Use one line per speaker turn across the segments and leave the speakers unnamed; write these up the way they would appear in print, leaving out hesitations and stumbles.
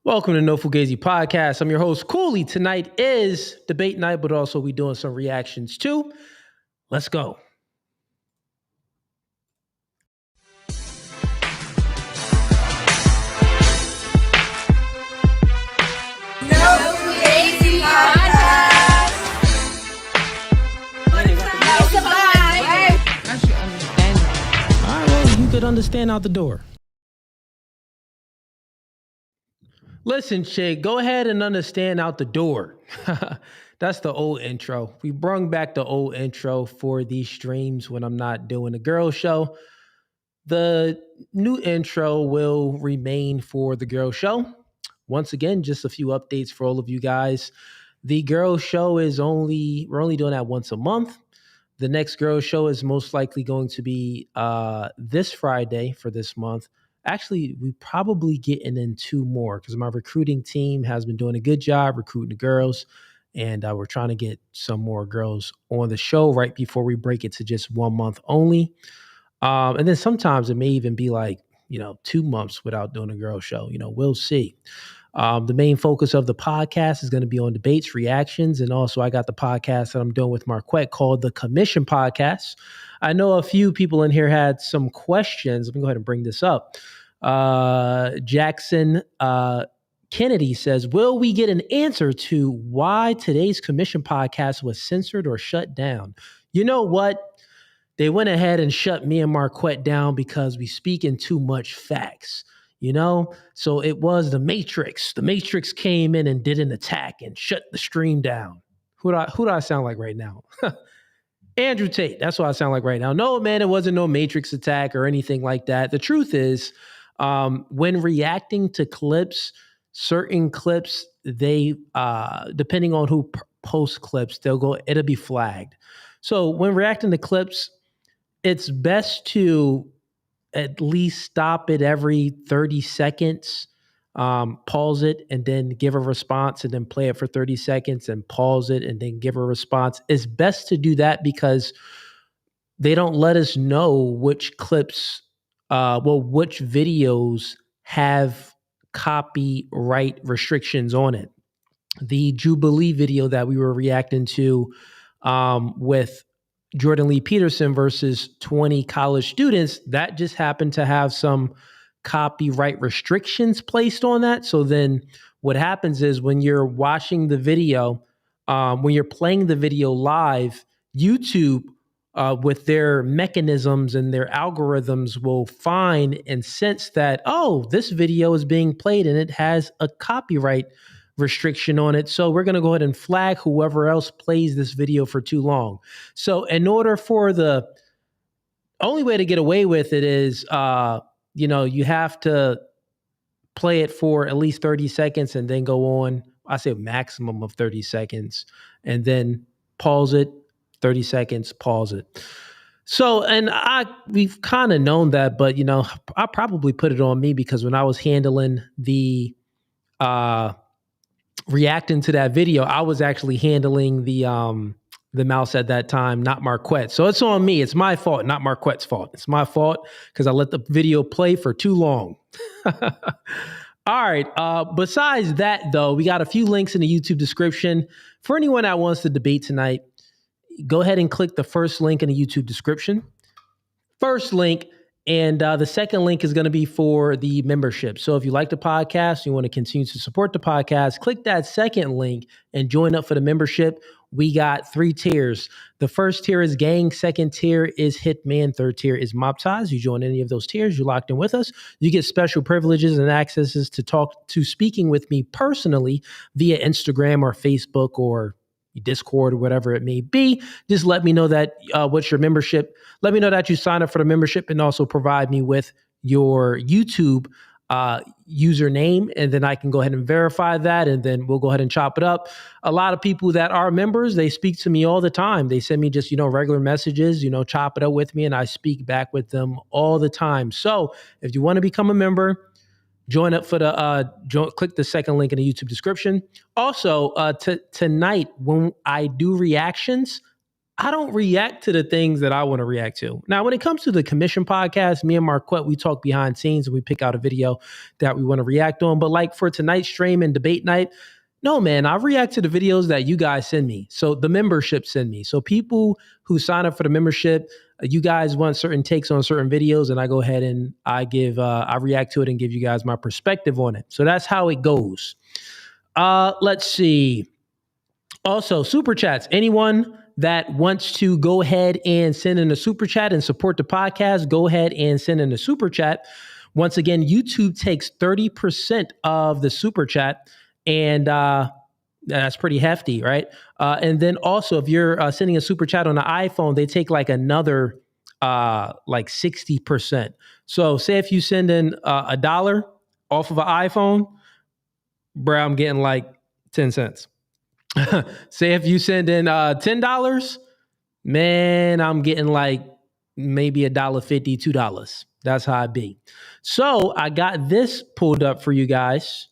Welcome to No Fugazi Podcast. I'm your host, Cooley. Tonight is debate night, but also we doing some reactions too. Let's go. You could understand out the door. Listen, chick, go ahead and understand out the door. That's the old intro. We brung back the old intro for these streams when I'm not doing a girl show. The new intro will remain for the girl show. Once again, just a few updates for all of you guys. The girl show we're only doing that once a month. The next girl show is most likely going to be this Friday for this month. Actually, we probably getting in two more because my recruiting team has been doing a good job recruiting the girls. And we're trying to get some more girls on the show right before we break it to just 1 month only. And then sometimes it may even be like, 2 months without doing a girl show. We'll see. The main focus of the podcast is going to be on debates, reactions, and also I got the podcast that I'm doing with Marquette called the Commission Podcast. I know a few people in here had some questions. Let me go ahead and bring this up. Jackson Kennedy says, will we get an answer to why today's Commission Podcast was censored or shut down? You know what? They went ahead and shut me and Marquette down because we speak in too much facts. So it was the Matrix. The Matrix came in and did an attack and shut the stream down. Who do I sound like right now? Andrew Tate. That's what I sound like right now. No, man, it wasn't no Matrix attack or anything like that. The truth is, when reacting to clips, certain clips, they depending on who posts clips, it'll be flagged. So when reacting to clips, it's best to at least stop it every 30 seconds, pause it, and then give a response, and then play it for 30 seconds and pause it and then give a response. It's best to do that because they don't let us know which clips, which videos have copyright restrictions on it. The Jubilee video that we were reacting to with Jordan Lee Peterson versus 20 college students, that just happened to have some copyright restrictions placed on that. So then what happens is when you're watching the video, when you're playing the video live, YouTube, with their mechanisms and their algorithms will find and sense that, oh, this video is being played and it has a copyright restriction on it. So we're going to go ahead and flag whoever else plays this video for too long. So in order for the only way to get away with it is, you have to play it for at least 30 seconds and then go on. I say a maximum of 30 seconds and then pause it, 30 seconds, pause it. So, and we've kind of known that, but I probably put it on me because when I was handling the, reacting to that video, I was actually handling the mouse at that time, not Marquette. So it's on me. It's my fault, not Marquette's fault. It's my fault because I let the video play for too long. All right. Besides that, though, we got a few links in the YouTube description. For anyone that wants to debate tonight, go ahead and click the first link in the YouTube description. First link. And the second link is going to be for the membership. So if you like the podcast, you want to continue to support the podcast, click that second link and join up for the membership. We got 3 tiers. The first tier is Gang. Second tier is Hitman. Third tier is Mob Ties. You join any of those tiers, you're locked in with us. You get special privileges and accesses to speaking with me personally via Instagram or Facebook or Discord or whatever it may be. Just let me know that what's your membership. Let me know that you sign up for the membership and also provide me with your YouTube username, and then I can go ahead and verify that, and then we'll go ahead and chop it up. A lot of people that are members, they speak to me all the time. They send me just, regular messages, chop it up with me, and I speak back with them all the time. So if you want to become a member, join up for click the second link in the YouTube description. Also, tonight when I do reactions, I don't react to the things that I want to react to. Now, when it comes to the commission podcast, me and Marquette, we talk behind scenes and we pick out a video that we want to react on. But like for tonight's stream and debate night, no, man, I react to the videos that you guys send me. So the membership send me. So people who sign up for the membership, you guys want certain takes on certain videos, and I go ahead and I react to it and give you guys my perspective on it. So that's how it goes. Let's see. Also, super chats. Anyone that wants to go ahead and send in a super chat and support the podcast, go ahead and send in a super chat. Once again, YouTube takes 30% of the super chat, and that's pretty hefty, right? And then also, if you're sending a super chat on an iPhone, they take like another like 60%. So say if you send in $1 off of an iPhone, bro, I'm getting like 10 cents. Say if you send in $10, man, I'm getting like maybe $1.50, $2. That's how it be. So I got this pulled up for you guys.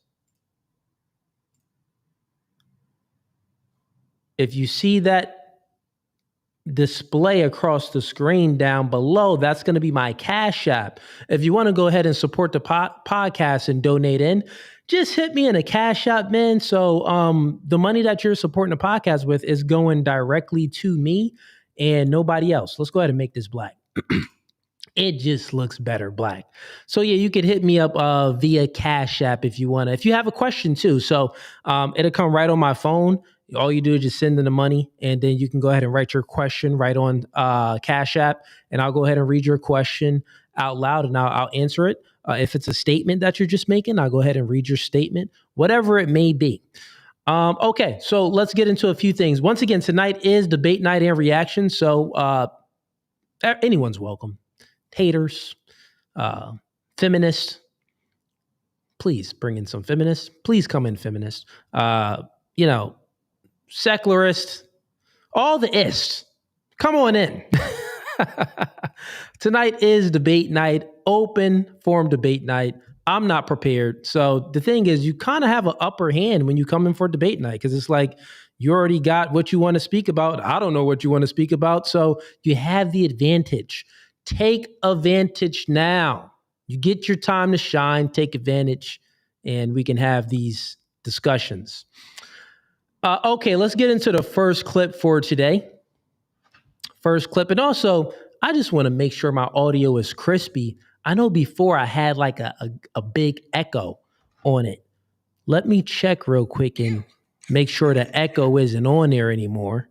If you see that display across the screen down below, that's going to be my Cash App. If you want to go ahead and support the podcast and donate in, just hit me in a Cash App, man. So the money that you're supporting the podcast with is going directly to me and nobody else. Let's go ahead and make this black. It just looks better black. So yeah, you could hit me up via Cash App if you want to. If you have a question too, so it'll come right on my phone. All you do is just send in the money, and then you can go ahead and write your question right on Cash App, and I'll go ahead and read your question out loud, and I'll answer it. If it's a statement that you're just making, I'll go ahead and read your statement, whatever it may be. Okay, so let's get into a few things. Once again, tonight is debate night and reaction, so anyone's welcome. Haters, feminists, please bring in some feminists. Please come in, feminists. Secularist, all the ists, come on in. Tonight is debate night, open forum debate night. I'm not prepared. So the thing is, you kind of have an upper hand when you come in for debate night because it's like you already got what you want to speak about. I don't know what you want to speak about. So you have the advantage. Take advantage now. You get your time to shine, take advantage, and we can have these discussions. Okay, let's get into the first clip for today. First clip. And also, I just want to make sure my audio is crispy. I know before I had like a big echo on it. Let me check real quick and make sure the echo isn't on there anymore.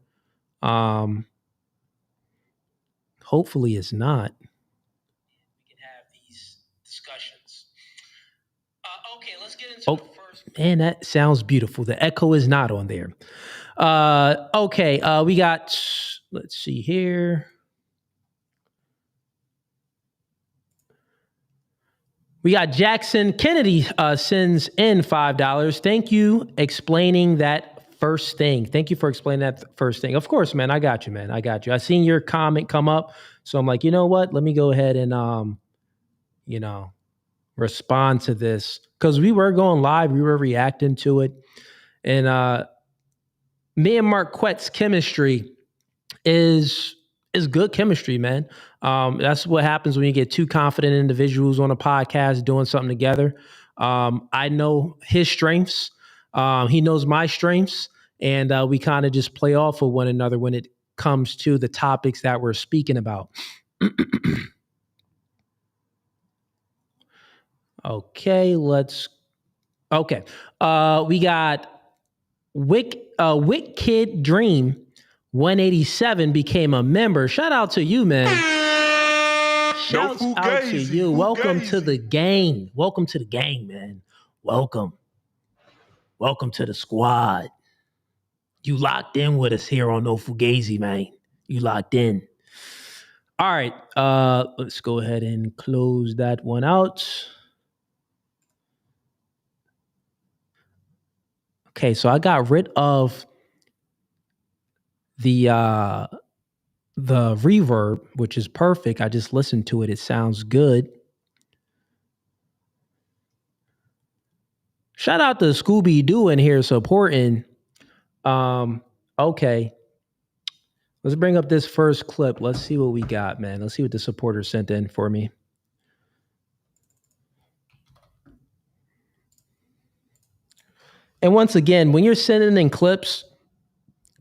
Hopefully it's not. We can have these discussions. Okay, let's get into the first. Man, that sounds beautiful. The echo is not on there. Okay, we got, let's see here. We got Jackson Kennedy sends in $5. Thank you explaining that first thing. Thank you for explaining that first thing. Of course, man. I got you, man. I got you. I seen your comment come up. So I'm like, you know what? Let me go ahead and, respond to this. Because we were going live. We were reacting to it. And me and Marquette's chemistry is good chemistry, man. That's what happens when you get two confident individuals on a podcast doing something together. I know his strengths. He knows my strengths. And we kind of just play off of one another when it comes to the topics that we're speaking about. Okay, we got Wick Kid Dream 187 became a member. Shout out to you, man. Shouts out to you. Welcome to the gang. Welcome to the gang, man. Welcome. Welcome to the squad. You locked in with us here on No Fugazi, man. You locked in. All right. Let's go ahead and close that one out. Okay, so I got rid of the reverb, which is perfect. I just listened to it. It sounds good. Shout out to Scooby Doo in here supporting. Okay. Let's bring up this first clip. Let's see what we got, man. Let's see what the supporters sent in for me. And once again, when you're sending in clips,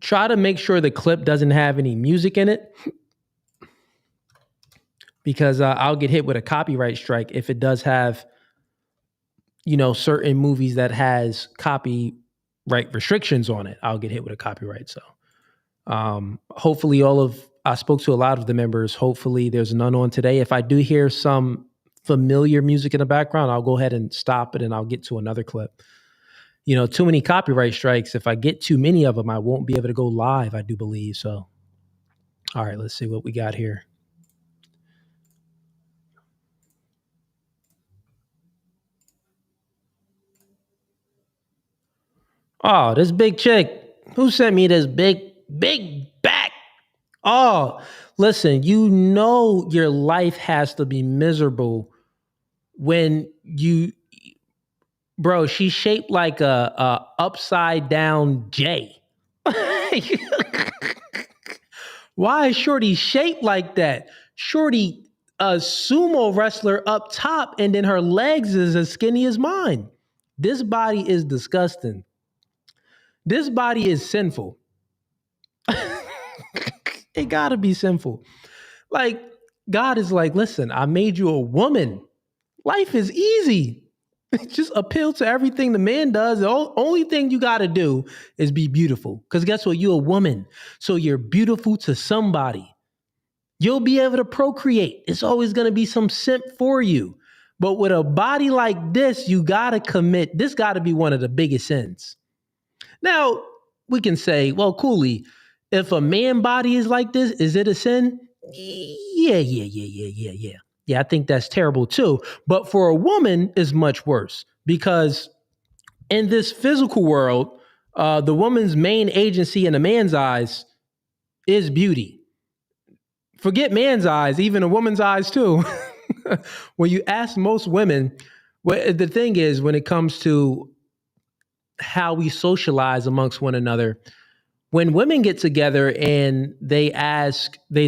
try to make sure the clip doesn't have any music in it, because I'll get hit with a copyright strike if it does have, certain movies that has copyright restrictions on it. I'll get hit with a copyright. So hopefully I spoke to a lot of the members. Hopefully there's none on today. If I do hear some familiar music in the background, I'll go ahead and stop it and I'll get to another clip. Too many copyright strikes. If I get too many of them, I won't be able to go live, I do believe. So, all right, let's see what we got here. Oh, this big chick. Who sent me this big back? Oh, listen, your life has to be miserable when bro, she's shaped like a upside down J. Why is Shorty shaped like that? Shorty, a sumo wrestler up top, and then her legs is as skinny as mine. This body is disgusting. This body is sinful. It gotta be sinful. Like, God is like, listen, I made you a woman. Life is easy. Just appeal to everything the man does. The only thing you gotta do is be beautiful. Because guess what? You're a woman. So you're beautiful to somebody. You'll be able to procreate. It's always gonna be some simp for you. But with a body like this, you gotta commit. This gotta be one of the biggest sins. Now, we can say, well, coolly, if a man body is like this, is it a sin? Yeah. Yeah, I think that's terrible too. But for a woman, is much worse, because in this physical world, the woman's main agency in a man's eyes is beauty. Forget man's eyes, even a woman's eyes too. When you ask most women, the thing is, when it comes to how we socialize amongst one another, when women get together and they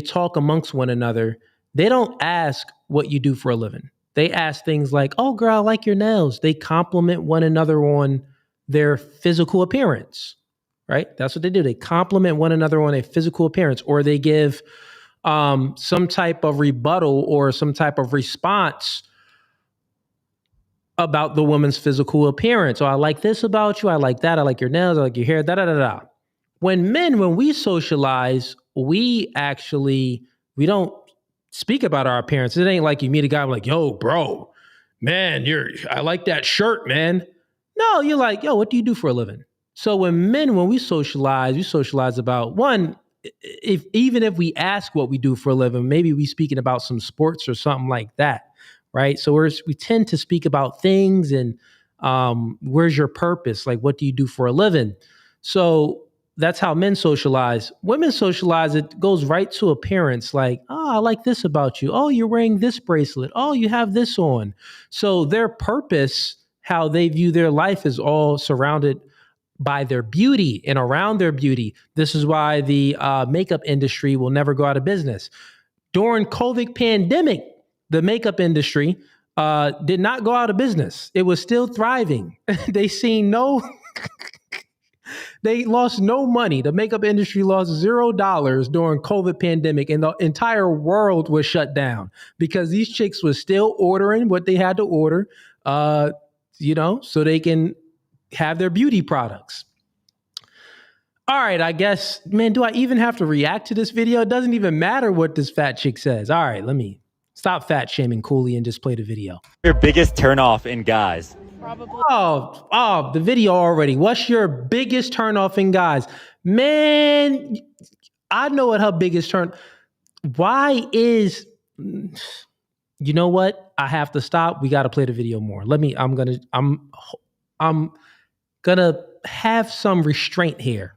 talk amongst one another, they don't ask what you do for a living. They ask things like, oh, girl, I like your nails. They compliment one another on their physical appearance, right? That's what they do. They compliment one another on a physical appearance, or they give some type of rebuttal or some type of response about the woman's physical appearance. Oh, I like this about you. I like that. I like your nails. I like your hair. Da da da da. When we socialize, we don't speak about our appearance. It ain't like you meet a guy like, yo, bro, man, I like that shirt, man. No, you're like, yo, what do you do for a living? So when we socialize about, one, even if we ask what we do for a living, maybe we speaking about some sports or something like that, right? So we tend to speak about things and where's your purpose? Like, what do you do for a living? So that's how men socialize. Women socialize, it goes right to appearance. Like, oh, I like this about you. Oh, you're wearing this bracelet. Oh, you have this on. So their purpose, how they view their life, is all surrounded by their beauty and around their beauty. This is why the makeup industry will never go out of business. During COVID pandemic, the makeup industry did not go out of business. It was still thriving. They lost no money. The makeup industry lost $0 during COVID pandemic, and the entire world was shut down because these chicks were still ordering what they had to order, so they can have their beauty products. All right, I guess, man, do I even have to react to this video? It doesn't even matter what this fat chick says. All right, let me stop fat shaming Cooley and just play the video.
Your biggest turnoff in guys?
Probably. Oh, the video already. What's your biggest turnoff in guys? Man, I know what her biggest turn. Why is, you know what? I have to stop. We got to play the video more. I'm gonna have some restraint here.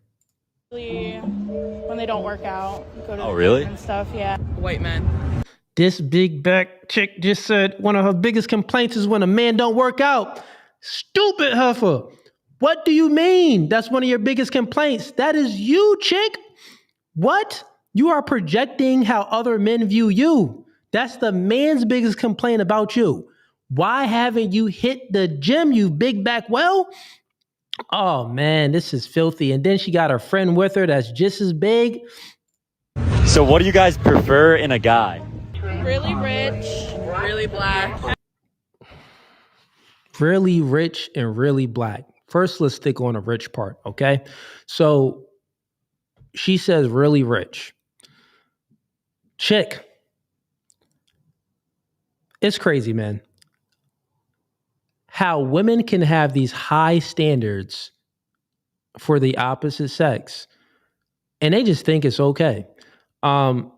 When they don't work out, go to
the really?
And stuff, yeah.
White men.
This big back chick just said one of her biggest complaints is when a man don't work out. Stupid heifer. What do you mean? That's one of your biggest complaints. That is you, chick. What? You are projecting how other men view you. That's the man's biggest complaint about you. Why haven't you hit the gym, you big back well? Oh man, this is filthy. And then she got her friend with her that's just as big.
So what do you guys prefer in a guy?
Really rich, really black.
Really rich and really black. First, let's stick on the rich part, okay? So she says really rich. Chick. It's crazy, man. How women can have these high standards for the opposite sex and they just think it's okay. And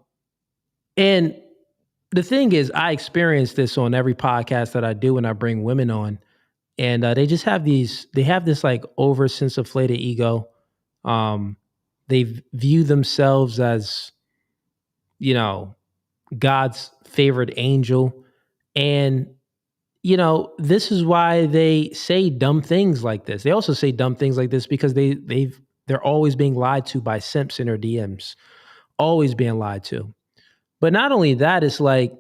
the thing is, I experience this on every podcast that I do when I bring women on, and they just have this like over sense inflated ego. They view themselves as, you know, God's favorite angel, and this is why they say dumb things like this. They also say dumb things like this because they're always being lied to by simps in their DMs, always being lied to. But not only that, it's like,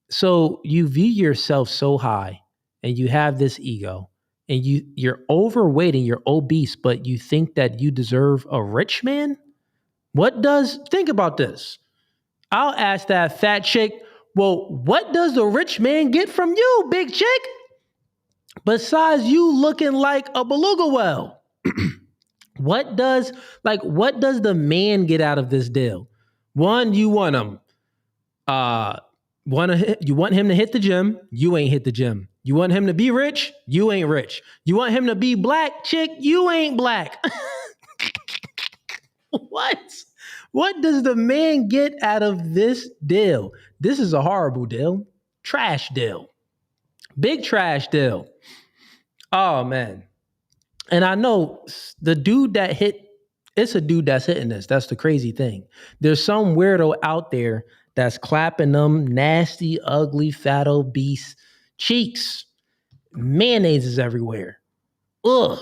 so you view yourself so high and you have this ego and you're overweight and you're obese, but you think that you deserve a rich man? Think about this. I'll ask that fat chick, well, what does the rich man get from you, big chick? Besides you looking like a beluga whale. What does the man get out of this deal? One, you want him. You want him to hit the gym, you ain't hit the gym. You want him to be rich, you ain't rich. You want him to be black, chick, you ain't black. What? What does the man get out of this deal? This is a horrible deal. Trash deal. Big trash deal. Oh man. And I know the dude that hit, it's a dude that's hitting this. That's the crazy thing. There's some weirdo out there that's clapping them nasty, ugly, fat, obese cheeks. Mayonnaise is everywhere. Ugh.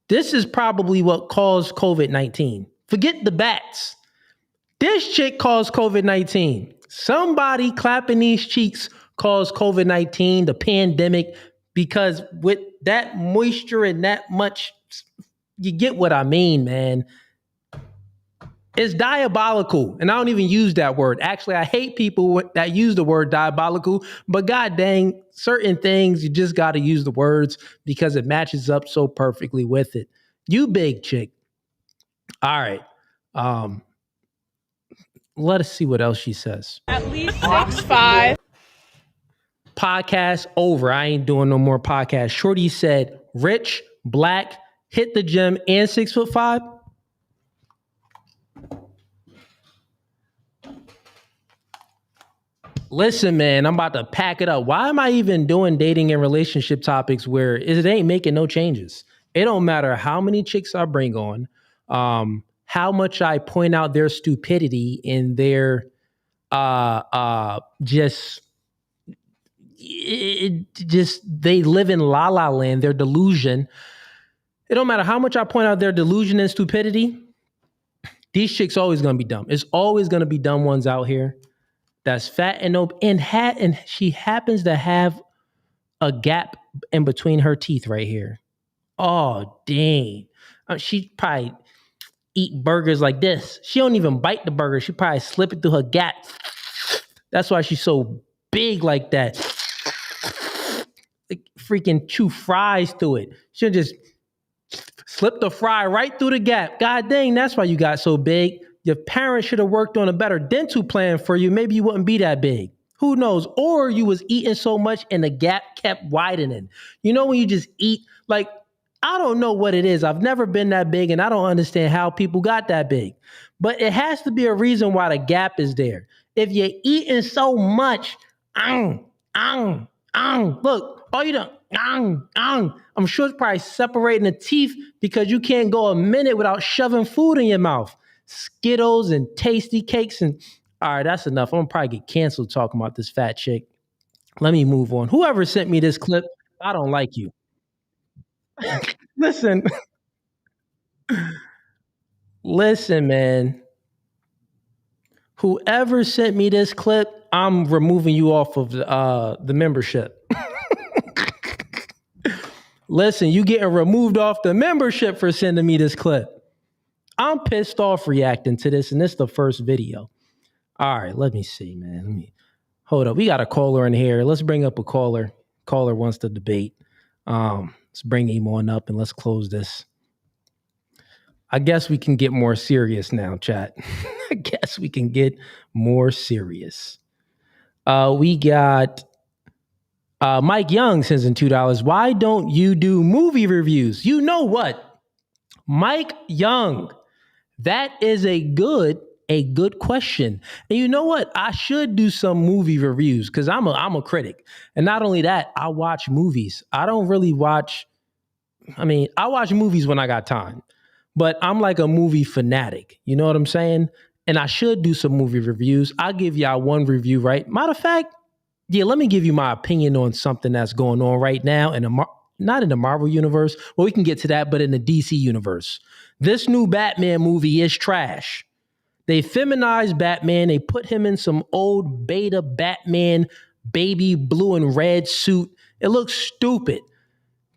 This is probably what caused COVID-19. Forget the bats. This chick caused COVID-19. Somebody clapping these cheeks caused COVID-19, the pandemic, because with that moisture and that much, you get what I mean, man. It's diabolical. And I don't even use that word. Actually, I hate people that use the word diabolical, but god dang, certain things, you just got to use the words because it matches up so perfectly with it. You big chick. All right. Let us see what else she says.
At least 6'5".
Podcast over. I ain't doing no more podcast. Shorty said rich, black, hit the gym, and 6'5". Listen, man, I'm about to pack it up. Why am I even doing dating and relationship topics where it ain't making no changes? It don't matter how many chicks I bring on, how much I point out their stupidity and their they live in la la land, their delusion. It don't matter how much I point out their delusion and stupidity. These chicks always gonna be dumb. It's always gonna be dumb ones out here that's fat and and she happens to have a gap in between her teeth right here. Oh dang! She probably eat burgers like this. She don't even bite the burger. She probably slip it through her gap. That's why she's so big like that. Like, freaking chew fries through it. She'll just slip the fry right through the gap. God dang, that's why you got so big. Your parents should have worked on a better dental plan for you. Maybe you wouldn't be that big. Who knows? Or you was eating so much and the gap kept widening. You know when you just eat, like, I don't know what it is. I've never been that big and I don't understand how people got that big. But it has to be a reason why the gap is there. If you're eating so much, look, all you done, I'm sure it's probably separating the teeth because you can't go a minute without shoving food in your mouth. Skittles and tasty cakes and all right, that's enough. I'm gonna probably get canceled talking about this fat chick. Let me move on. Whoever sent me this clip, I don't like you. Listen, listen, man. Whoever sent me this clip, I'm removing you off of the membership. Listen, you getting removed off the membership for sending me this clip. I'm pissed off reacting to this, and this is the first video. All right, let me see, man. Hold up. We got a caller in here. Let's bring up a caller. Caller wants to debate. Let's bring him on up and let's close this. I guess we can get more serious now, chat. I guess we can get more serious. We got Mike Young sends in $2. Why don't you do movie reviews? You know what? Mike Young, that is a good question. And you know what? I should do some movie reviews because I'm a critic. And not only that, I watch movies. I don't really watch, I watch movies when I got time, but I'm like a movie fanatic. You know what I'm saying? And I should do some movie reviews. I'll give y'all one review, right? Matter of fact, yeah, let me give you my opinion on something that's going on right now not in the Marvel universe. Well, we can get to that, but in the DC universe. This new Batman movie is trash. They feminized Batman. They put him in some old beta Batman baby blue and red suit. It looks stupid.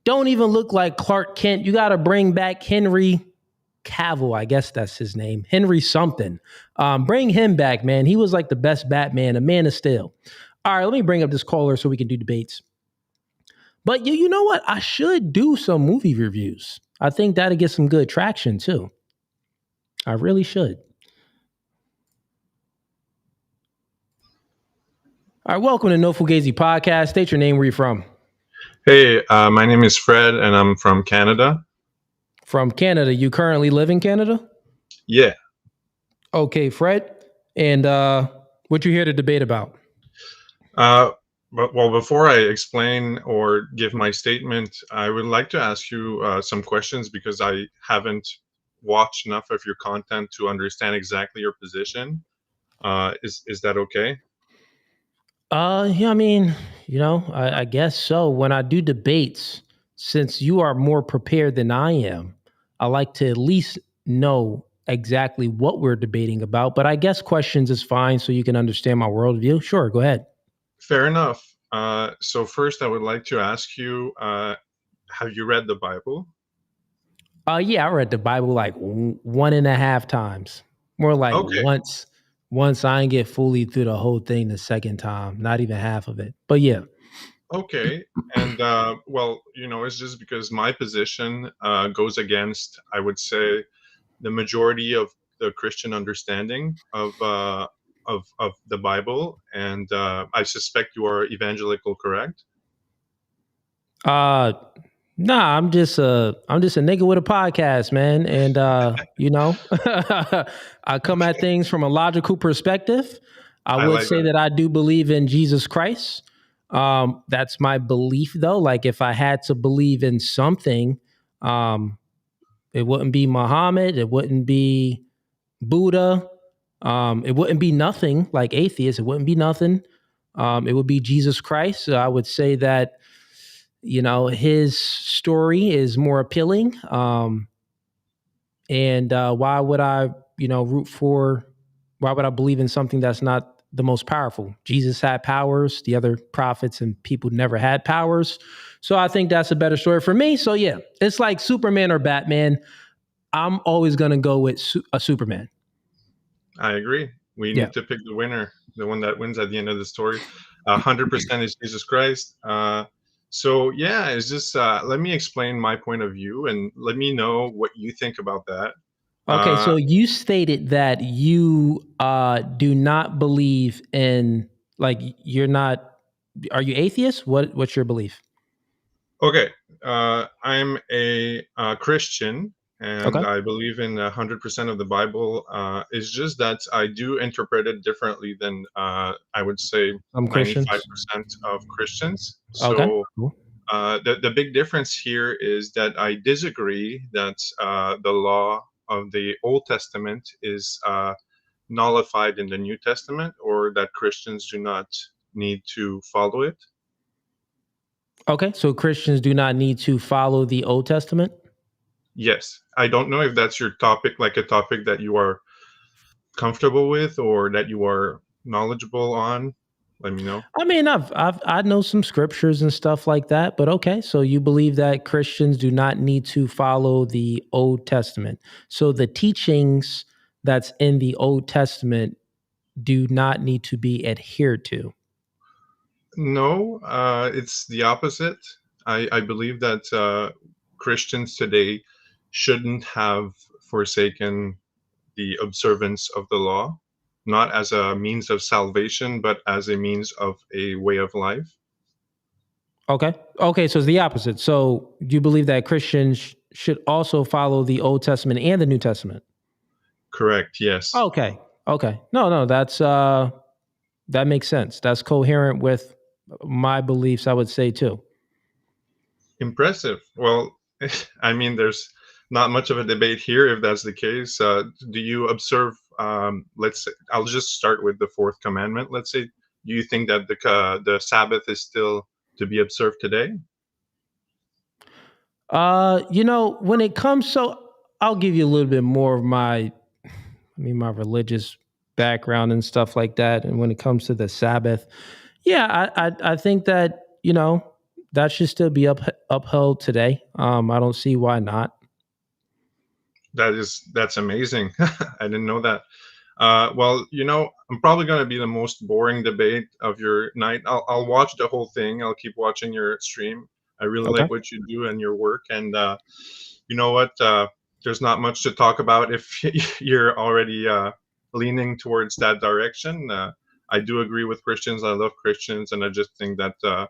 Don't even look like Clark Kent. You got to bring back Henry Cavill. I guess that's his name. Henry something. Bring him back, man. He was like the best Batman, a Man of Steel. All right, let me bring up this caller so we can do debates. But you know what? I should do some movie reviews. I think that'll get some good traction too. I really should. All right, welcome to No Fugazi Podcast. State your name, where you from?
Hey, my name is Fred, and I'm from Canada.
From Canada. You currently live in Canada?
Yeah.
Okay, Fred. And what you here to debate about?
Well, before I explain or give my statement, I would like to ask you some questions because I haven't watched enough of your content to understand exactly your position. Is that okay?
Yeah, I guess so. When I do debates, since you are more prepared than I am, I like to at least know exactly what we're debating about. But I guess questions is fine so you can understand my worldview. Sure, go ahead.
Fair enough. So first, I would like to ask you, have you read the Bible?
Yeah, I read the Bible like 1.5 times. More like
Okay.
once. Once I didn't get fully through the whole thing the second time, not even half of it. But yeah.
Okay. And well, it's just because my position goes against, I would say, the majority of the Christian understanding of the Bible, and I suspect you are evangelical, correct?
Nah, I'm just a nigga with a podcast, man. And I come at things from a logical perspective. I
I
would
like
say
that.
that I do believe in Jesus Christ. That's my belief though. Like if I had to believe in something, it wouldn't be Muhammad, it wouldn't be Buddha, it wouldn't be nothing like atheists, it wouldn't be nothing. It would be Jesus Christ. So I would say that his story is more appealing. And why would I, why would I believe in something that's not the most powerful? Jesus had powers, the other prophets and people never had powers. So I think that's a better story for me. So yeah, it's like Superman or Batman. I'm always going to go with a Superman.
I agree. We
Yeah.
need to pick the winner, the one that wins at the end of the story. 100% is Jesus Christ. So yeah, it's just let me explain my point of view and let me know what you think about that.
Okay, so you stated that you do not believe in, like, you're not. Are you atheist? What's your belief?
Okay, I'm a Christian, and
Okay.
I believe in 100% of the Bible. It's just that I do interpret it differently than I would say
I'm Christians.
95% of Christians.
Okay.
So
Cool.
the big difference here is that I disagree that the law of the Old Testament is nullified in the New Testament, or that Christians do not need to follow it.
Okay, so Christians do not need to follow the Old Testament?
Yes. I don't know if that's your topic, like a topic that you are comfortable with or that you are knowledgeable on? Let me know.
I mean, I know some scriptures and stuff like that, but okay. So you believe that Christians do not need to follow the Old Testament. So the teachings that's in the Old Testament do not need to be adhered to.
No, it's the opposite. I believe that Christians today shouldn't have forsaken the observance of the law, not as a means of salvation, but as a means of a way of life.
Okay. Okay. So it's the opposite. So you believe that Christians should also follow the Old Testament and the New Testament.
Correct. Yes.
Okay. Okay. No, that makes sense. That's coherent with my beliefs, I would say too.
Impressive. Well, I mean, there's not much of a debate here if that's the case. Do you observe? Let's say, I'll just start with the fourth commandment. Let's say, do you think that the Sabbath is still to be observed today?
When it comes, so I'll give you a little bit more of my religious background and stuff like that. And when it comes to the Sabbath, yeah, I think that that should still be upheld today. I don't see why not.
That's amazing. I didn't know that. Well, I'm probably going to be the most boring debate of your night. I'll watch the whole thing. I'll keep watching your stream. I really
Okay.
like what you do and your work. And you know what? There's not much to talk about if you're already leaning towards that direction. I do agree with Christians. I love Christians, and I just think that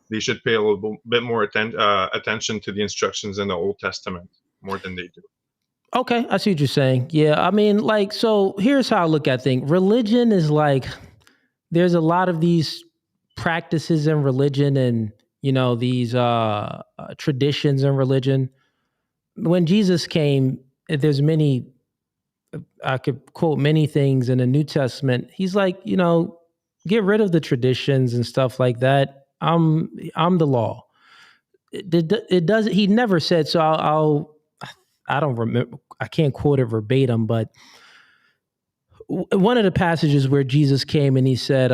they should pay a little bit more attention to the instructions in the Old Testament more than they do.
Okay, I see what you're saying. Yeah, I mean, so here's how I look at things. Religion is there's a lot of these practices in religion and, these traditions in religion. When Jesus came, there's I could quote many things in the New Testament. He's like, get rid of the traditions and stuff like that. I'm the law. It does. He never said so. I don't remember. I can't quote it verbatim, but one of the passages where Jesus came and he said,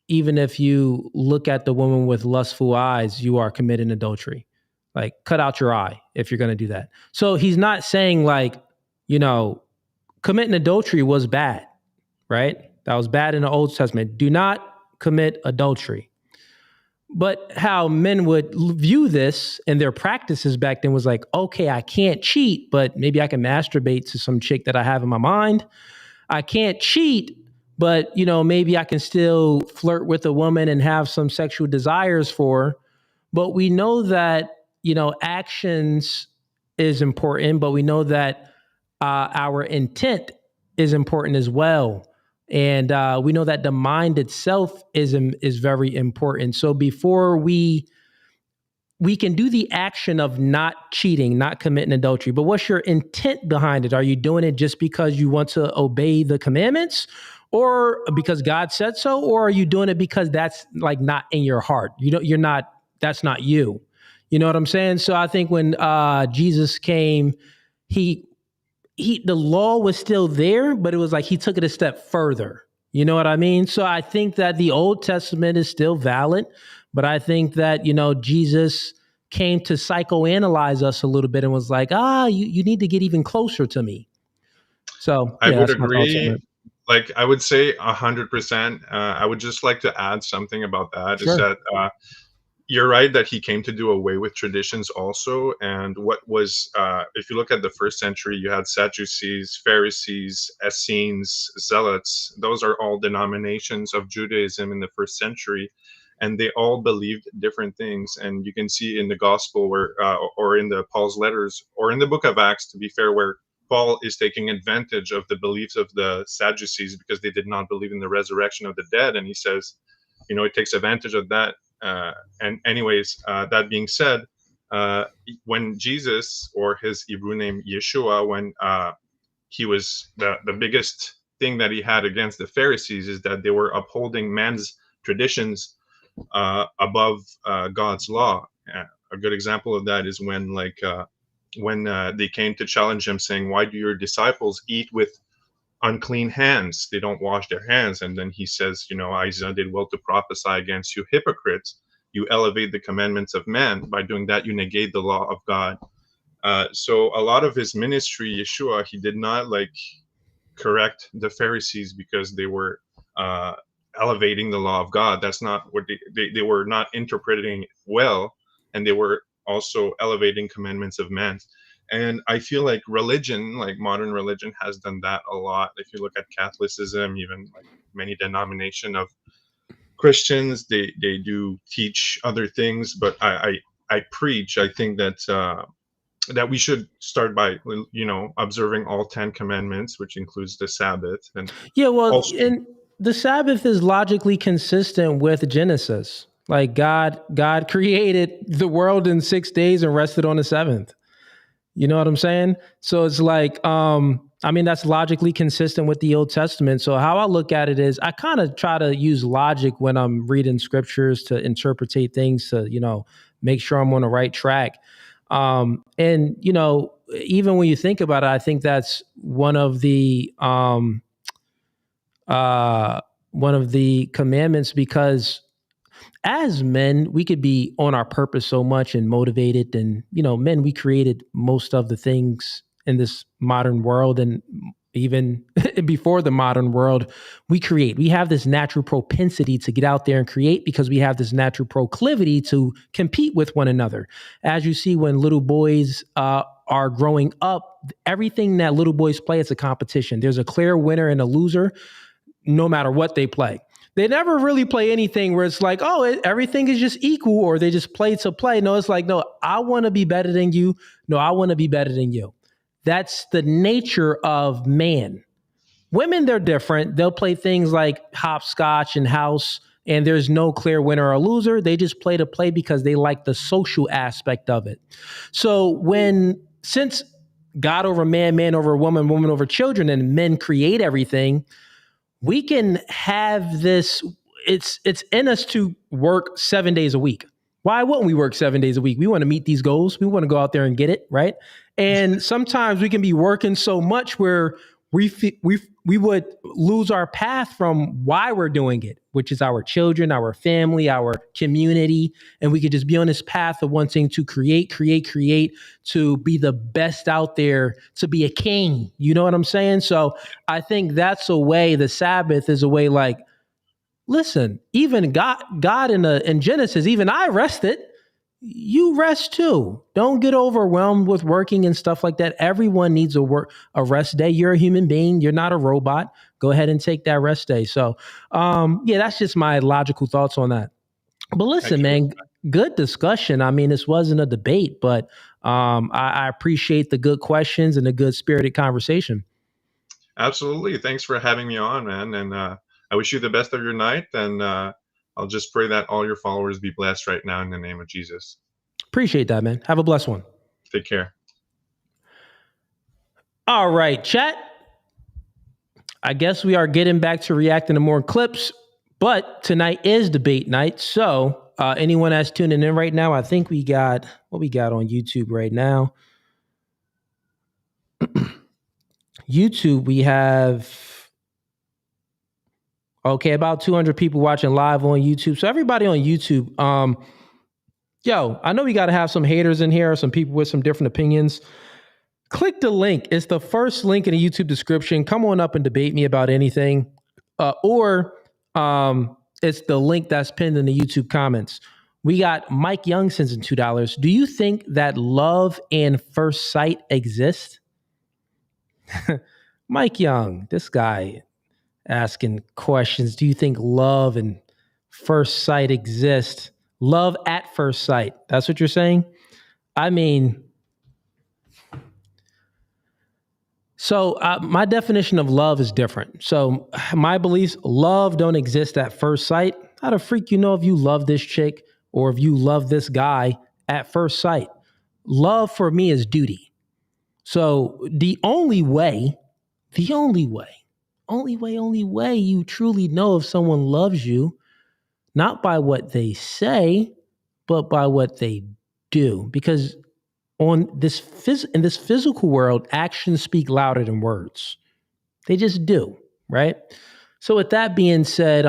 even if you look at the woman with lustful eyes, you are committing adultery. Like, cut out your eye if you're going to do that. So he's not saying committing adultery was bad, right? That was bad in the Old Testament. Do not commit adultery. But how men would view this and their practices back then was like, okay, I can't cheat, but maybe I can masturbate to some chick that I have in my mind. I can't cheat, but maybe I can still flirt with a woman and have some sexual desires for her. But we know that, actions is important, but we know that our intent is important as well. And we know that the mind itself is very important. So before we can do the action of not cheating, not committing adultery, but what's your intent behind it? Are you doing it just because you want to obey the commandments, or because God said so, or are you doing it because that's not in your heart? That's not you. You know what I'm saying? So I think when Jesus came, the law was still there, but it was like he took it a step further. You know what I mean? So I think that the Old Testament is still valid, but I think that, Jesus came to psychoanalyze us a little bit and was like, you need to get even closer to me. So
I
yeah,
would
that's my thoughts on
agree.
it.
Like, I would say 100%. I would just like to add something about that. Is
Sure.
that you're right that he came to do away with traditions also. And if you look at the first century, you had Sadducees, Pharisees, Essenes, Zealots. Those are all denominations of Judaism in the first century. And they all believed different things. And you can see in the gospel or in the Paul's letters, or in the book of Acts, to be fair, where Paul is taking advantage of the beliefs of the Sadducees because they did not believe in the resurrection of the dead. And he says, it takes advantage of that. And anyways, that being said, when Jesus, or his Hebrew name Yeshua, when he was the biggest thing that he had against the Pharisees is that they were upholding man's traditions above God's law. A good example of that is when when they came to challenge him, saying, "Why do your disciples eat with unclean hands? They don't wash their hands." And then he says, Isaiah did well to prophesy against you hypocrites. You elevate the commandments of man. By doing that, you negate the law of God. So a lot of his ministry, Yeshua, he did not correct the Pharisees because they were elevating the law of God. That's not what they were not interpreting it well, and they were also elevating commandments of man. And I feel like religion, like modern religion, has done that a lot. If you look at Catholicism, even like many denomination of Christians, they do teach other things. But I preach. I think that we should start by observing all 10 commandments, which includes the Sabbath. And
Yeah, well,
also,
and the Sabbath is logically consistent with Genesis. Like God created the world in 6 days and rested on the seventh. You know what I'm saying? So it's like, that's logically consistent with the Old Testament. So how I look at it is I kind of try to use logic when I'm reading scriptures to interpretate things to, make sure I'm on the right track. And even when you think about it, I think that's one of the commandments, because as men, we could be on our purpose so much and motivated. And, men, we created most of the things in this modern world. And even before the modern world, we have this natural propensity to get out there and create, because we have this natural proclivity to compete with one another. As you see, when little boys are growing up, everything that little boys play, it's a competition. There's a clear winner and a loser, no matter what they play. They never really play anything where it's like, everything is just equal, or they just play to play. No, it's like, no, I want to be better than you. No, I want to be better than you. That's the nature of man. Women, they're different. They'll play things like hopscotch and house, and there's no clear winner or loser. They just play to play because they like the social aspect of it. So since God over man, man over woman, woman over children, and men create everything, we can have this. It's in us to work 7 days a week. Why wouldn't we work 7 days a week? We want to meet these goals. We want to go out there and get it, right? And sometimes we can be working so much where we would lose our path from why we're doing it, which is our children, our family, our community. And we could just be on this path of wanting to create, to be the best out there, to be a king. You know what I'm saying? So I think that's a way. The Sabbath is a way, like, listen, even God in Genesis, even I rested. You rest too. Don't get overwhelmed with working and stuff like that. Everyone needs a rest day. You're a human being. You're not a robot. Go ahead and take that rest day. So, that's just my logical thoughts on that. But listen, man, good discussion. This wasn't a debate, but I appreciate the good questions and the good spirited conversation.
Absolutely. Thanks for having me on, man. And I wish you the best of your night. And I'll just pray that all your followers be blessed right now in the name of Jesus.
Appreciate that, man. Have a blessed one.
Take care.
All right, chat. I guess we are getting back to reacting to more clips, but tonight is debate night. So anyone that's tuning in right now, I think we got what we got on YouTube right now. YouTube, we have about 200 people watching live on YouTube. So everybody on YouTube, I know we got to have some haters in here, some people with some different opinions. Click the link. It's the first link in the YouTube description. Come on up and debate me about anything. Or it's the link that's pinned in the YouTube comments. We got Mike Young sends in $2. Do you think that love and first sight exist? Mike Young, this guy asking questions. Do you think love and first sight exist? Love at first sight. That's what you're saying? So my definition of love is different. So my beliefs, love don't exist at first sight. How the freak you know if you love this chick or if you love this guy at first sight? Love for me is duty. So the only way you truly know if someone loves you, not by what they say, but by what they do. Because on this in this physical world, actions speak louder than words. They just do, right? So with that being said,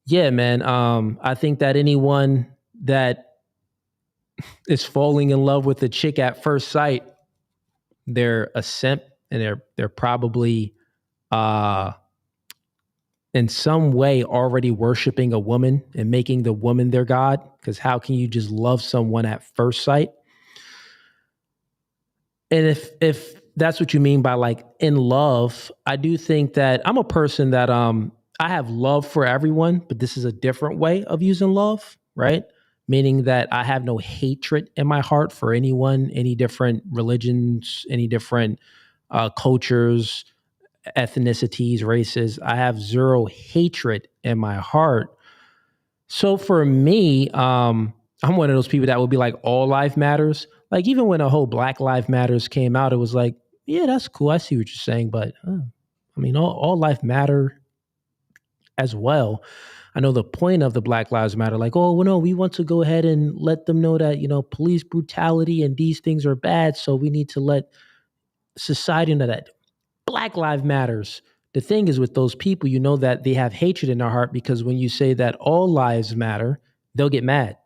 yeah, man, I think that anyone that is falling in love with a chick at first sight, they're a simp, and they're probably uh in some way already worshiping a woman and making the woman their god. Because how can you just love someone at first sight? And if that's what you mean by like in love, I do think that I'm a person that I have love for everyone, but this is a different way of using love, right? Meaning that I have no hatred in my heart for anyone, any different religions, any different cultures, ethnicities, races. I have zero hatred in my heart. So for me, I'm one of those people that would be like, all life matters. Like even when a whole Black Lives Matters came out, it was like, yeah, that's cool. I see what you're saying, but I mean, all life matter as well. I know the point of the Black Lives Matter, like, oh, well, no, we want to go ahead and let them know that, police brutality and these things are bad. So we need to let society know that Black Lives Matters. The thing is with those people, you know that they have hatred in their heart because when you say that all lives matter, they'll get mad.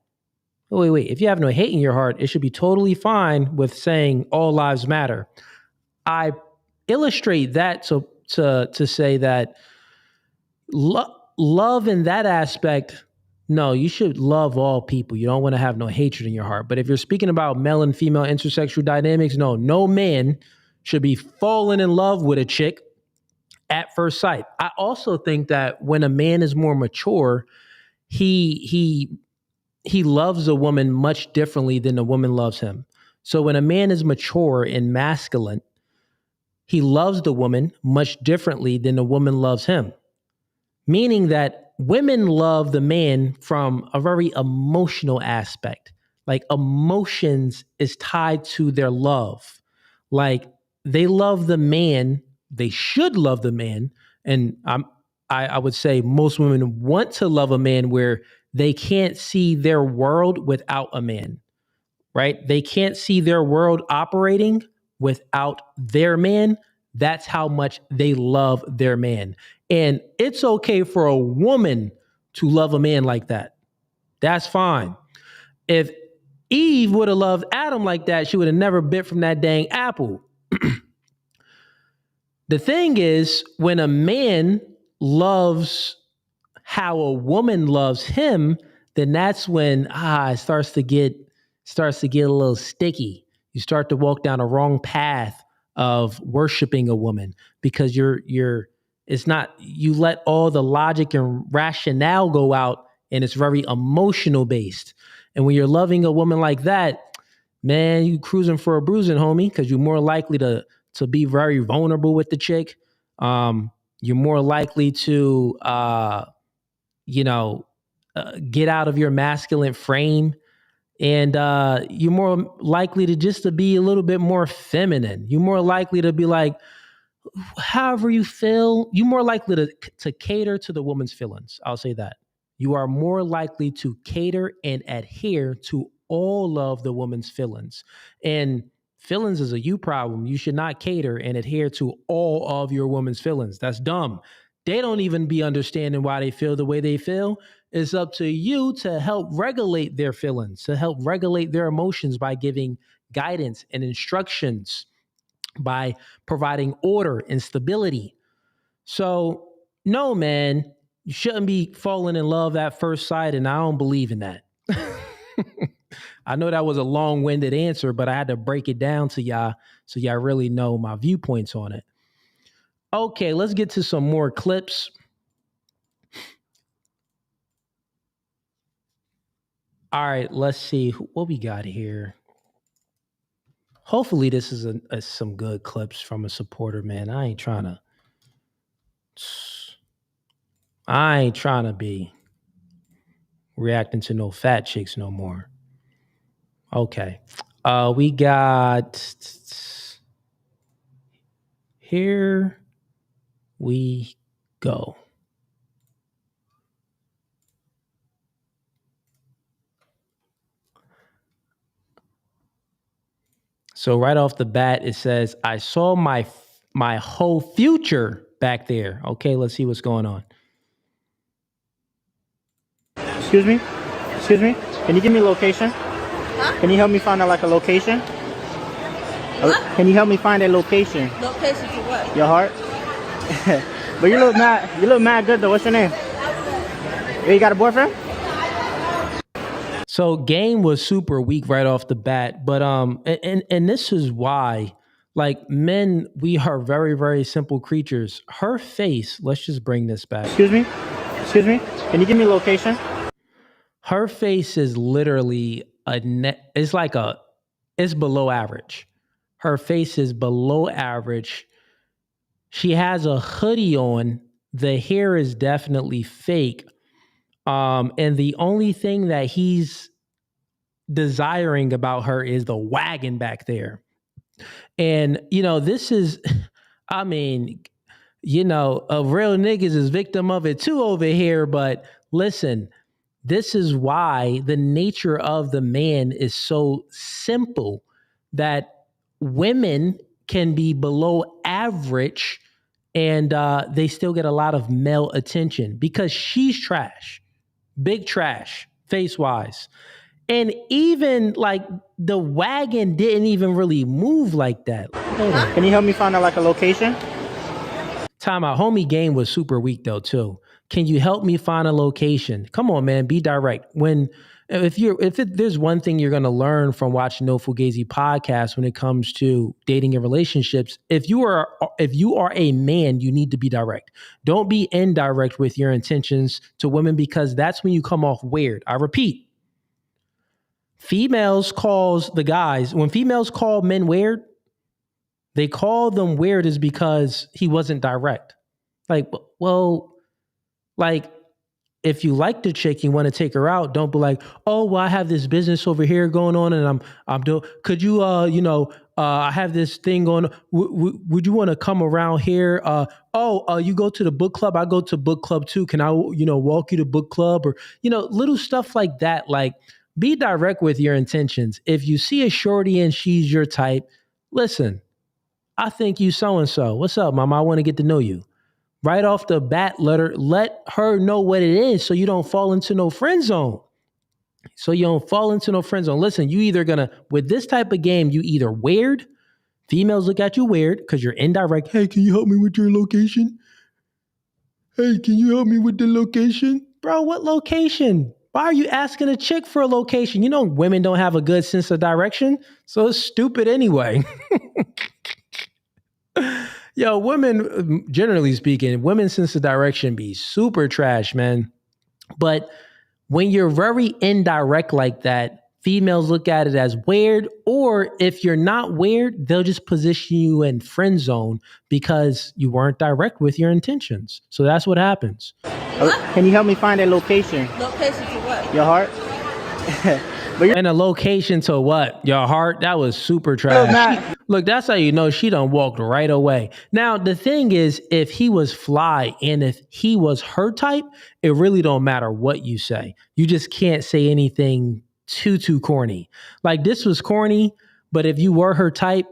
Oh, wait. If you have no hate in your heart, it should be totally fine with saying all lives matter. I illustrate that to say that love in that aspect, no, you should love all people. You don't want to have no hatred in your heart. But if you're speaking about male and female intersexual dynamics, no man should be falling in love with a chick at first sight. I also think that when a man is more mature, he loves a woman much differently than a woman loves him. So when a man is mature and masculine, he loves the woman much differently than a woman loves him. Meaning that women love the man from a very emotional aspect. Like emotions is tied to their love. Like they love the man, they should love the man. And I would say most women want to love a man where they can't see their world without a man, right? They can't see their world operating without their man. That's how much they love their man. And it's okay for a woman to love a man like that. That's fine. If Eve would have loved Adam like that, she would have never bit from that dang apple. The thing is, when a man loves how a woman loves him, then that's when it starts to get a little sticky. You start to walk down a wrong path of worshiping a woman because it's not, you let all the logic and rationale go out and it's very emotional based. And when you're loving a woman like that, man, you cruising for a bruising, homie, because you're more likely to be very vulnerable with the chick. You're more likely to get out of your masculine frame, and you're more likely to just to be a little bit more feminine. You're more likely to be like, however you feel, you're more likely to cater to the woman's feelings. I'll say that. You are more likely to cater and adhere to all of the woman's feelings. And feelings is a you problem. You should not cater and adhere to all of your woman's feelings. That's dumb. They don't even be understanding why they feel the way they feel. It's up to you to help regulate their feelings, to help regulate their emotions by giving guidance and instructions, by providing order and stability. So, no, man, you shouldn't be falling in love at first sight, and I don't believe in that. I know that was a long winded answer, but I had to break it down to y'all so y'all really know my viewpoints on it. Okay, let's get to some more clips. All right, let's see what we got here. Hopefully, this is some good clips from a supporter, man. I ain't trying to be reacting to no fat chicks no more. Okay. We got, here we go. So right off the bat, it says, I saw my whole future back there. Okay, let's see what's going on.
Excuse me? Excuse me? Can you give me a location?
Huh?
Can you help me find out like a location?
What?
Can you help me find a location?
Location to what?
Your heart? But you look mad good though. What's your name? You got a boyfriend?
So game was super weak right off the bat, but and this is why, like, men, we are very, very simple creatures. Her face, let's just bring this back.
Excuse me? Excuse me? Can you give me a location?
Her face is literally it's below average. Her face is below average. She has a hoodie on. The hair is definitely fake. And the only thing that he's desiring about her is the wagon back there. And, this is, I mean, a real niggas is victim of it too over here. But listen, this is why the nature of the man is so simple that women can be below average and they still get a lot of male attention because she's trash, big trash, face wise. And even like the wagon didn't even really move like that. Hold on.
Can you help me find out like a location?
Time out. Homie game was super weak though too. Can you help me find a location? Come on, man. Be direct. There's one thing you're going to learn from watching No Fugazi podcast when it comes to dating and relationships, if you are a man, you need to be direct. Don't be indirect with your intentions to women because that's when you come off weird. I repeat, females calls the guys, when females call men weird, they call them weird is because he wasn't direct. Like, well, like, if you like the chick, you want to take her out, don't be like, oh, well, I have this business over here going on and I'm doing, could you, I have this thing going on. Would you want to come around here? You go to the book club. I go to book club too. Can I, walk you to book club or, little stuff like that. Like, be direct with your intentions. If you see a shorty and she's your type, listen, I think you so-and-so. What's up, mama? I want to get to know you. Right off the bat, let her know what it is so you don't fall into no friend zone. Listen, you either with this type of game, you either weird, females look at you weird because you're indirect. Hey, can you help me with your location? Hey, can you help me with the location? Bro, what location? Why are you asking a chick for a location? Women don't have a good sense of direction, so it's stupid anyway. Yo, women, generally speaking, women's sense of direction be super trash, man. But when you're very indirect like that, females look at it as weird, or if you're not weird, they'll just position you in friend zone because you weren't direct with your intentions. So that's what happens.
What?
Can you help me find a location?
Location to what?
Your heart?
And a location to what? Your heart? That was super trash. Look, that's how you know she done walked right away. Now, the thing is, if he was fly and if he was her type, it really don't matter what you say. You just can't say anything too corny. Like, this was corny, but if you were her type,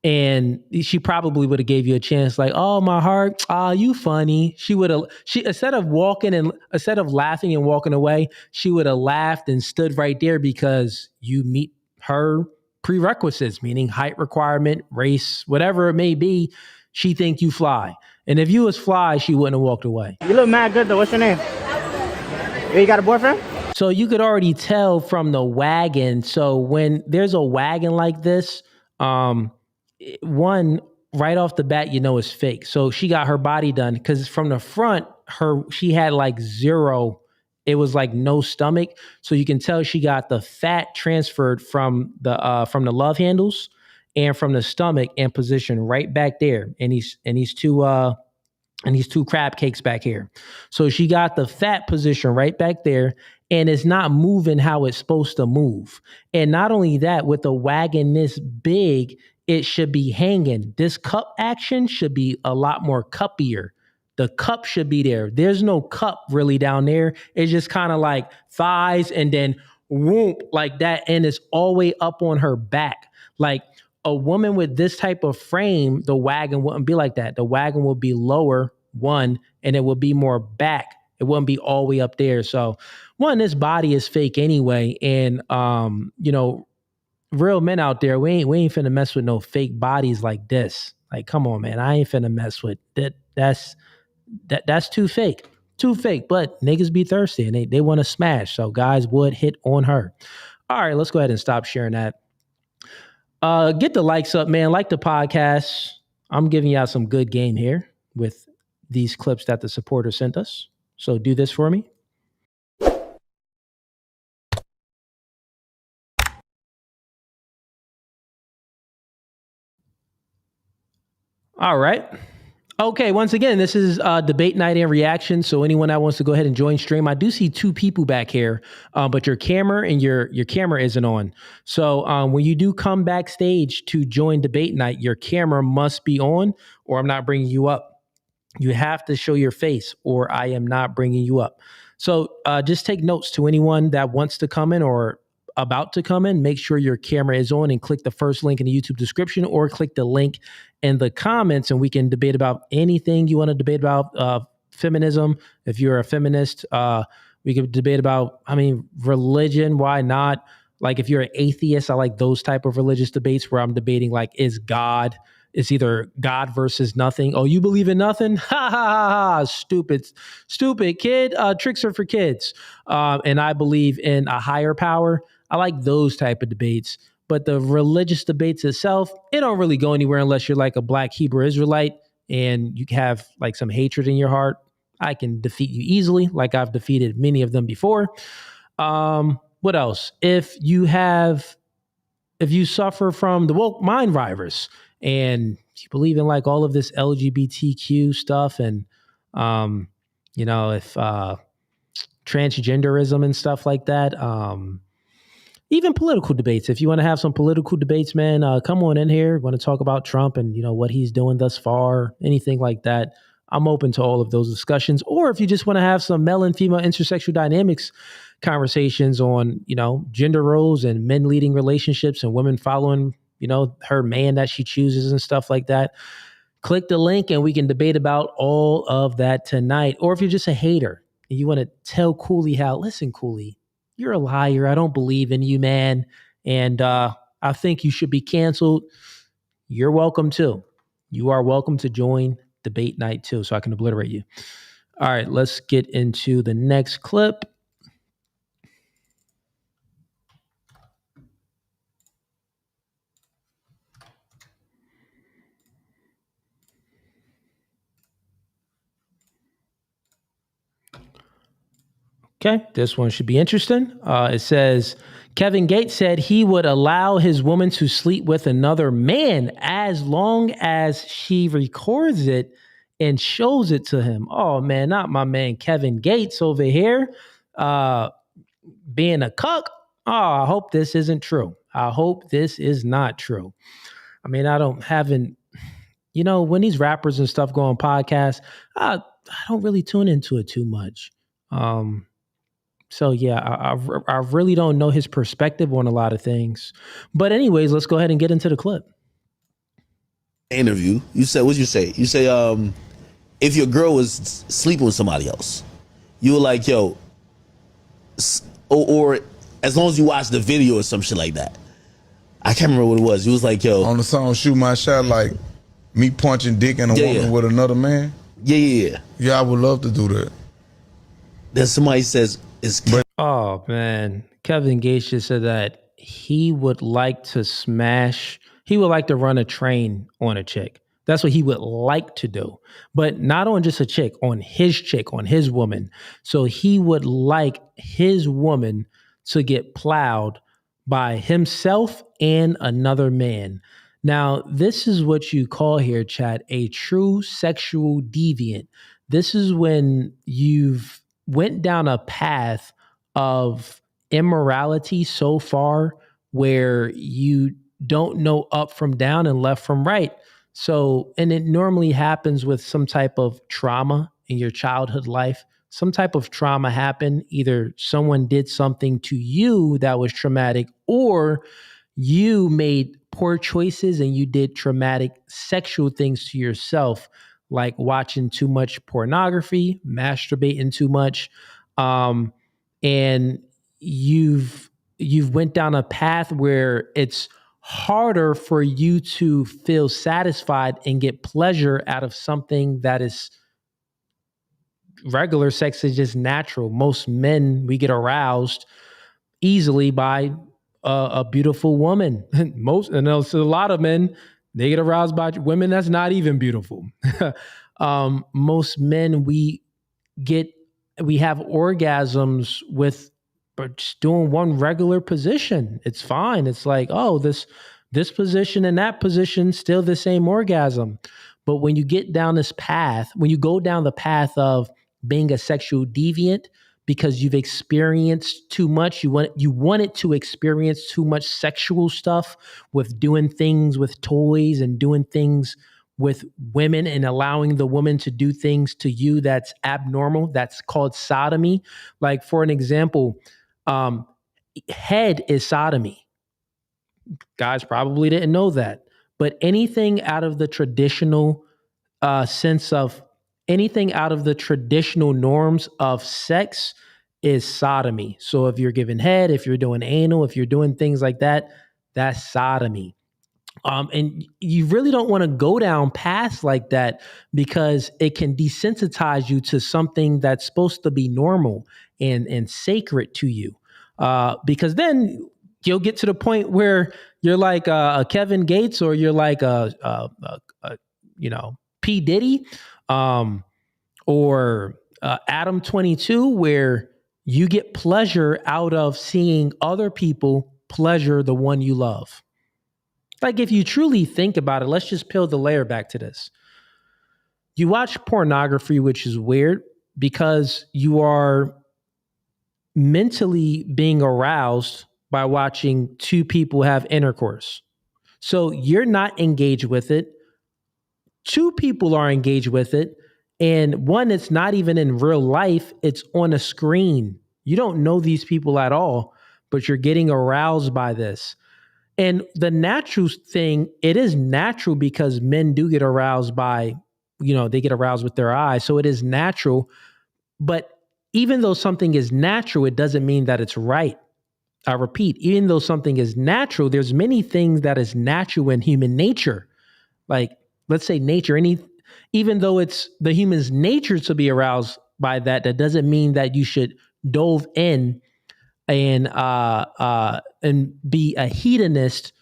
and she probably would have gave you a chance, like, oh, my heart, you funny. She instead of laughing and walking away, she would have laughed and stood right there because you meet her prerequisites, meaning height requirement, race, whatever it may be. She think you fly. And if you was fly, she wouldn't have walked away.
You look mad good though. What's your name? You got a boyfriend?
So you could already tell from the wagon. So when there's a wagon like this, one right off the bat, it's fake. So she got her body done because from the front, she had like zero. It was like no stomach, so you can tell she got the fat transferred from the love handles and from the stomach and positioned right back there. And these two crab cakes back here. So she got the fat position right back there. And it's not moving how it's supposed to move. And not only that, with a wagon this big, it should be hanging. This cup action should be a lot more cuppier. The cup should be there. There's no cup really down there. It's just kind of like thighs and then whoop like that. And it's all the way up on her back. Like, a woman with this type of frame, the wagon wouldn't be like that. The wagon will be lower, one, and it will be more back. It wouldn't be all the way up there. So, one, this body is fake anyway. And, real men out there, we ain't finna mess with no fake bodies like this. Like, come on, man. I ain't finna mess with that. That's too fake. Too fake. But niggas be thirsty and they want to smash. So guys would hit on her. All right, let's go ahead and stop sharing that. Get the likes up, man. Like the podcast. I'm giving y'all some good game here with these clips that the supporter sent us. So do this for me. All right. Okay, once again, this is debate night and reaction. So anyone that wants to go ahead and join stream, I do see two people back here, but your camera and your camera isn't on. So when you do come backstage to join debate night, your camera must be on, or I'm not bringing you up. You have to show your face, or I am not bringing you up. So just take notes to anyone that wants to come in or about to come in. Make sure your camera is on and click the first link in the YouTube description, or click the link in the comments, and we can debate about anything you want to debate about. Feminism, if you're a feminist, we could debate about, religion. Why not? Like if you're an atheist, I like those type of religious debates where I'm debating like, is God, it's either God versus nothing. Oh, you believe in nothing? Ha ha ha ha. Stupid kid. Tricks are for kids. And I believe in a higher power. I like those type of debates. But the religious debates itself, it don't really go anywhere unless you're like a black Hebrew Israelite and you have like some hatred in your heart. I can defeat you easily, like I've defeated many of them before. What else? If you suffer from the woke mind virus and you believe in like all of this LGBTQ stuff and, if transgenderism and stuff like that, even political debates. If you want to have some political debates, man, come on in here. Want to talk about Trump and, what he's doing thus far, anything like that. I'm open to all of those discussions. Or if you just want to have some male and female intersexual dynamics conversations on, gender roles and men leading relationships and women following, her man that she chooses and stuff like that, click the link and we can debate about all of that tonight. Or if you're just a hater and you want to tell Cooley how, listen, Cooley, you're a liar. I don't believe in you, man. And I think you should be canceled. You're welcome too. You are welcome to join debate night too, so I can obliterate you. All right, let's get into the next clip. Okay, this one should be interesting. It says, Kevin Gates said he would allow his woman to sleep with another man as long as she records it and shows it to him. Oh, man, not my man Kevin Gates over here being a cuck. Oh, I hope this isn't true. I hope this is not true. When these rappers and stuff go on podcasts, I don't really tune into it too much. So yeah, I really don't know his perspective on a lot of things. But anyways, let's go ahead and get into the clip.
Interview, you said, what'd you say? You say, if your girl was sleeping with somebody else, you were like, yo, or as long as you watch the video or some shit like that. I can't remember what it was. You was like, yo.
On the song Shoot My Shot, like me punching dick in a woman with another man?
Yeah.
Yeah, I would love to do that.
Then somebody says,
oh man, Kevin Gates just said that he would like to run a train on a chick. That's what he would like to do, but not on just a chick, on his woman. So he would like his woman to get plowed by himself and another man. Now, this is what you call here, chat, a true sexual deviant. This is when you've went down a path of immorality so far where you don't know up from down and left from right. So, and it normally happens with some type of trauma in your childhood life. Some type of trauma happened. Either someone did something to you that was traumatic, or you made poor choices and you did traumatic sexual things to yourself, like watching too much pornography, masturbating too much, and you've went down a path where it's harder for you to feel satisfied and get pleasure out of something that is regular. Sex is just natural. Most men, we get aroused easily by a beautiful woman. And there's a lot of men, they get aroused by women that's not even beautiful. Most men, we have orgasms with just doing one regular position. It's fine. It's like, oh, this position and that position, still the same orgasm. But when you get down this path, when you go down the path of being a sexual deviant because you've experienced too much, you wanted to experience too much sexual stuff with doing things with toys and doing things with women and allowing the woman to do things to you that's abnormal. That's called sodomy. Like, for an example, head is sodomy. Guys probably didn't know that. But anything out of the traditional anything out of the traditional norms of sex is sodomy. So if you're giving head, if you're doing anal, if you're doing things like that, that's sodomy. And you really don't want to go down paths like that because it can desensitize you to something that's supposed to be normal and sacred to you. Because then you'll get to the point where you're like a Kevin Gates, or you're like P. Diddy, or Adam 22, where you get pleasure out of seeing other people pleasure the one you love. Like, if you truly think about it, let's just peel the layer back to this. You watch pornography, which is weird because you are mentally being aroused by watching two people have intercourse. So you're not engaged with it. Two people are engaged with it. And one, it's not even in real life. It's on a screen. You don't know these people at all, but you're getting aroused by this. And the natural thing, it is natural because men do get aroused by, they get aroused with their eyes. So it is natural. But even though something is natural, it doesn't mean that it's right. I repeat, even though something is natural, there's many things that is natural in human nature. Like, let's say nature, even though it's the human's nature to be aroused by that, that doesn't mean that you should dove in and be a hedonist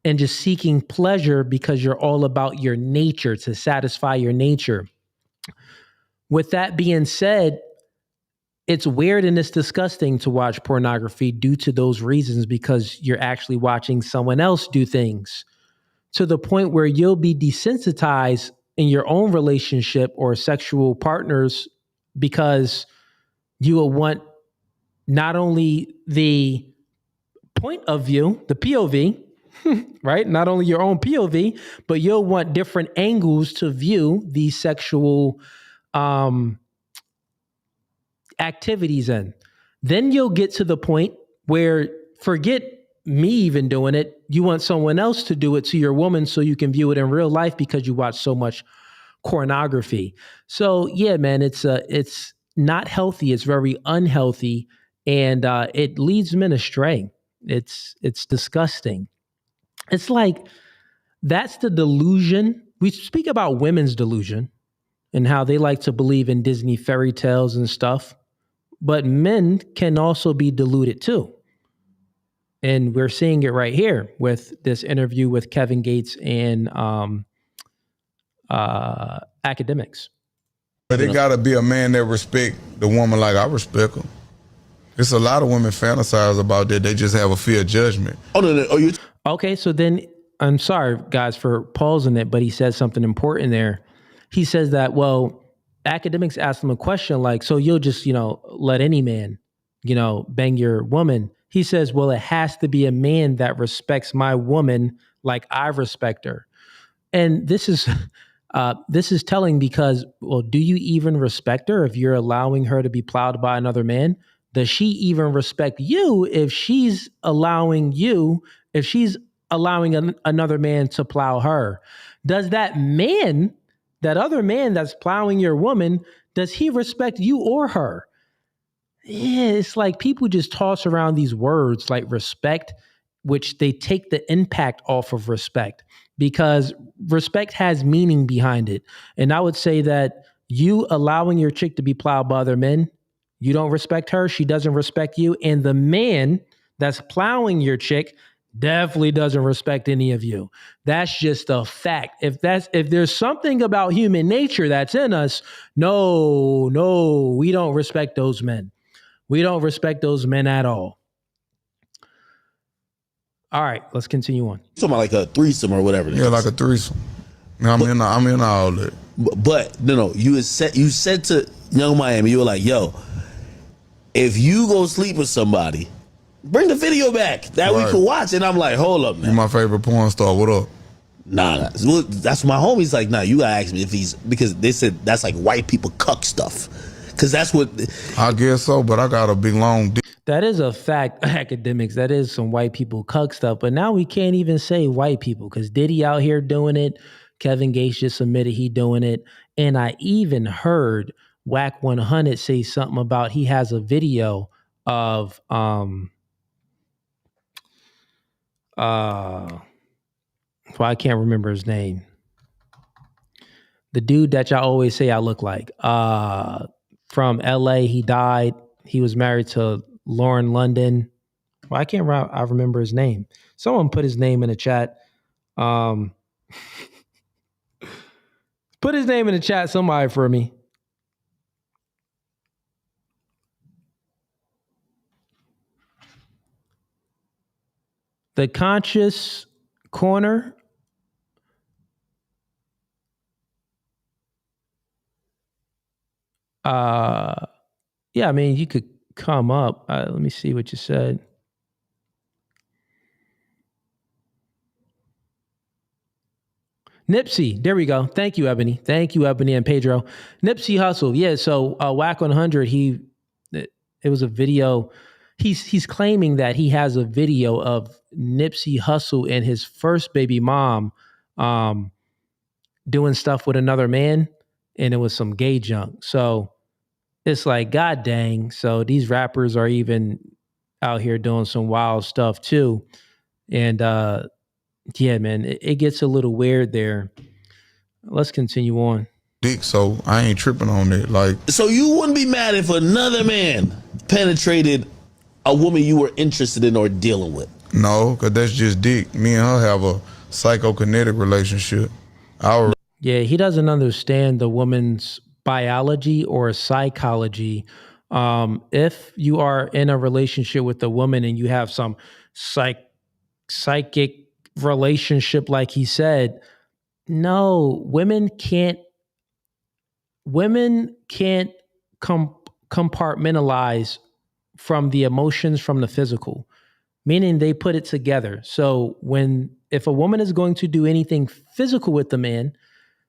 and just seeking pleasure because you're all about your nature, to satisfy your nature. With that being said, it's weird and it's disgusting to watch pornography due to those reasons, because you're actually watching someone else do things to the point where you'll be desensitized in your own relationship or sexual partners, because you will want not only the point of view, the POV, right? Not only your own POV, but you'll want different angles to view these sexual activities in. Then you'll get to the point where, forget me even doing it, you want someone else to do it to your woman so you can view it in real life because you watch so much pornography. So yeah, man, it's not healthy. It's very unhealthy, and it leads men astray. It's disgusting. It's like, that's the delusion. We speak about women's delusion and how they like to believe in Disney fairy tales and stuff, but men can also be deluded too. And we're seeing it right here with this interview with Kevin Gates and academics.
But it gotta be a man that respect the woman like I respect her. It's a lot of women fantasize about that. They just have a fear of judgment.
Okay, so then, I'm sorry, guys, for pausing it, but he says something important there. He says that, well, academics asked him a question like, so you'll just, let any man, bang your woman. He says, well, it has to be a man that respects my woman like I respect her. And this is telling, because, well, do you even respect her if you're allowing her to be plowed by another man? does she even respect you if she's allowing another man to plow her? Does that other man that's plowing your woman, does he respect you or her? Yeah, it's like people just toss around these words like respect, which they take the impact off of respect, because respect has meaning behind it. And I would say that you allowing your chick to be plowed by other men, you don't respect her, she doesn't respect you. And the man that's plowing your chick definitely doesn't respect any of you. That's just a fact. If there's something about human nature that's in us, no, we don't respect those men. We don't respect those men at all. All right, let's continue on.
Talking about like a threesome or whatever.
Yeah, like a threesome. I'm in all that.
But no, you said to Young Miami, you were like, yo, if you go sleep with somebody, bring the video back that we can watch. And I'm like, hold up, man.
You my favorite porn star. What up?
Nah. That's my homie's like, nah, you gotta ask me if he's, because they said that's like white people cuck stuff. Because that's what...
I guess so, but I got a big long dick.
That is a fact, academics. That is some white people cuck stuff. But now we can't even say white people because Diddy out here doing it. Kevin Gates just admitted he doing it. And I even heard Whack 100 say something about he has a video of... well, I can't remember his name. The dude that y'all always say I look like. From LA, he died. He was married to Lauren London. Well, I remember his name. Someone put his name in the chat. Put his name in the chat, somebody, for me. The Conscious Corner. Yeah, I mean, you could come up. Let me see what you said. Nipsey, there we go. Thank you, Ebony. Thank you, Ebony and Pedro. Nipsey Hussle, yeah. So Whack 100, it was a video. He's claiming that he has a video of Nipsey Hussle and his first baby mom doing stuff with another man, and it was some gay junk. So it's like, God dang. So these rappers are even out here doing some wild stuff too. And yeah, man, it gets a little weird there. Let's continue on.
Dick, so I ain't tripping on that. Like,
so you wouldn't be mad if another man penetrated a woman you were interested in or dealing with?
No, because that's just dick. Me and her have a psychokinetic relationship.
Yeah, he doesn't understand the woman's biology or psychology. If you are in a relationship with a woman and you have some psychic relationship, like he said, no, women can't compartmentalize from the emotions from the physical, meaning they put it together. So if a woman is going to do anything physical with the man,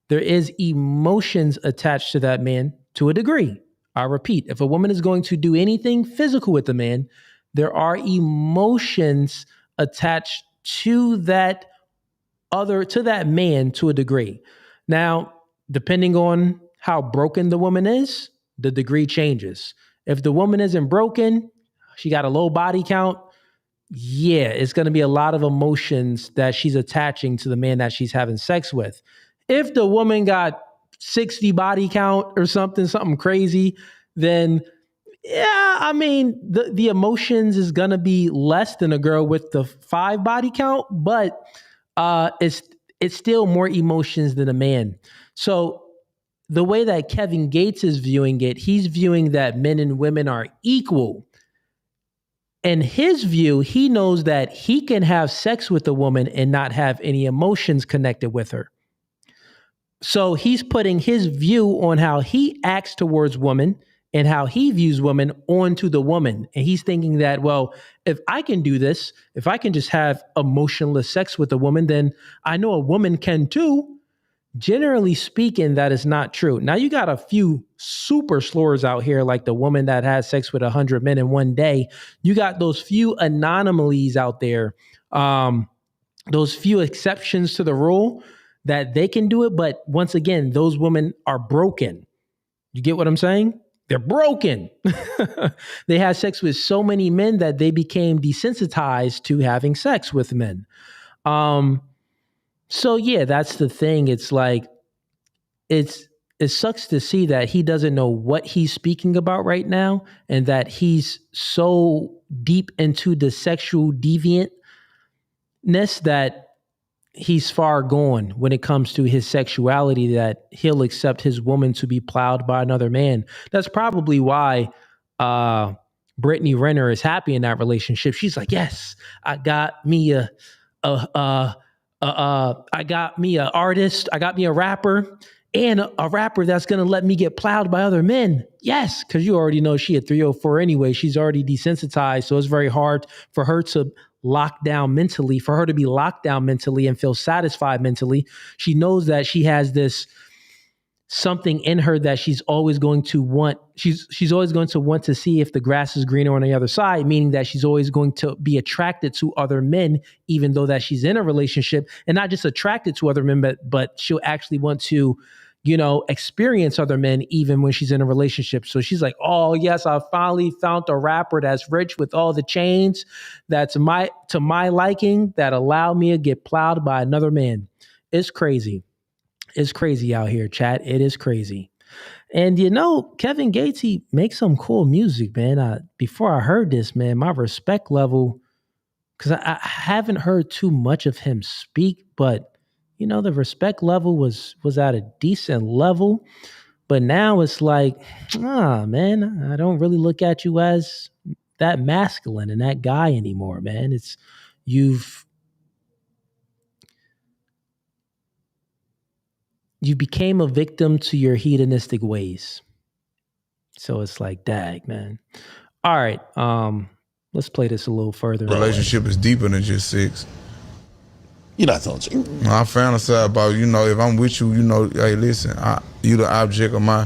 there is emotions attached to that man to a degree. I repeat, if a woman is going to do anything physical with the man, there are emotions attached to that man to a degree. Now, depending on how broken the woman is, the degree changes. If the woman isn't broken, she got a low body count, yeah, it's going to be a lot of emotions that she's attaching to the man that she's having sex with. If the woman got 60 body count or something crazy, then yeah, I mean, the emotions is going to be less than a girl with the 5 body count, but it's still more emotions than a man. So the way that Kevin Gates is viewing it, he's viewing that men and women are equal. In his view, he knows that he can have sex with a woman and not have any emotions connected with her. So he's putting his view on how he acts towards women and how he views women onto the woman. And he's thinking that, well, if I can do this, if I can just have emotionless sex with a woman, then I know a woman can too. Generally speaking, that is not true. Now, you got a few super slurs out here, like the woman that had sex with 100 men in one day. You got those few anomalies out there, those few exceptions to the rule that they can do it. But once again, those women are broken. You get what I'm saying? They're broken. They had sex with so many men that they became desensitized to having sex with men. So yeah, that's the thing. It's like it sucks to see that he doesn't know what he's speaking about right now, and that he's so deep into the sexual deviantness that he's far gone when it comes to his sexuality, that he'll accept his woman to be plowed by another man. That's probably why Brittany Renner is happy in that relationship. She's like, yes, I got me I got me an artist, I got me a rapper, and a rapper that's going to let me get plowed by other men. Yes, because you already know she at 304 anyway. She's already desensitized, so it's very hard for her to lock down mentally, for her to be locked down mentally and feel satisfied mentally. She knows that she has this something in her that she's always going to want. She's always going to want to see if the grass is greener on the other side, meaning that she's always going to be attracted to other men, even though that she's in a relationship, and not just attracted to other men, but she'll actually want to, experience other men even when she's in a relationship. So she's like, oh yes, I finally found a rapper that's rich with all the chains, that's to my liking, that allow me to get plowed by another man. It's crazy. It's crazy out here, chat. It is crazy. And Kevin Gates, he makes some cool music, man. Before I heard this, man, my respect level, because I haven't heard too much of him speak, but the respect level was at a decent level. But now it's like, man, I don't really look at you as that masculine and that guy anymore, man. It's you became a victim to your hedonistic ways. So it's like, dag, man. All right, let's play this a little further.
Relationship is deeper than just sex.
You're not telling you.
I fantasize about, if I'm with you, hey, listen, you the object of my,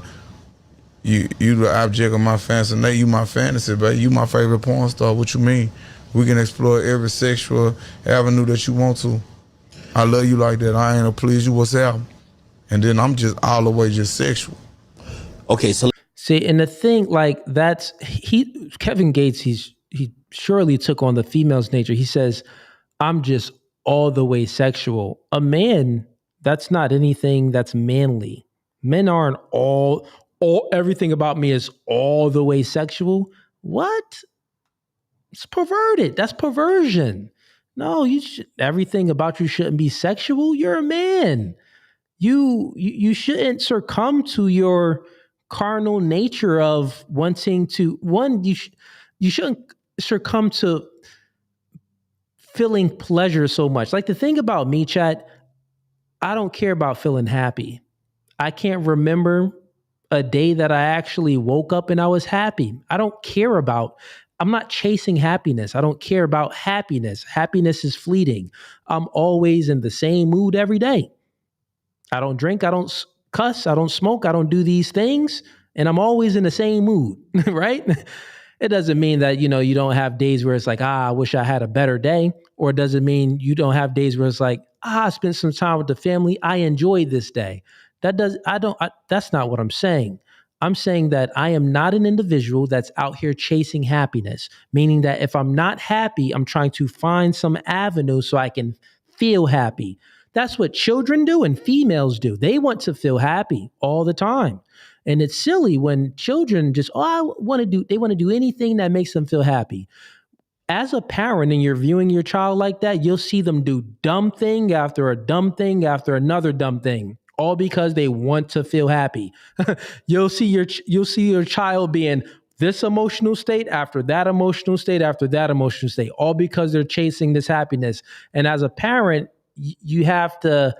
you the object of my fantasy. Nate, you my fantasy, baby. You my favorite porn star. What you mean? We can explore every sexual avenue that you want to. I love you like that. I ain't gonna please you. What's up? And then I'm just all the way just sexual.
Okay, so
see, and the thing, like, that's Kevin Gates, he surely took on the female's nature. He says, I'm just all the way sexual. A man, that's not anything that's manly. Men aren't all everything about me is all the way sexual. What? It's perverted. That's perversion. No, everything about you shouldn't be sexual. You're a man. You shouldn't succumb to your carnal nature of wanting to. You shouldn't succumb to feeling pleasure so much. Like, the thing about me, chat, I don't care about feeling happy. I can't remember a day that I actually woke up and I was happy. I'm not chasing happiness. I don't care about happiness. Happiness is fleeting. I'm always in the same mood every day. I don't drink, I don't cuss, I don't smoke, I don't do these things, and I'm always in the same mood, right? It doesn't mean that, you don't have days where it's like, I wish I had a better day. Or it doesn't mean you don't have days where it's like, I spent some time with the family, I enjoyed this day. That's not what I'm saying. I'm saying that I am not an individual that's out here chasing happiness, meaning that if I'm not happy, I'm trying to find some avenue so I can feel happy. That's what children do and females do. They want to feel happy all the time. And it's silly when children just, they want to do anything that makes them feel happy. As a parent and you're viewing your child like that, you'll see them do dumb thing after a dumb thing after another dumb thing, all because they want to feel happy. You'll see your child being this emotional state after that emotional state after that emotional state, all because they're chasing this happiness. And as a parent, you have to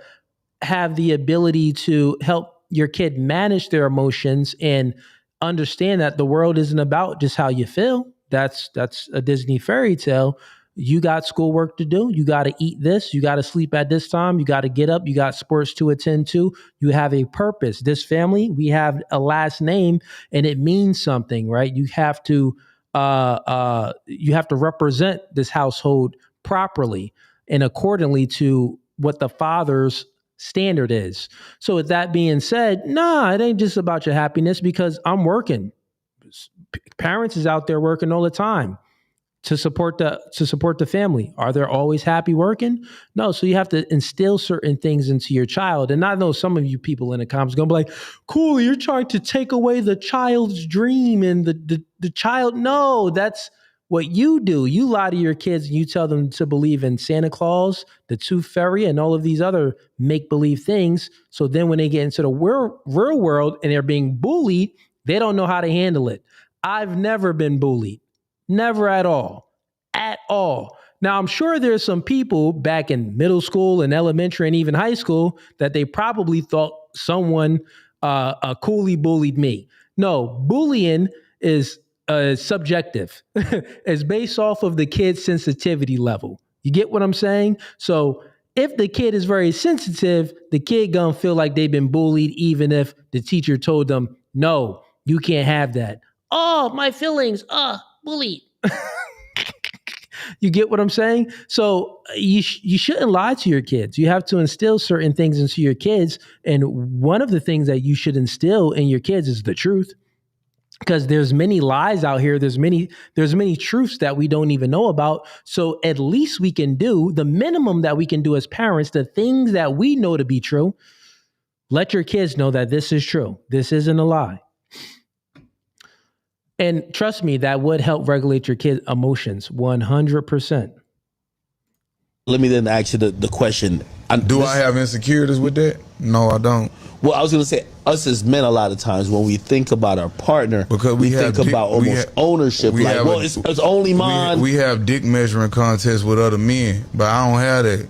have the ability to help your kid manage their emotions and understand that the world isn't about just how you feel. That's a Disney fairy tale. You got schoolwork to do. You got to eat this. You got to sleep at this time. You got to get up. You got sports to attend to. You have a purpose. This family, we have a last name, and it means something, right? You have to represent this household properly and accordingly to what the father's standard is. So with that being said, nah, it ain't just about your happiness because I'm working. Parents is out there working all the time to support the family. Are they always happy working? No. So you have to instill certain things into your child. And I know some of you people in the comments are gonna be like, cool, you're trying to take away the child's dream and the child. No, that's what you do. You lie to your kids and you tell them to believe in Santa Claus, the Tooth Fairy, and all of these other make-believe things. So then when they get into the real world and they're being bullied, they don't know how to handle it. I've never been bullied. Never at all. At all. Now, I'm sure there's some people back in middle school and elementary and even high school that they probably thought someone coolly bullied me. No, bullying is subjective. It's based off of the kid's sensitivity level. You get what I'm saying? So if the kid is very sensitive, the kid gonna feel like they've been bullied even if the teacher told them, no, you can't have that. Oh, my feelings, bullied. You get what I'm saying? So you shouldn't lie to your kids. You have to instill certain things into your kids. And one of the things that you should instill in your kids is the truth. Because there's many lies out here. There's many truths that we don't even know about. So at least we can do the minimum that we can do as parents, the things that we know to be true. Let your kids know that this is true. This isn't a lie. And trust me, that would help regulate your kids' emotions 100%.
Let me then ask you the question.
Do I have insecurities with that? No, I don't.
Well, I was going to say, us as men, a lot of times when we think about our partner,
because
we think about almost ownership. Like, well, it's only mine.
We have dick measuring contests with other men, but I don't have that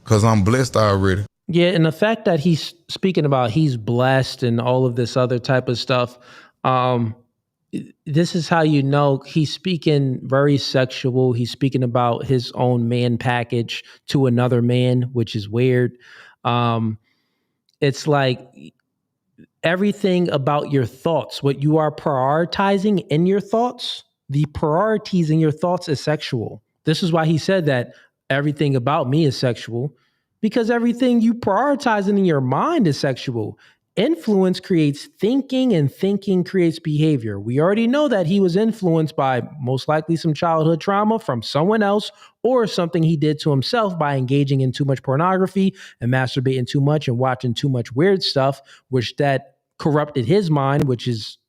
because I'm blessed already.
Yeah, and the fact that he's speaking about he's blessed and all of this other type of stuff, this is how you know he's speaking very sexual. He's speaking about his own man package to another man, which is weird. It's like everything about your thoughts, what you are prioritizing in your thoughts, the priorities in your thoughts is sexual. This is why he said that everything about me is sexual, because everything you prioritizing in your mind is sexual. Influence creates thinking and thinking creates behavior. We already know that he was influenced by most likely some childhood trauma from someone else or something he did to himself by engaging in too much pornography and masturbating too much and watching too much weird stuff, which that corrupted his mind, which is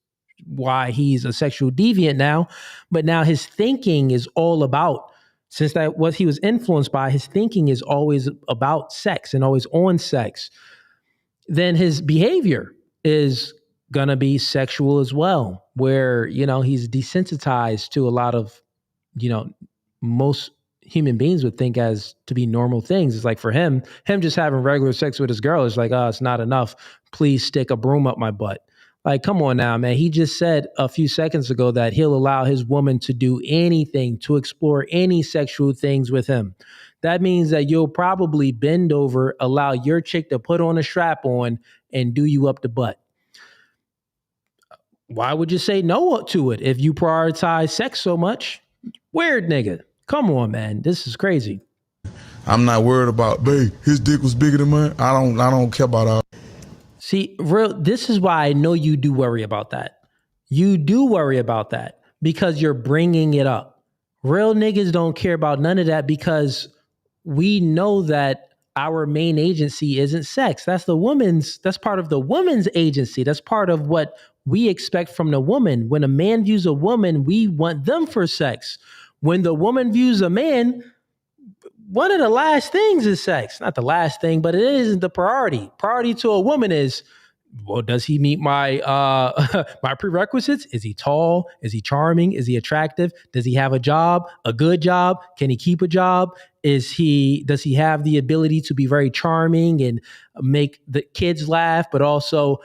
why he's a sexual deviant now. But now his thinking is all about, since that what he was influenced by, his thinking is always about sex and always on sex. Then his behavior is going to be sexual as well, where, he's desensitized to a lot of, most human beings would think as to be normal things. It's like for him just having regular sex with his girl is like, oh, it's not enough. Please stick a broom up my butt. Like, come on now, man. He just said a few seconds ago that he'll allow his woman to do anything, to explore any sexual things with him. That means that you'll probably bend over, allow your chick to put on a strap on and do you up the butt. Why would you say no to it if you prioritize sex so much? Weird nigga. Come on, man. This is crazy.
I'm not worried about, babe, his dick was bigger than mine. I don't care about all.
See, this is why I know you do worry about that. You do worry about that because you're bringing it up. Real niggas don't care about none of that because we know that our main agency isn't sex. That's part of the woman's agency. That's part of what we expect from the woman. When a man views a woman, we want them for sex. When the woman views a man, one of the last things is sex. Not the last thing, but it isn't the priority. Priority to a woman is, well, does he meet my my prerequisites? Is he tall? Is he charming? Is he attractive? Does he have a job, a good job? Can he keep a job? Does he have the ability to be very charming and make the kids laugh, but also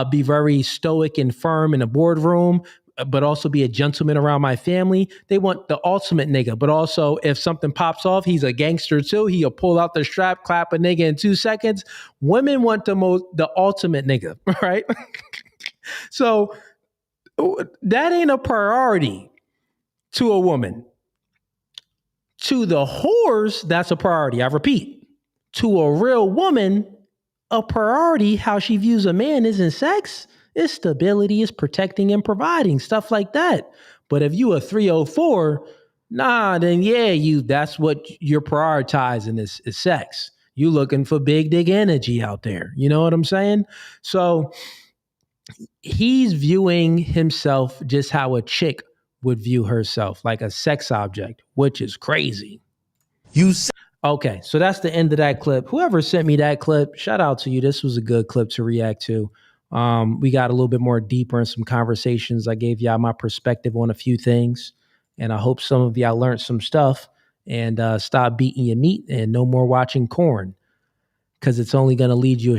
be very stoic and firm in a boardroom? but also be a gentleman around my family. They want the ultimate nigga, but also if something pops off, he's a gangster too. He'll pull out the strap, clap a nigga in 2 seconds. Women want the ultimate nigga, right? So that ain't a priority to a woman. To the whores, that's a priority. I repeat, to a real woman, a priority, how she views a man isn't sex. It's stability, it's protecting and providing, stuff like that. But if you a 304, then yeah, that's what you're prioritizing is sex. You looking for big dick energy out there. You know what I'm saying? So he's viewing himself just how a chick would view herself, like a sex object, which is crazy. Okay, so that's the end of that clip. Whoever sent me that clip, shout out to you. This was a good clip to react to. We got a little bit more deeper in some conversations. I gave y'all my perspective on a few things, and I hope some of y'all learned some stuff and stop beating your meat and no more watching corn, because it's only going to lead you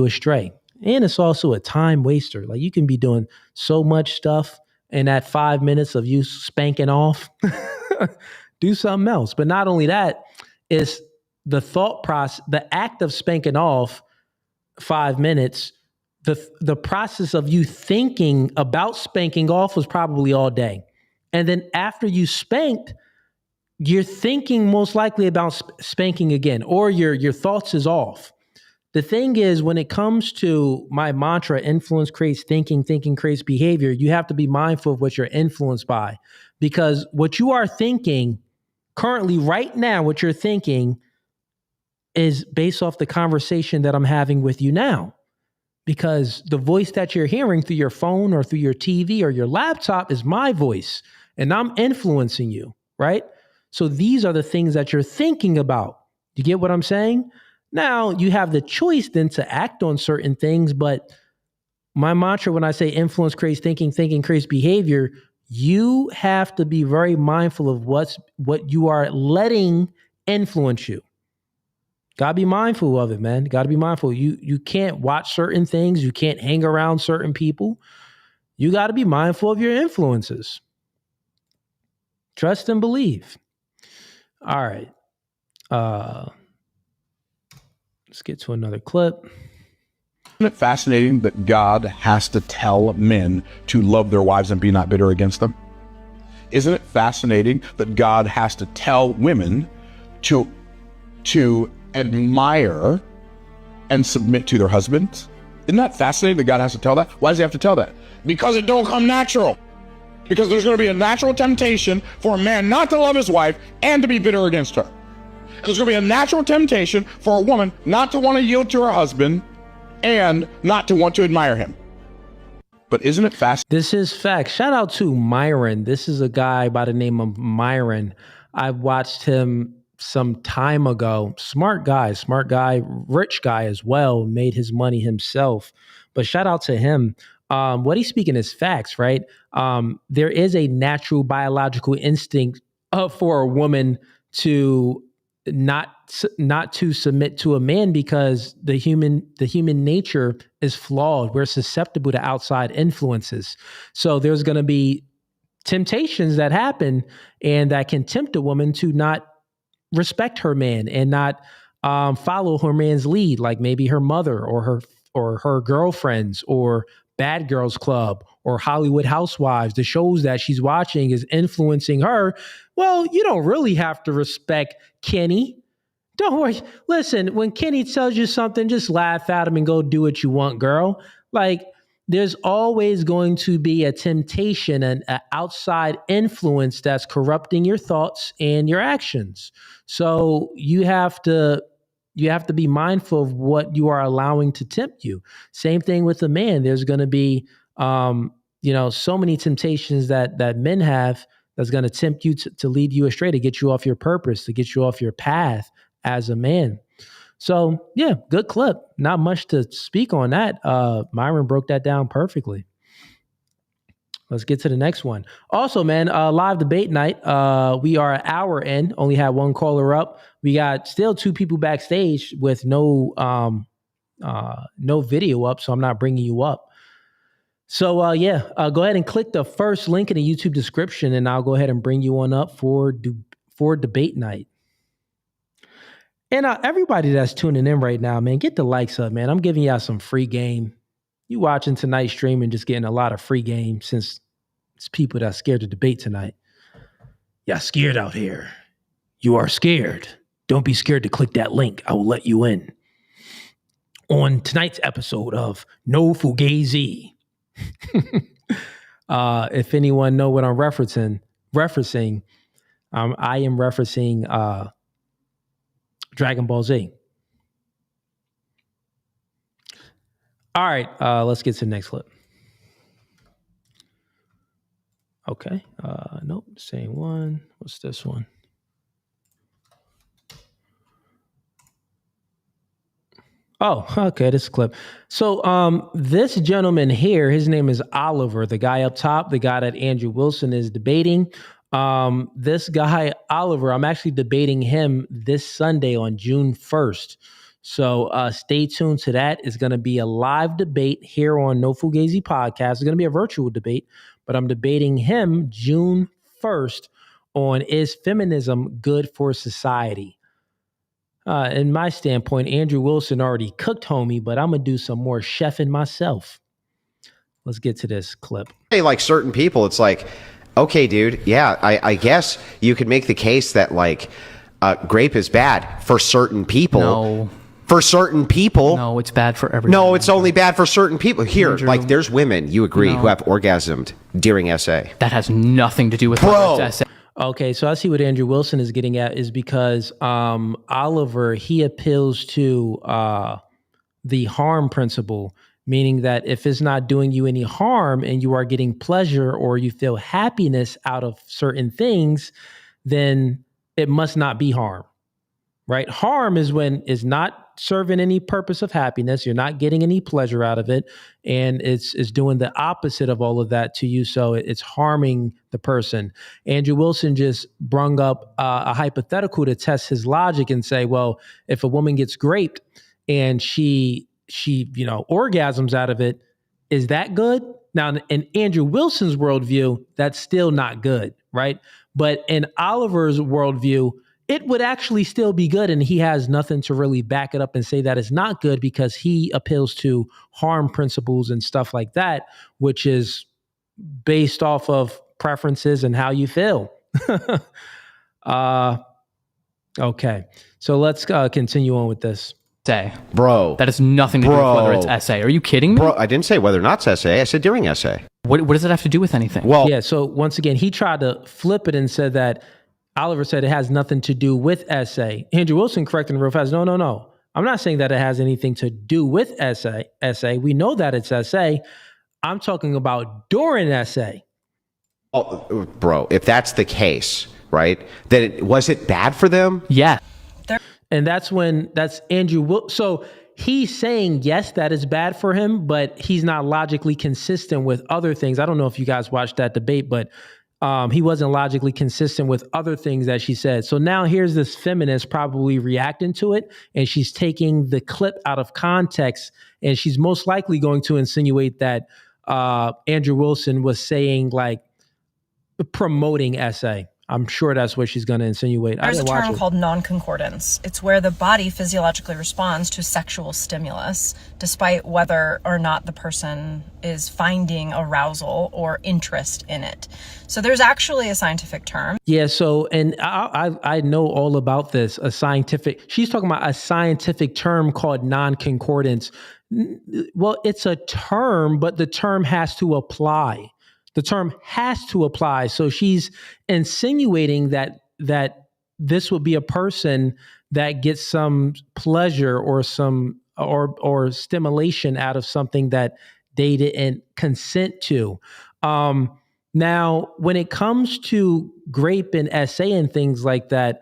astray. And it's also a time waster. Like, you can be doing so much stuff in that 5 minutes of you spanking off. Do something else. But not only that, it's the thought process, the act of spanking off 5 minutes. The process of you thinking about spanking off was probably all day. And then after you spanked, you're thinking most likely about spanking again, or your thoughts is off. The thing is, when it comes to my mantra, influence creates thinking, thinking creates behavior, you have to be mindful of what you're influenced by. Because what you are thinking currently, right now, what you're thinking is based off the conversation that I'm having with you now. Because the voice that you're hearing through your phone or through your TV or your laptop is my voice, and I'm influencing you, right? So these are the things that you're thinking about. You get what I'm saying? Now, you have the choice then to act on certain things, but my mantra when I say influence creates thinking, thinking creates behavior, you have to be very mindful of what you are letting influence you. Gotta be mindful of it, man. Gotta be mindful. You can't watch certain things. You can't hang around certain people. You gotta be mindful of your influences. Trust and believe. All right. Let's get to another clip.
Isn't it fascinating that God has to tell men to love their wives and be not bitter against them? Isn't it fascinating that God has to tell women to admire and submit to their husbands? Isn't that fascinating that God has to tell that? Why does he have to tell that? Because it don't come natural. Because there's going to be a natural temptation for a man not to love his wife and to be bitter against her. There's going to be a natural temptation for a woman not to want to yield to her husband and not to want to admire him. But isn't it fascinating?
This is fact. Shout out to Myron. This is a guy by the name of Myron. I watched him some time ago. Smart guy, rich guy as well, made his money himself. But shout out to him. What he's speaking is facts, right? There is a natural biological instinct for a woman to not to submit to a man, because the human nature is flawed. We're susceptible to outside influences. So there's going to be temptations that happen and that can tempt a woman to not respect her man and not follow her man's lead, like maybe her mother or her girlfriends or Bad Girls Club or Hollywood Housewives. The shows that she's watching is influencing her. Well, you don't really have to respect Kenny. Don't worry. Listen, when Kenny tells you something, just laugh at him and go do what you want, girl. Like, there's always going to be a temptation and an outside influence that's corrupting your thoughts and your actions. So you have to be mindful of what you are allowing to tempt you. Same thing with a man. There's going to be, so many temptations that men have that's going to tempt you to lead you astray, to get you off your purpose, to get you off your path as a man. So yeah, good clip. Not much to speak on that. Myron broke that down perfectly. Let's get to the next one. Also, man, live debate night. We are an hour in, only had one caller up. We got still 2 people backstage with no video up, so I'm not bringing you up. So go ahead and click the first link in the YouTube description, and I'll go ahead and bring you on up for debate night. And everybody that's tuning in right now, man, get the likes up, man. I'm giving y'all some free game. You watching tonight's stream and just getting a lot of free game since it's people that's scared to debate tonight. Y'all scared out here. You are scared. Don't be scared to click that link. I will let you in. On tonight's episode of No Fugazi. If anyone know what I'm referencing, I am referencing Dragon Ball Z. All right, let's get to the next clip. Okay, nope, same one. What's this one? Oh, okay, this clip. So this gentleman here, his name is Oliver, the guy up top, the guy that Andrew Wilson is debating. This guy, Oliver, I'm actually debating him this Sunday on June 1st. So stay tuned to that. It's going to be a live debate here on No Fugazi Podcast. It's going to be a virtual debate, but I'm debating him June 1st on Is Feminism Good for Society? In my standpoint, Andrew Wilson already cooked homie, but I'm going to do some more chefing myself. Let's get to this clip.
Hey, like certain people, it's like, okay, dude, yeah, I guess you could make the case that like grape is bad for certain people.
No.
For certain people.
No, it's bad for everyone.
No, it's only bad for certain people. Here,
Andrew.
like there's women, you agree, who have orgasmed during essay.
That has nothing to do with essay.
Okay, so I see what Andrew Wilson is getting at is because Oliver, he appeals to the harm principle, meaning that if it's not doing you any harm and you are getting pleasure or you feel happiness out of certain things, then it must not be harm, right? Harm is when it's not serving any purpose of happiness, you're not getting any pleasure out of it, and it's doing the opposite of all of that to you, so it's harming the person. Andrew Wilson just brung up a hypothetical to test his logic and say, well, if a woman gets raped and she orgasms out of it, is that good? Now, in Andrew Wilson's worldview, that's still not good, right? But in Oliver's worldview, it would actually still be good, and he has nothing to really back it up and say that it's not good because he appeals to harm principles and stuff like that, which is based off of preferences and how you feel. Okay, so let's continue on with this.
Bro.
That has nothing to do with whether it's essay. Are you kidding me?
Bro, I didn't say whether or not it's essay. I said during essay.
What does it have to do with anything?
Well,
yeah, so once again, he tried to flip it and said that Oliver said it has nothing to do with essay. Andrew Wilson corrected him real fast. No. I'm not saying that it has anything to do with essay. We know that it's essay. I'm talking about during essay.
Oh, bro, if that's the case, right, then was it bad for them?
Yeah.
And that's Andrew Wilson. So he's saying, yes, that is bad for him, but he's not logically consistent with other things. I don't know if you guys watched that debate, but he wasn't logically consistent with other things that she said. So now here's this feminist probably reacting to it, and she's taking the clip out of context, and she's most likely going to insinuate that Andrew Wilson was saying, like, promoting essay. I'm sure that's what she's going to insinuate.
There's a term called non-concordance. It's where the body physiologically responds to sexual stimulus, despite whether or not the person is finding arousal or interest in it. So there's actually a scientific term.
Yeah, so, and I know all about this, she's talking about a scientific term called non-concordance. Well, it's a term, but the term has to apply. The term has to apply. So she's insinuating that this would be a person that gets some pleasure or some or stimulation out of something that they didn't consent to. Now, when it comes to grape and essay and things like that,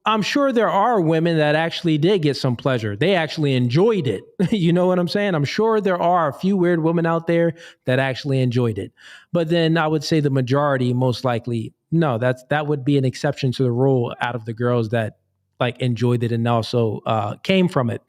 I'm sure there are women that actually did get some pleasure. They actually enjoyed it. You know what I'm saying? I'm sure there are a few weird women out there that actually enjoyed it. But then I would say the majority, most likely, no, that would be an exception to the rule out of the girls that like enjoyed it and also came from it.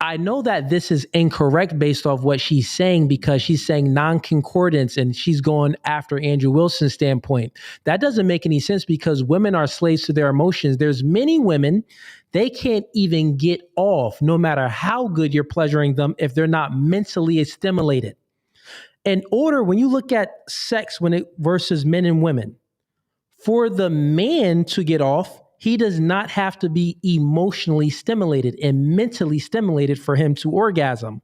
I know that this is incorrect based off what she's saying, because she's saying non-concordance and she's going after Andrew Wilson's standpoint. That doesn't make any sense, because women are slaves to their emotions. There's many women, they can't even get off no matter how good you're pleasuring them if they're not mentally stimulated. When you look at sex versus men and women, for the man to get off, he does not have to be emotionally stimulated and mentally stimulated for him to orgasm.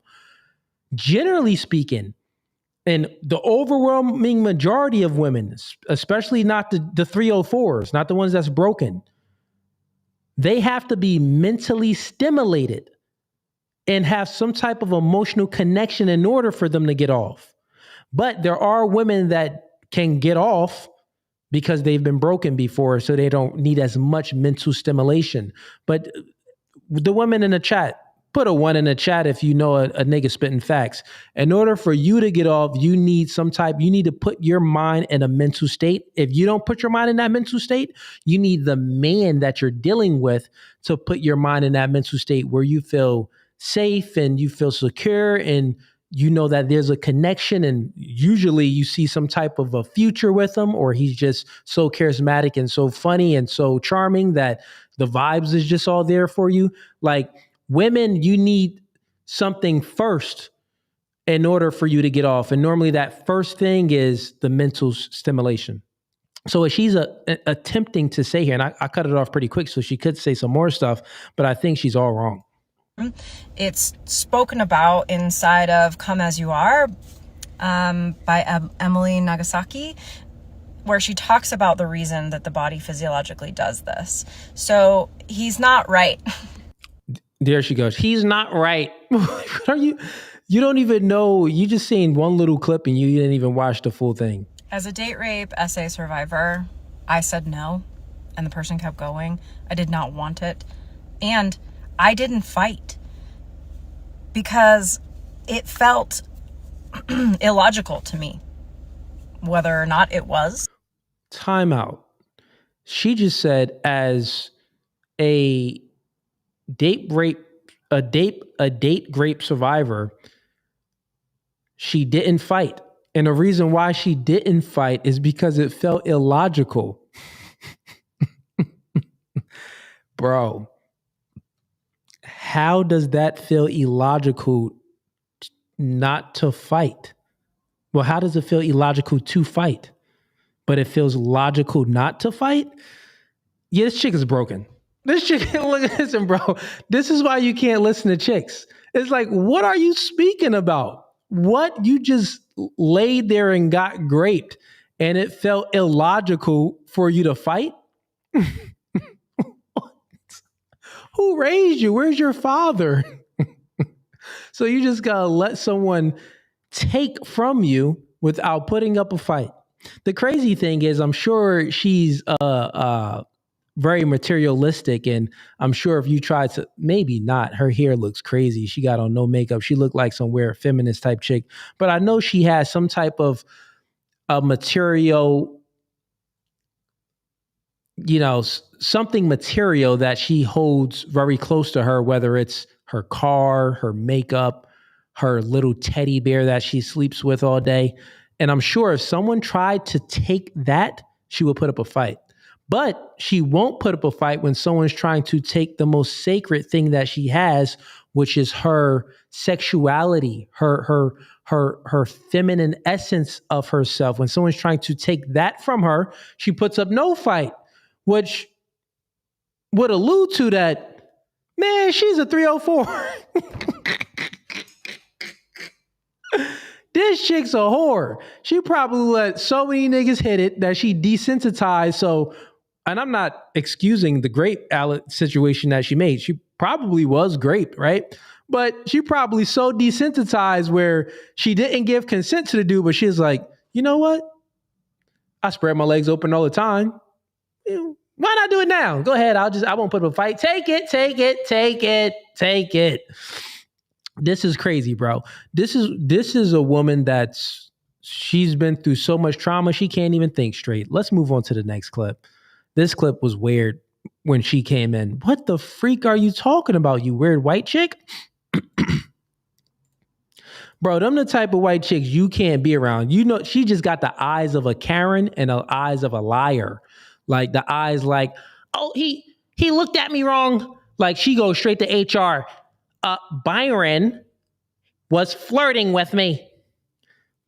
Generally speaking, and the overwhelming majority of women, especially not the 304s, not the ones that's broken, they have to be mentally stimulated and have some type of emotional connection in order for them to get off. But there are women that can get off because they've been broken before, so they don't need as much mental stimulation. But the women in the chat, put a 1 in the chat if you know a nigga spitting facts. In order for you to get off, you need to put your mind in a mental state. If you don't put your mind in that mental state, you need the man that you're dealing with to put your mind in that mental state where you feel safe and you feel secure and you know that there's a connection, and usually you see some type of a future with him, or he's just so charismatic and so funny and so charming that the vibes is just all there for you. Like, women, you need something first in order for you to get off. And normally that first thing is the mental stimulation. So what she's attempting to say here, and I cut it off pretty quick so she could say some more stuff, but I think she's all wrong.
It's spoken about inside of Come As You Are by Emily Nagasaki, where she talks about the reason that the body physiologically does this. So he's not right.
There she goes. He's not right. What are you? You don't even know. You just seen one little clip and you didn't even watch the full thing.
As a date rape essay survivor, I said no, and the person kept going. I did not want it. And I didn't fight because it felt illogical to me, whether or not it was.
Time out. She just said, as a date rape survivor, she didn't fight. And the reason why she didn't fight is because it felt illogical. Bro, how does that feel illogical not to fight? Well, how does it feel illogical to fight, but it feels logical not to fight? Yeah, this chick is broken. This chick, listen, bro. This is why you can't listen to chicks. It's like, what are you speaking about? What? You just laid there and got graped and it felt illogical for you to fight? Who raised you? Where's your father? So you just gotta let someone take from you without putting up a fight. The crazy thing is, I'm sure she's very materialistic, and I'm sure if you tried to, maybe not, her hair looks crazy. She got on no makeup. She looked like some weird feminist type chick, but I know she has some type of material, something material that she holds very close to her, whether it's her car, her makeup, her little teddy bear that she sleeps with all day. And I'm sure if someone tried to take that, she would put up a fight. But she won't put up a fight when someone's trying to take the most sacred thing that she has, which is her sexuality, her feminine essence of herself. When someone's trying to take that from her, she puts up no fight, which would allude to that, man, she's a 304. This chick's a whore. She probably let so many niggas hit it that she desensitized. So, and I'm not excusing the grape situation that she made. She probably was grape, right? But she probably so desensitized where she didn't give consent to the dude, but she's like, you know what? I spread my legs open all the time. Why not do it now? Go ahead. I won't put up a fight. Take it. This is crazy, bro. This is a woman she's been through so much trauma, she can't even think straight. Let's move on to the next clip. This clip was weird when she came in. What the freak are you talking about, you weird white chick? Bro, them the type of white chicks you can't be around. You know, she just got the eyes of a Karen and the eyes of a liar. Like the eyes like, oh, he looked at me wrong. Like she goes straight to HR. Byron was flirting with me.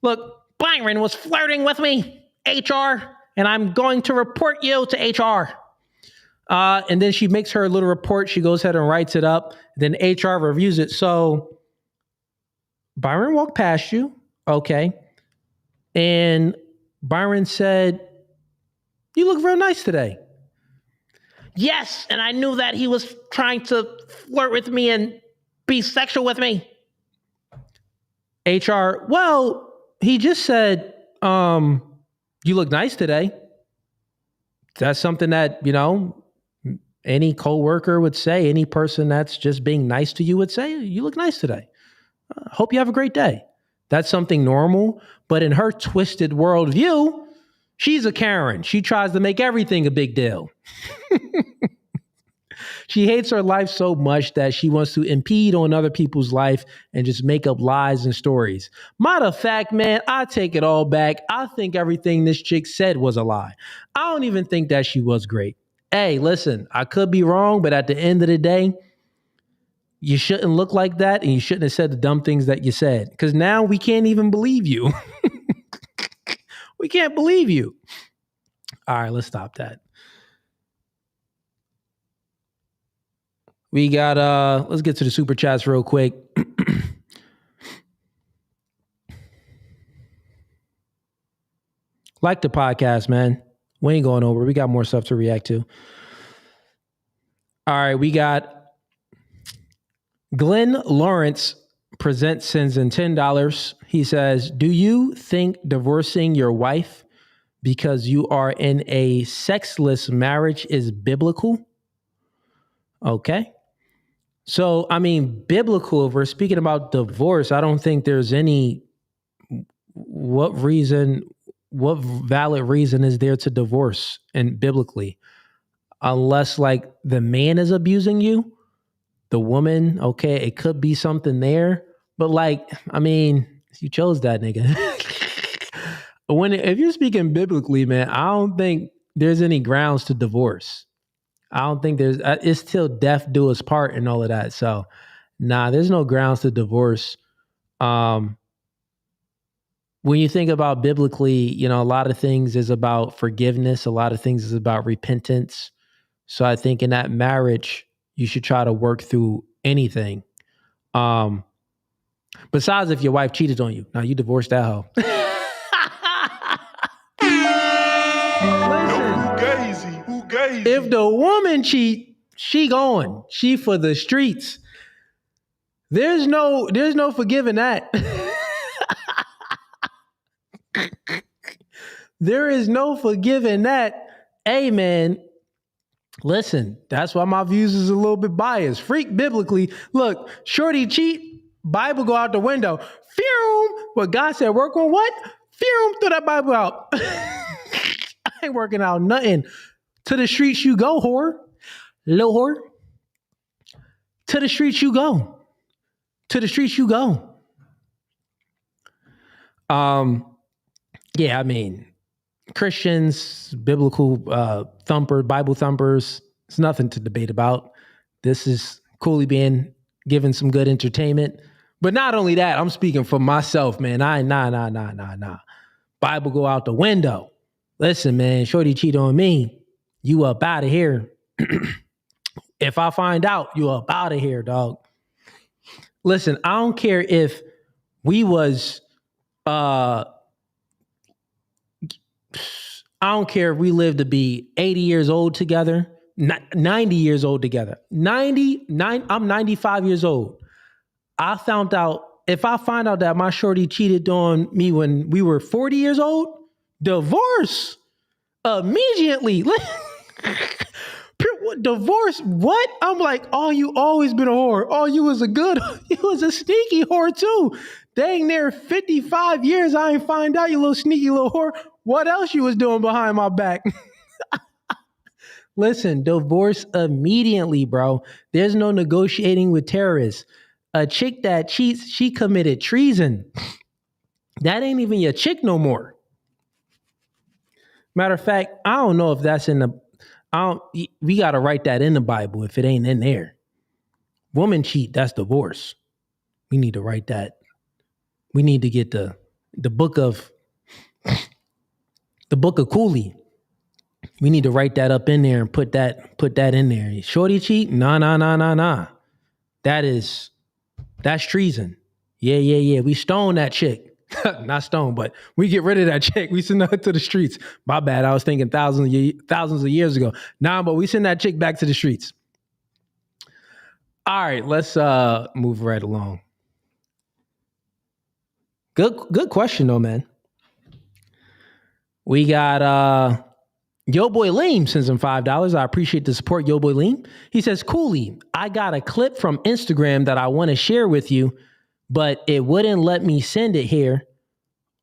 Look, Byron was flirting with me, HR, and I'm going to report you to HR. And then she makes her little report. She goes ahead and writes it up. Then HR reviews it. So Byron walked past you. Okay. And Byron said, you look real nice today. Yes. And I knew that he was trying to flirt with me and be sexual with me. HR, well, he just said, you look nice today. That's something that, you know, any coworker would say, any person that's just being nice to you would say, you look nice today. Hope you have a great day. That's something normal. But in her twisted worldview, she's a Karen. She tries to make everything a big deal. She hates her life so much that she wants to impede on other people's life and just make up lies and stories. Matter of fact, man, I take it all back. I think everything this chick said was a lie. I don't even think that she was great. Hey, listen, I could be wrong, but at the end of the day, you shouldn't look like that and you shouldn't have said the dumb things that you said, because now we can't even believe you. We can't believe you. All right, let's stop that. We got, let's get to the super chats real quick. Like the podcast, man. We ain't going over. We got more stuff to react to. All right, we got Glenn Lawrence presents sends in $10. He says, do you think divorcing your wife because you are in a sexless marriage is biblical? Okay. So, I mean, biblical, if we're speaking about divorce, I don't think there's any, what valid reason is there to divorce and biblically? Unless like the man is abusing you, the woman, okay, it could be something there. But like, I mean, you chose that nigga. If you're speaking biblically, man, I don't think there's any grounds to divorce. I don't think there's, it's till death do us part and all of that. So nah, there's no grounds to divorce. When you think about biblically, you know, a lot of things is about forgiveness. A lot of things is about repentance. So I think in that marriage, you should try to work through anything. Besides if your wife cheated on you. Now you divorced that hoe. Listen, if the woman cheat, she going. She for the streets. There's no forgiving that. There is no forgiving that. Hey, man, listen, that's why my views is a little bit biased. Freak biblically. Look, shorty cheat, Bible go out the window. Phew, what God said, work on what? Phew, throw that Bible out. I ain't working out nothing. To the streets you go, whore. Little whore. To the streets you go. To the streets you go. Yeah, I mean, Christians, biblical Bible thumpers, it's nothing to debate about. This is Cooley being given some good entertainment. But not only that, I'm speaking for myself, man. Nah. Bible go out the window. Listen, man, shorty cheat on me. You up out of here. If I find out, you up out of here, dog. Listen, I don't care if we was I don't care if we live to be 80 years old together, 90 years old together. I'm 95 years old. If I find out that my shorty cheated on me when we were 40 years old, divorce immediately. Divorce, what? I'm like, oh, you always been a whore. Oh, you was a sneaky whore too. Dang near 55 years, I ain't find out, you little sneaky little whore. What else you was doing behind my back? Listen, divorce immediately, bro. There's no negotiating with terrorists. A chick that cheats, she committed treason. That ain't even your chick no more. Matter of fact, I don't know if that's in the. We got to write that in the Bible if it ain't in there. Woman cheat, that's divorce. We need to write that. We need to get the book of Cooley. We need to write that up in there and put that in there. Shorty cheat? Nah. That's treason. Yeah. We stone that chick. Not stone, but we get rid of that chick. We send her to the streets. My bad. I was thinking thousands of years ago. Nah, but we send that chick back to the streets. All right, let's move right along. Good question though, man. We got Yo Boy Lame sends him $5. I appreciate the support, Yo Boy Lame. He says, Cooley, I got a clip from Instagram that I want to share with you, but it wouldn't let me send it here.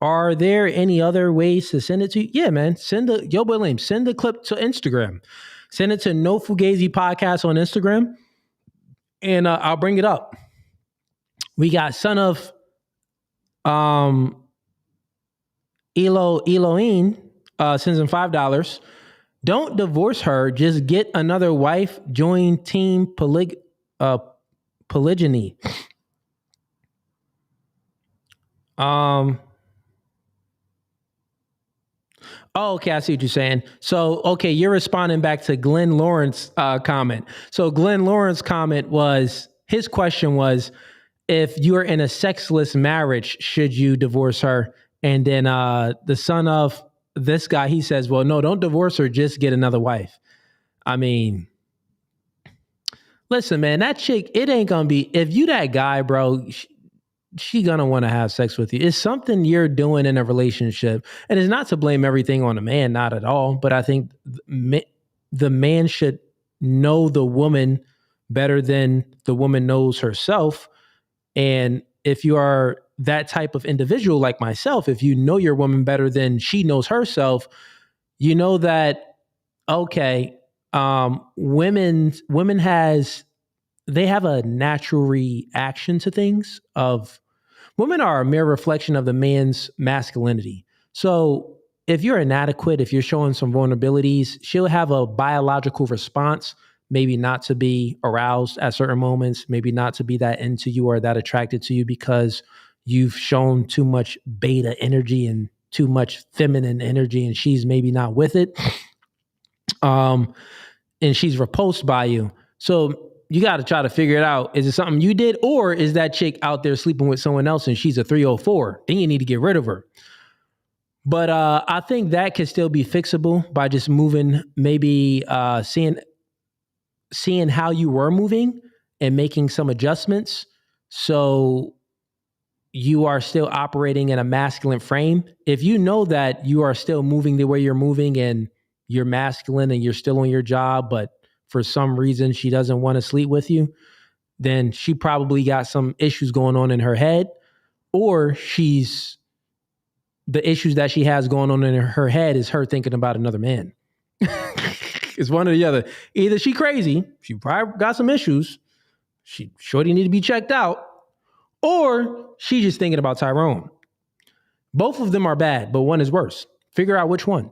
Are there any other ways to send it to you? Yeah, man. Yo Boy Lame, send the clip to Instagram. Send it to No Fugazi Podcast on Instagram, and I'll bring it up. We got son of Elohim sends him $5. Don't divorce her. Just get another wife. Join team polygyny. Oh, okay, I see what you're saying. So, okay, you're responding back to Glenn Lawrence's comment. So Glenn Lawrence's comment was, his question was, if you're in a sexless marriage, should you divorce her? And then the son of this guy, he says, well, no, don't divorce her, just get another wife. I mean, listen, man, that chick, it ain't gonna be, if you that guy, bro, she gonna want to have sex with you. It's something you're doing in a relationship. And it's not to blame everything on the man, not at all. But I think the man should know the woman better than the woman knows herself. And if you are that type of individual like myself, if you know your woman better than she knows herself, you know that, okay, women they have a natural reaction to things of, women are a mere reflection of the man's masculinity. So if you're inadequate, if you're showing some vulnerabilities, she'll have a biological response, maybe not to be aroused at certain moments, maybe not to be that into you or that attracted to you because you've shown too much beta energy and too much feminine energy, and she's maybe not with it. And she's repulsed by you. So you got to try to figure it out. Is it something you did, or is that chick out there sleeping with someone else and she's a 304? Then you need to get rid of her. But I think that can still be fixable by just moving, maybe seeing how you were moving and making some adjustments so you are still operating in a masculine frame. If you know that you are still moving the way you're moving and you're masculine and you're still on your job, but for some reason she doesn't want to sleep with you, then she probably got some issues going on in her head, or the issues that she has going on in her head is her thinking about another man. It's one or the other. Either she crazy, she probably got some issues, shorty need to be checked out, or she's just thinking about Tyrone. Both of them are bad, but one is worse. Figure out which one.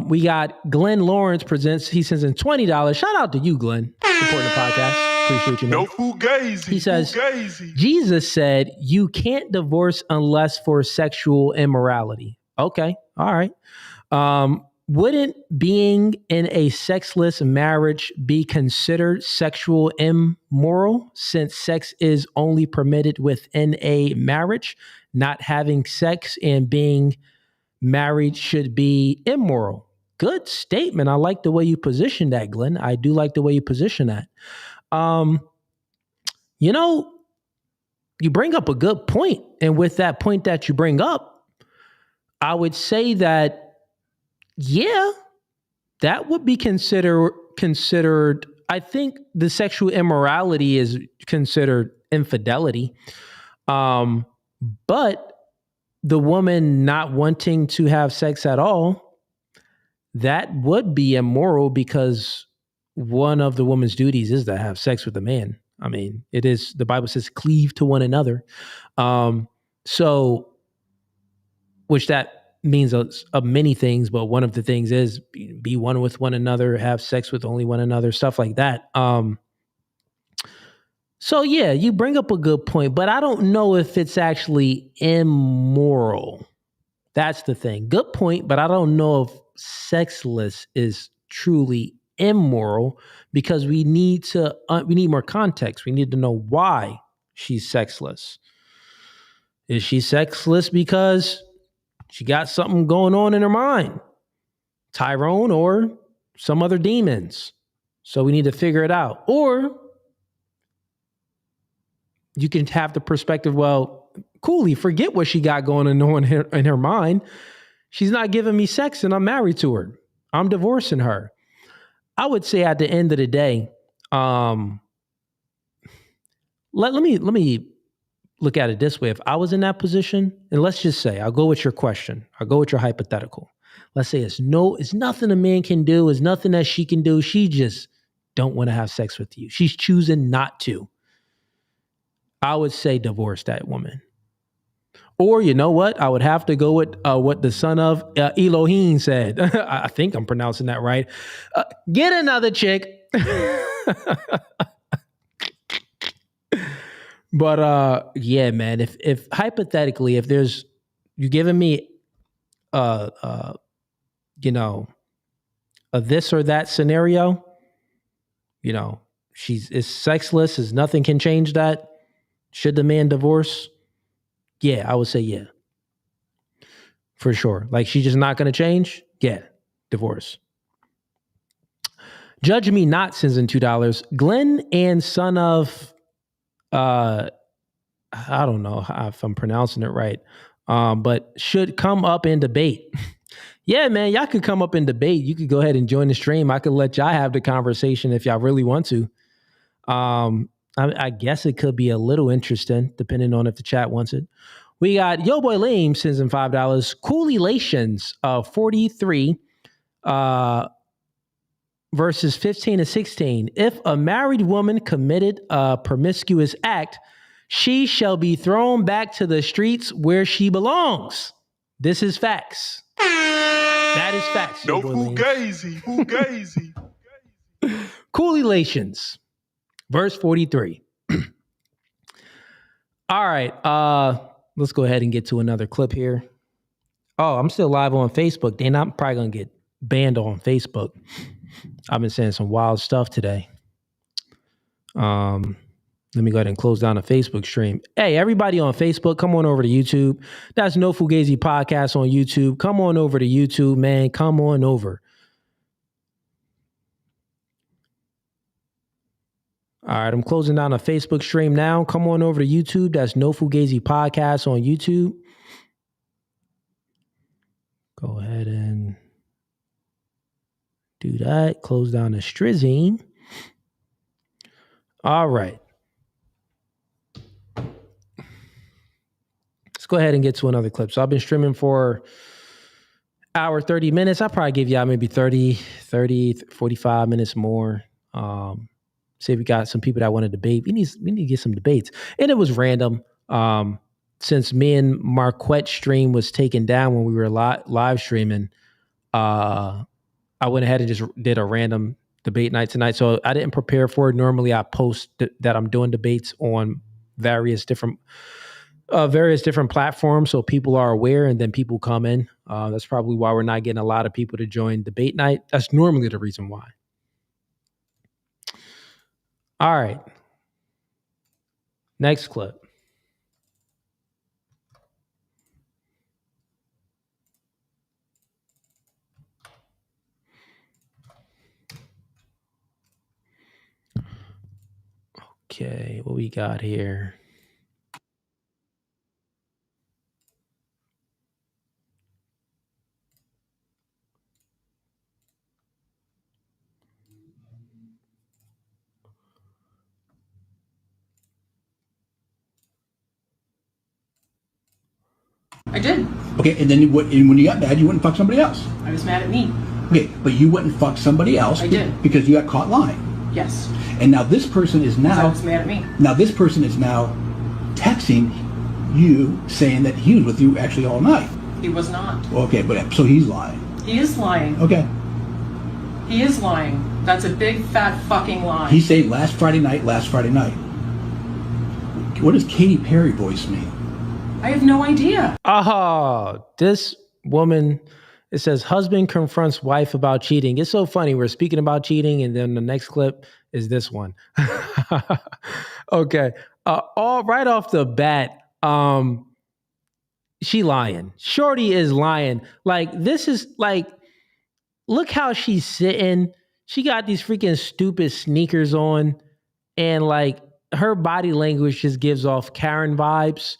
We got Glenn Lawrence presents, he sends in $20. Shout out to you, Glenn, supporting the podcast. Appreciate you, man.
No fugazi.
He says,
fugazi.
Jesus said, you can't divorce unless for sexual immorality. Okay, all right. Wouldn't being in a sexless marriage be considered sexual immoral, since sex is only permitted within a marriage? Not having sex and being married should be immoral. Good statement. I like the way you position that, Glenn. I do like the way you position that. You bring up a good point. And with that point that you bring up, I would say that, yeah, that would be considered. I think the sexual immorality is considered infidelity. But the woman not wanting to have sex at all, that would be immoral, because one of the woman's duties is to have sex with the man. I mean, it is, the Bible says cleave to one another. So, which that means of many things, but one of the things is be one with one another, have sex with only one another, stuff like that. So yeah, you bring up a good point, but I don't know if it's actually immoral. That's the thing. Good point, but I don't know if sexless is truly immoral, because we need more context. We need to know why she's sexless. Is she sexless because she got something going on in her mind, Tyrone or some other demons? So we need to figure it out. Or you can have the perspective, well, coolly, forget what she got going on in her mind. She's not giving me sex and I'm married to her. I'm divorcing her. I would say at the end of the day, let me look at it this way. If I was in that position, and let's just say, I'll go with your question. I'll go with your hypothetical. Let's say it's nothing a man can do. It's nothing that she can do. She just don't want to have sex with you. She's choosing not to. I would say divorce that woman. Or you know what? I would have to go with what the son of Elohim said. I think I'm pronouncing that right. Get another chick. But yeah, man, if hypothetically, if there's, you're giving me a this or that scenario, is sexless, is nothing can change that. Should the man divorce? Yeah, I would say yeah. For sure. Like, she's just not going to change? Yeah, divorce. Judge me not, sins in $2. Glenn and son of, I don't know if I'm pronouncing it right, but should come up and debate. Yeah, man, y'all could come up and debate. You could go ahead and join the stream. I could let y'all have the conversation if y'all really want to. I guess it could be a little interesting, depending on if the chat wants it. We got Yo Boy Lame sends in $5. Coolelations 43 verses 15 to 16. If a married woman committed a promiscuous act, she shall be thrown back to the streets where she belongs. This is facts. That is facts.
No fugazi. Fugazi.
Coolelations. Verse 43. All right. Let's go ahead and get to another clip here. Oh, I'm still live on Facebook. Then I'm probably going to get banned on Facebook. I've been saying some wild stuff today. Let me go ahead and close down the Facebook stream. Hey, everybody on Facebook, come on over to YouTube. That's No Fugazi Podcast on YouTube. Come on over to YouTube, man. Come on over. All right, I'm closing down a Facebook stream now. Come on over to YouTube. That's No Fugazi Podcast on YouTube. Go ahead and do that. Close down the stream. All right. Let's go ahead and get to another clip. So I've been streaming for hour, 30 minutes. I'll probably give y'all maybe 30, 45 minutes more. Say we got some people that want to debate. We need to get some debates. And it was random. Since me and Marquette's stream was taken down when we were live streaming, I went ahead and just did a random debate night tonight. So I didn't prepare for it. Normally I post that I'm doing debates on various different platforms so people are aware, and then people come in. That's probably why we're not getting a lot of people to join debate night. That's normally the reason why. All right. Next clip. Okay, what we got here?
I did.
Okay, and then and when you got mad, you wouldn't fuck somebody else.
I was mad at me.
Okay, but you wouldn't fuck somebody else.
I did.
Because you got caught lying.
Yes.
And now this person is now.
So it's mad at me.
Now this person is now texting you saying that he was with you actually all night.
He was not.
Okay, but so he's lying.
He is lying.
Okay.
He is lying. That's a big fat fucking lie.
He's saying last Friday night. What does Katy Perry voice mean?
I have no idea.
This woman, it says husband confronts wife about cheating. It's so funny. We're speaking about cheating, and then the next clip is this one. Okay. All right off the bat, she lying. Shorty is lying. Like, this is like, look how she's sitting. She got these freaking stupid sneakers on, and like her body language just gives off Karen vibes,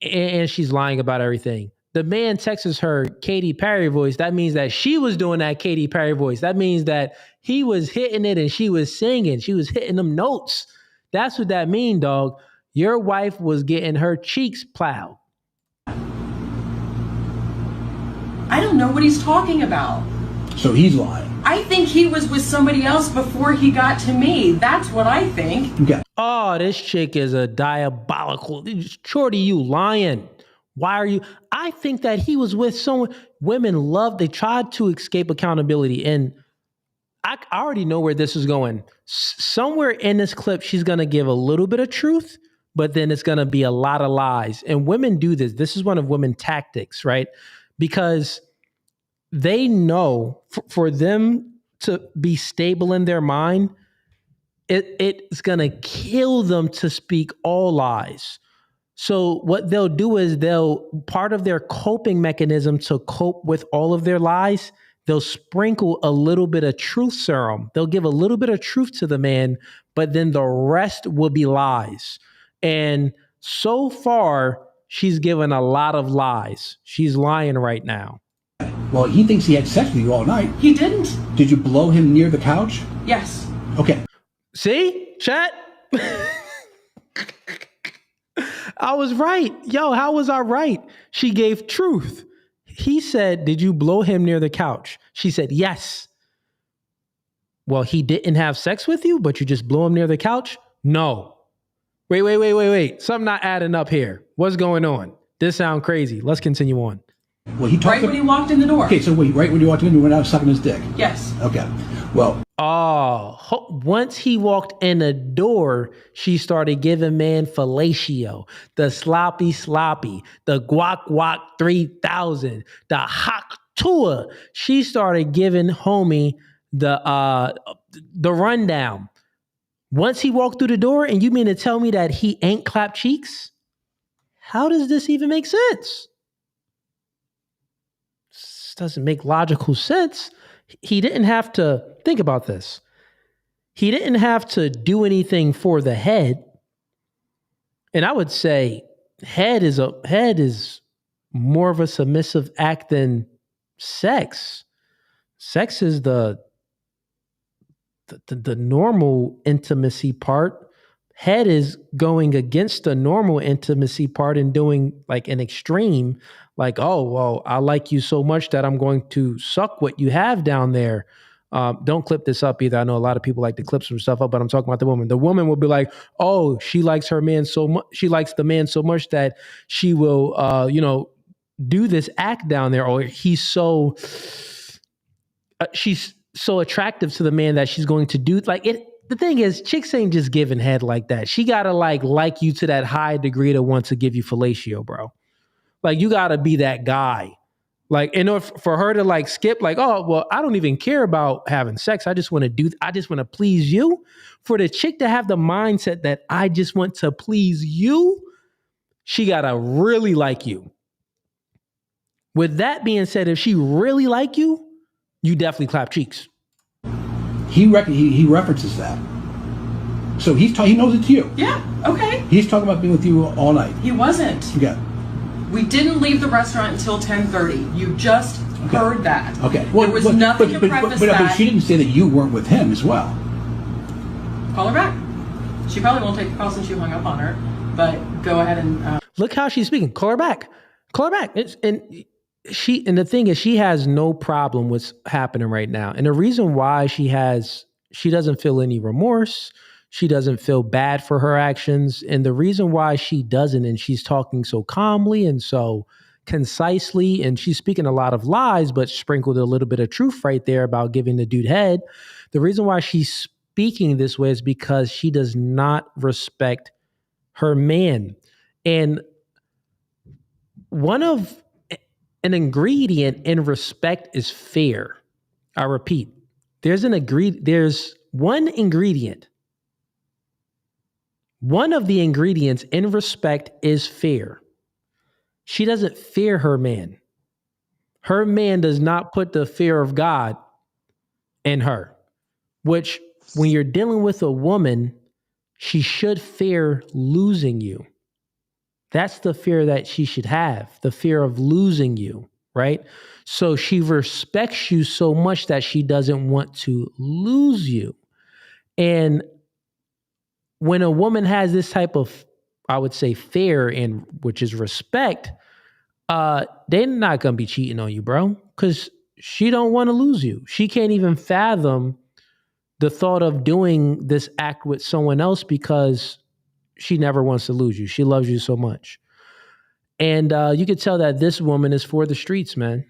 and she's lying about everything. The man texts her Katy Perry voice. That means that she was doing that Katy Perry voice. That means that he was hitting it and she was singing. She was hitting them notes. That's what that mean, dog. Your wife was getting her cheeks plowed.
I don't know what he's talking about.
So he's lying.
I think he was with somebody else before he got to me. That's what I think.
Okay.
Oh, this chick is a diabolical. Shorty, you lying. Why are you? I think that he was with someone. Women love, they tried to escape accountability. And I already know where this is going. Somewhere in this clip, she's going to give a little bit of truth, but then it's going to be a lot of lies. And women do this. This is one of women tactics, right? Because they know for them to be stable in their mind, it's going to kill them to speak all lies. So what they'll do is part of their coping mechanism to cope with all of their lies, they'll sprinkle a little bit of truth serum. They'll give a little bit of truth to the man, but then the rest will be lies. And so far, she's given a lot of lies. She's lying right now.
Well, he thinks he had sex with you all night.
He didn't.
Did you blow him near the couch?
Yes.
Okay.
See, chat? I was right. Yo, how was I right? She gave truth. He said, did you blow him near the couch? She said, yes. Well, he didn't have sex with you, but you just blew him near the couch? No. Wait. Something not adding up here. What's going on? This sounds crazy. Let's continue on.
Well, he
right when he walked in the door.
Okay, so wait, right when you walked in, you went out sucking his dick?
Yes.
Okay. Well.
Once he walked in the door, she started giving man fellatio, the sloppy, the guac 3000, the hot tour. She started giving homie the rundown. Once he walked through the door, and you mean to tell me that he ain't clapped cheeks? How does this even make sense? This doesn't make logical sense. He didn't have to think about this. He didn't have to do anything for the head. And I would say head is more of a submissive act than sex. Sex is the normal intimacy part. Head is going against the normal intimacy part and doing like an extreme, like, oh, well, I like you so much that I'm going to suck what you have down there. Don't clip this up either. I know a lot of people like to clip some stuff up, but I'm talking about the woman. The woman will be like, oh, she likes her man so much. She likes the man so much that she will, do this act down there. Or she's so attractive to the man that she's going to do like it. The thing is, chicks ain't just giving head like that. She gotta like you to that high degree to want to give you fellatio, bro. Like, you gotta be that guy. Like, in order for her to like skip, like, oh, well, I don't even care about having sex. I just want to please you. For the chick to have the mindset that I just want to please you, she gotta really like you. With that being said, if she really like you, you definitely clap cheeks.
He references that. So he knows it's you.
Yeah, okay.
He's talking about being with you all night.
He wasn't.
Okay.
We didn't leave the restaurant until 10:30. You just heard that.
Okay.
Well, there was nothing to preface that.
But she didn't say that you weren't with him as well.
Call her back. She probably won't take the call since you hung up on her, but go ahead and...
Look how she's speaking. Call her back. And the thing is, she has no problem with what's happening right now. And the reason why she has she doesn't feel any remorse. She doesn't feel bad for her actions. And the reason why she doesn't, and she's talking so calmly and so concisely, and she's speaking a lot of lies, but sprinkled a little bit of truth right there about giving the dude head. The reason why she's speaking this way is because she does not respect her man. And an ingredient in respect is fear. I repeat, there's one ingredient. One of the ingredients in respect is fear. She doesn't fear her man. Her man does not put the fear of God in her, which when you're dealing with a woman, she should fear losing you. That's the fear that she should have, the fear of losing you, right? So she respects you so much that she doesn't want to lose you. And when a woman has this type of, I would say, fear, and which is respect, they're not going to be cheating on you, bro, because she don't want to lose you. She can't even fathom the thought of doing this act with someone else because she never wants to lose you. She loves you so much. And you could tell that this woman is for the streets, man.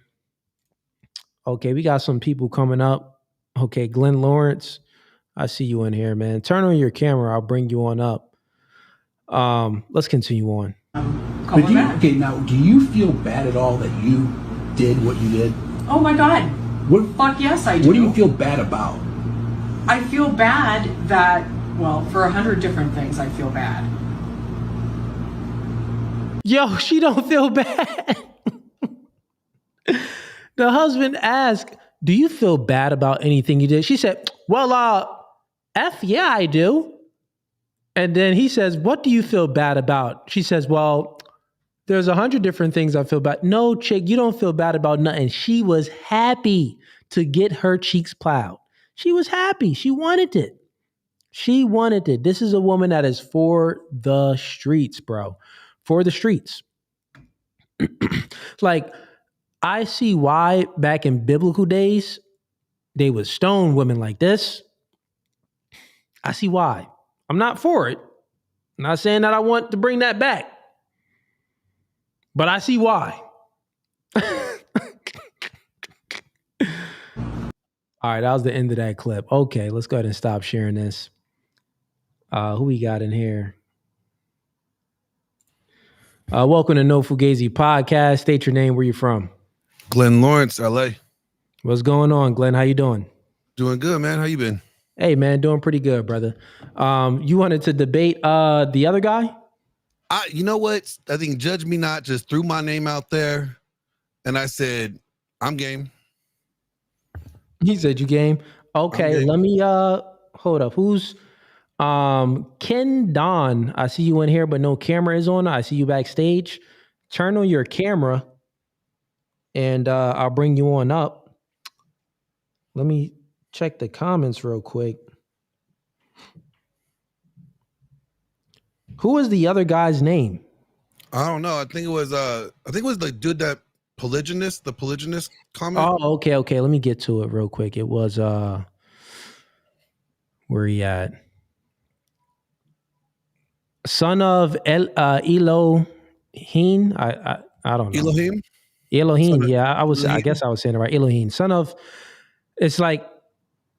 Okay, we got some people coming up. Okay, Glenn Lawrence, I see you in here, man. Turn on your camera. I'll bring you on up. Let's continue on.
But do you feel bad at all that you did what you did?
Oh my God. Fuck yes, I do.
What do you feel bad about?
I feel bad that, well, for 100 different things, I feel bad.
Yo, she don't feel bad. The husband asked, do you feel bad about anything you did? She said, well, yeah, I do. And then he says, what do you feel bad about? She says, well, there's 100 different things I feel bad. No, chick, you don't feel bad about nothing. She was happy to get her cheeks plowed. She was happy. She wanted it. She wanted it. This is a woman that is for the streets, bro. For the streets. Like, I see why back in biblical days, they would stone women like this. I see why. I'm not for it. I'm not saying that I want to bring that back. But I see why. All right, that was the end of that clip. Okay, let's go ahead and stop sharing this. Who we got in here? Welcome to No Fugazi Podcast. State your name, where you from?
Glenn Lawrence, LA.
What's going on, Glenn? How you doing?
Doing good, man. How you been?
Hey, man, doing pretty good, brother. You wanted to debate the other guy?
You know what? I think Judge Me Not just threw my name out there, and I said, I'm game.
He said you game? Okay, let me hold up. Who's Ken Don? I see you in here, but no camera is on. I see you backstage. Turn on your camera, and I'll bring you on up. Let me check the comments real quick. Who is the other guy's name?
I don't know. I think it was the dude that the polygynist comment.
Oh, okay. Let me get to it real quick. It was where he at? Son of Elohim. I don't know. Elohim. Yeah, I guess I was saying it right. Elohim. Son of. It's like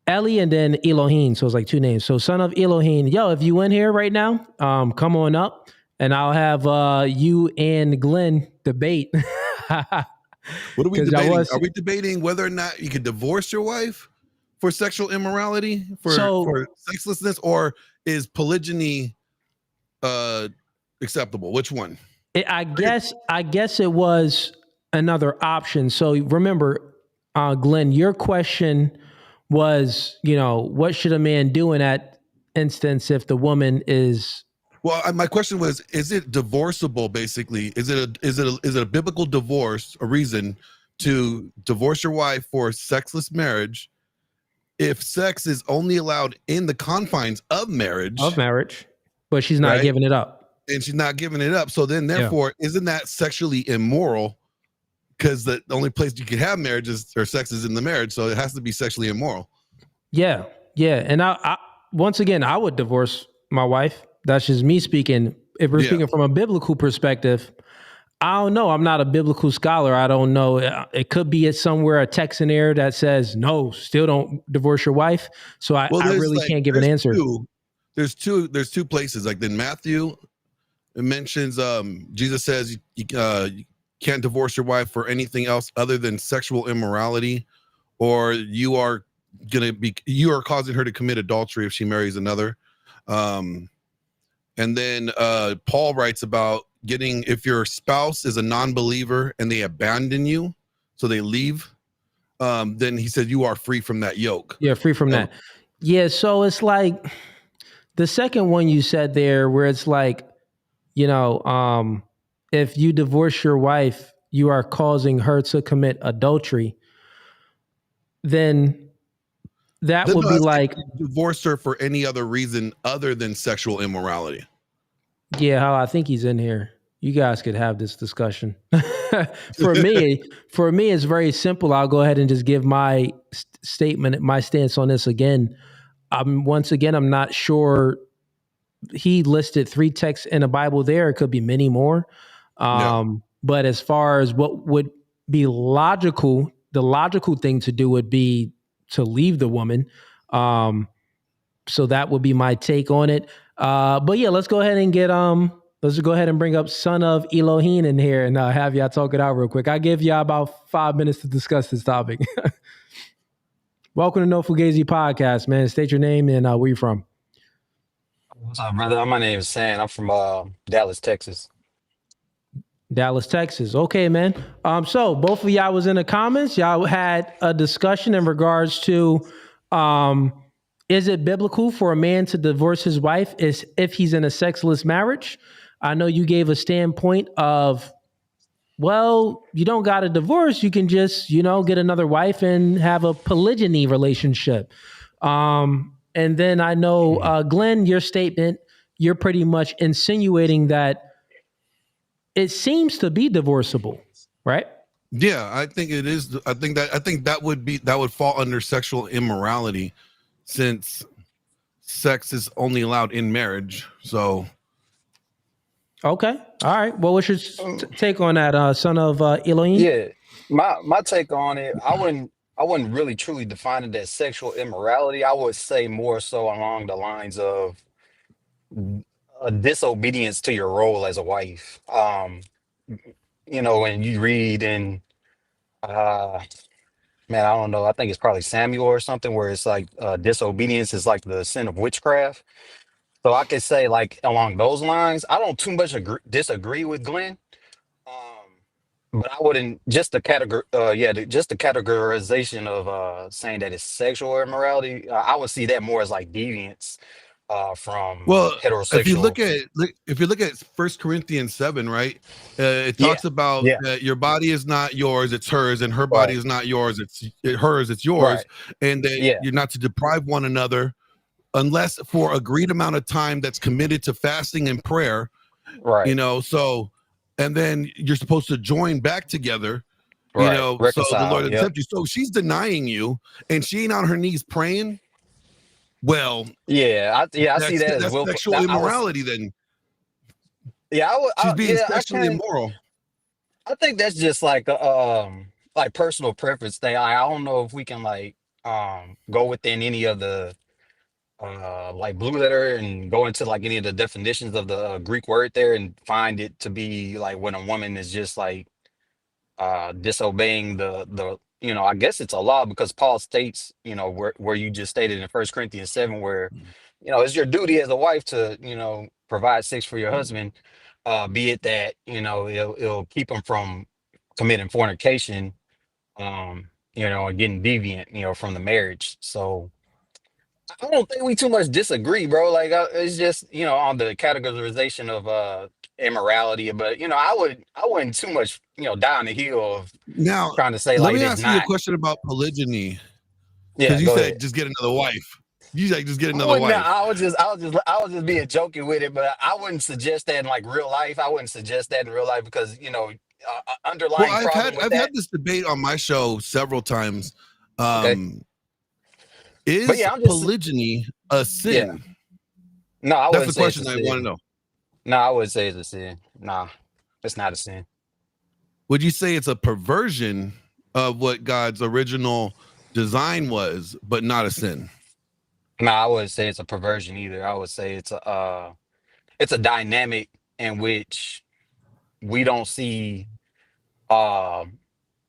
Eli and then Elohim. So it's like two names. So son of Elohim. Yo, if you in here right now, come on up and I'll have you and Glenn debate.
What are we debating? Are we debating whether or not you could divorce your wife for sexual immorality, for sexlessness, or is polygyny acceptable? Which one?
I guess it was another option. So remember, Glenn, your question was, what should a man do in that instance if the woman is?
Well, my question was: is it divorceable? Basically, is it a biblical divorce a reason to divorce your wife for sexless marriage if sex is only allowed in the confines of marriage?
But she's not giving it up.
And she's not giving it up. So then, therefore, isn't that sexually immoral? Because the only place you can have marriage or sex is in the marriage, so it has to be sexually immoral.
Yeah. Yeah. And I once again, I would divorce my wife. That's just me speaking. If we're speaking from a biblical perspective, I don't know. I'm not a biblical scholar. I don't know. It could be at somewhere a text in there that says, no, still don't divorce your wife. So I really can't give an answer.
There's two places. Like in Matthew, it mentions Jesus says you can't divorce your wife for anything else other than sexual immorality, or you are causing her to commit adultery if she marries another. And then Paul writes about if your spouse is a non-believer and they abandon you, so they leave, then he said you are free from that yoke.
Yeah, free from that. Yeah, so it's like the second one you said there, where it's like, if you divorce your wife, you are causing her to commit adultery. Then that would be like
divorce her for any other reason other than sexual immorality.
Yeah, I think he's in here. You guys could have this discussion. For me, it's very simple. I'll go ahead and just give my statement, my stance on this again. I'm not sure. He listed 3 texts in the Bible there. It could be many more. But as far as what would be logical, the logical thing to do would be to leave the woman. So that would be my take on it. But yeah, let's go ahead and bring up Son of Elohim in here and have y'all talk it out real quick. I'll give y'all about 5 minutes to discuss this topic. Welcome to No Fugazi Podcast, man. State your name and where you from.
What's up, brother? My name is Sam. I'm from Dallas, Texas.
Dallas, Texas. Okay, man. So both of y'all was in the comments. Y'all had a discussion in regards to is it biblical for a man to divorce his wife if he's in a sexless marriage? I know you gave a standpoint of, well, you don't got a divorce. You can just, get another wife and have a polygyny relationship. And then I know, Glenn, your statement, you're pretty much insinuating that it seems to be divorceable, right?
Yeah, I think it is. I think that would fall under sexual immorality, since sex is only allowed in marriage. So,
okay, all right. Well, what's your take on that, Son of Elohim?
Yeah, my take on it, I wouldn't really truly define it as sexual immorality. I would say more so along the lines of a disobedience to your role as a wife. When you read in man, I don't know, I think it's probably Samuel or something, where it's like disobedience is like the sin of witchcraft. So I could say, like, along those lines, I don't too much disagree with Glenn. But I wouldn't just the categorization of saying that it's sexual immorality. I would see that more as like deviance from heterosexual.
If you look at 1 Corinthians 7, right? It talks about that your body is not yours, it's hers, and her body is not yours, it's hers, it's yours, and that you're not to deprive one another unless for agreed amount of time that's committed to fasting and prayer.
Right.
So and then you're supposed to join back together. So the Lord accepts you. So she's denying you and she ain't on her knees praying. Well,
I see that as
that's sexual immorality. Then,
she's
being sexually immoral.
I think that's just like like personal preference thing. I don't know if we can go within any of the like blue letter and go into like any of the definitions of the Greek word there and find it to be like when a woman is just like disobeying the I guess it's a law, because Paul states, where you just stated in 1 Corinthians 7, where, it's your duty as a wife to, provide sex for your husband, be it that, it'll keep him from committing fornication, and getting deviant, from the marriage. So I don't think we too much disagree, bro. Like, it's just, on the categorization of immorality, but I wouldn't too much die on the heel of
now
trying to say
let
like
me
it's
ask
not.
you a question about polygyny,
Yeah,
you
go
said
ahead.
just get another wife. You like just get another wife.
I was just being joking with it, but I wouldn't suggest that in like real life. I wouldn't suggest that in real life because underlying
Well,
problem with
I've
that.
had this debate on my show several times. Is
yeah, I'm just
polygyny a
yeah.
sin?
No, I
That's
wouldn't
the
say it's a
question I want to
sin.
know.
No, I wouldn't say it's a sin. Nah, it's not a sin.
Would you say it's a perversion of what God's original design was, but not a sin?
No, I wouldn't say it's a perversion either. I would say it's a dynamic in which we don't see uh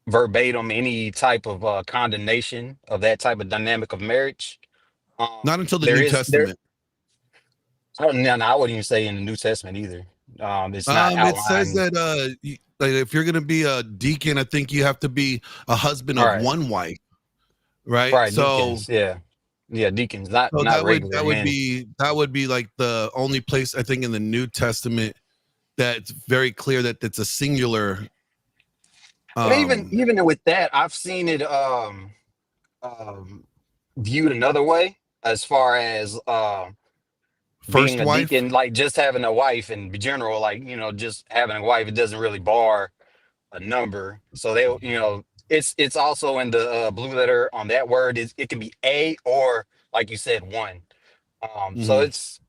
verbatim any type of condemnation of that type of dynamic of marriage.
Not until the
There
New
is there.
Testament.
Oh, no, no, I wouldn't even say in the New Testament either. It's not
It says
outlined.
that like if you're going to be a deacon, I think you have to be a husband
All
of
right,
one wife, right?
right,
So
deacons, yeah, yeah, deacons, not
so
not
that would
regular men.
that would be like the only place I think in the New Testament that's very clear that it's a singular.
But even with that, I've seen it um viewed another way as far as being
First
a
wife.
deacon, like just having a wife in general, like just having a wife, it doesn't really bar a number. So they, it's also in the blue letter on that word is it can be a or like you said one. So
Mhm.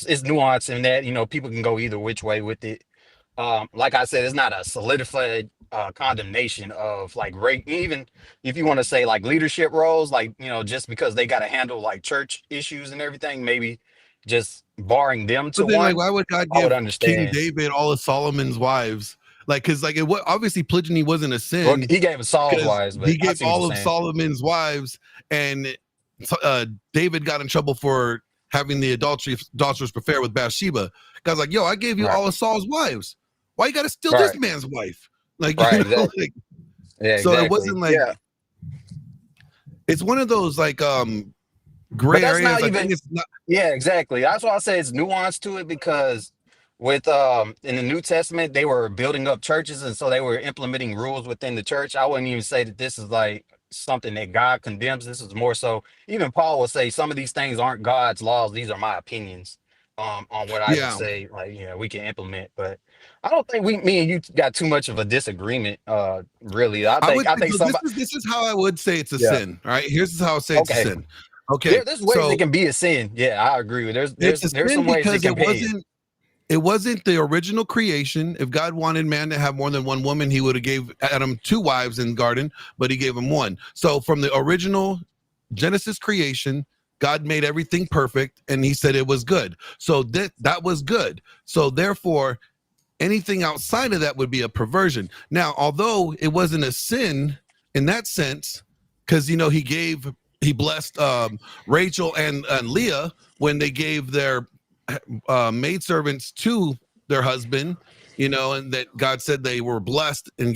it's nuance in that people can go either which way with it. Like I said, it's not a solidified condemnation of like rape. Even if you want to say like leadership roles, like just because they got to handle like church issues and everything, maybe just barring them to
But then, like,
one,
why would God
I would
give King
understand.
David all of Solomon's wives? Like, because like obviously polygyny wasn't a
Well,
sin
he gave us Saul's
because
wives, but
he
I
gave
see what you're
all of
saying.
Solomon's wives, and David got in trouble for having the adulterous affair with Bathsheba. God's like, yo, I gave you
Right,
all of Saul's wives. Why you got to steal this
right,
man's wife? Like,
right, exactly.
like,
Yeah,
so it
exactly.
wasn't like
Yeah,
it's one of those like
but
gray
that's not
areas. I
even.
think it's not.
Yeah, exactly. That's why I say it's nuance to it because with in the New Testament they were building up churches and so they were implementing rules within the church. I wouldn't even say that this is like something that God condemns. This is more so even Paul will say some of these things aren't God's laws, these are my opinions on what I would
Yeah,
say like we can implement. But I don't think me and you got too much of a disagreement really. I
I
think
would.
I think
So
somebody
this is how I would say it's a
yeah.
sin. All right, here's how I would say it's a
Okay.
sin. Okay,
There's ways it
so
can be a sin. Yeah, I agree with
it's a
there's
sin
some ways it
because
can pay.
it wasn't the original creation. If God wanted man to have more than one woman, he would have gave Adam 2 wives in the garden, but he gave him 1. So from the original Genesis creation, God made everything perfect and he said it was good. So that was good. So therefore, anything outside of that would be a perversion. Now, although it wasn't a sin in that sense, because he blessed Rachel and Leah when they gave their maidservants to their husband, and that God said they were blessed and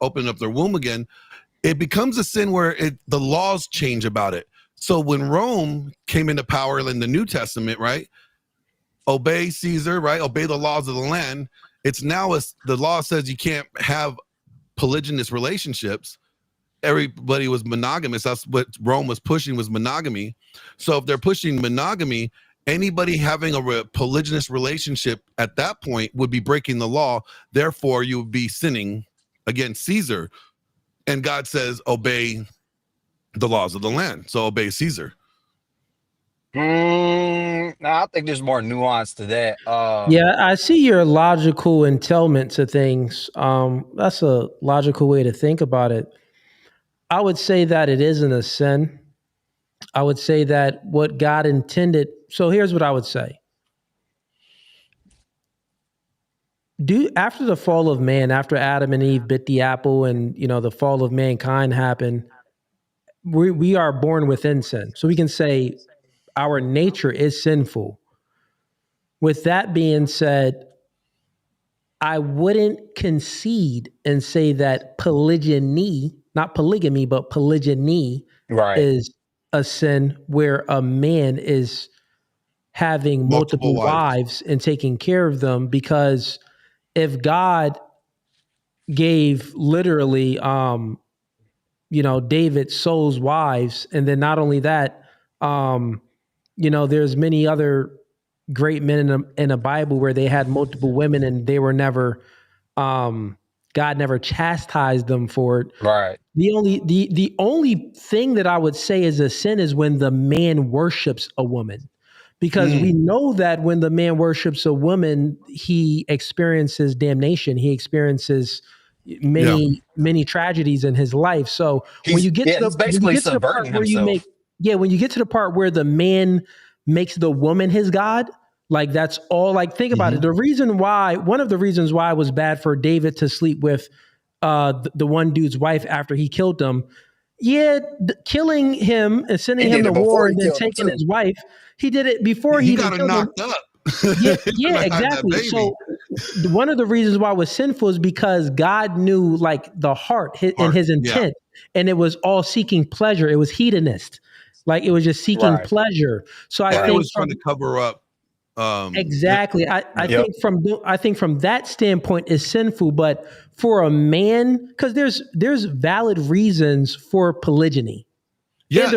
opened up their womb again. It becomes a sin where the laws change about it. So when Rome came into power in the New Testament, right? Obey Caesar, right? Obey the laws of the land. It's now the law says you can't have polygynous relationships. Everybody was monogamous. That's what Rome was pushing, was monogamy. So if they're pushing monogamy, anybody having a polygynous relationship at that point would be breaking the law. Therefore, you would be sinning against Caesar. And God says, obey the laws of the land. So obey Caesar.
No, I think there's more nuance to that.
Yeah, I see your logical entailment to things. That's a logical way to think about it. I would say that it isn't a sin. I would say that what God intended. So here's what I would say. After the fall of man, after Adam and Eve bit the apple and the fall of mankind happened, we are born within sin. So we can say our nature is sinful. With that being said, I wouldn't concede and say that polygyny, not polygamy, but polygyny
Right.
is a sin where a man is having
Multiple
multiple
wives.
wives and taking care of them. Because if God gave literally, David Saul's wives, and then not only that, there's many other great men in the Bible where they had multiple women and they were never God never chastised them for it.
Right.
The only thing that I would say is a sin is when the man worships a woman. Because we know that when the man worships a woman, he experiences damnation. He experiences many tragedies in his life. So when you get to
he's basically subverting
part where you
himself.
when you get to the part where the man makes the woman his God, like that's all. Like think about it. One of the reasons why it was bad for David to sleep with the one dude's wife after he killed him. Yeah, killing him and sending him to war and then taking his wife. He did it before he even
got her
killed
knocked
him.
up.
Yeah, exactly. So one of the reasons why it was sinful is because God knew like the heart and his intent, and it was all seeking pleasure. It was hedonist, like it was just seeking pleasure. So I think
it was trying to cover up.
Exactly. I think from that standpoint is sinful, but for a man, because there's valid reasons for polygyny.
Yeah,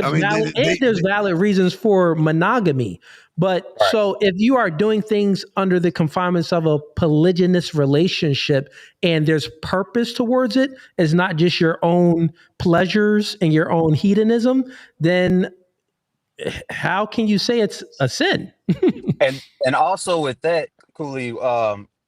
there's valid reasons for monogamy. But so if you are doing things under the confinements of a polygynous relationship and there's purpose towards it, it's not just your own pleasures and your own hedonism, then how can you say it's a sin?
and also with that, Cooley,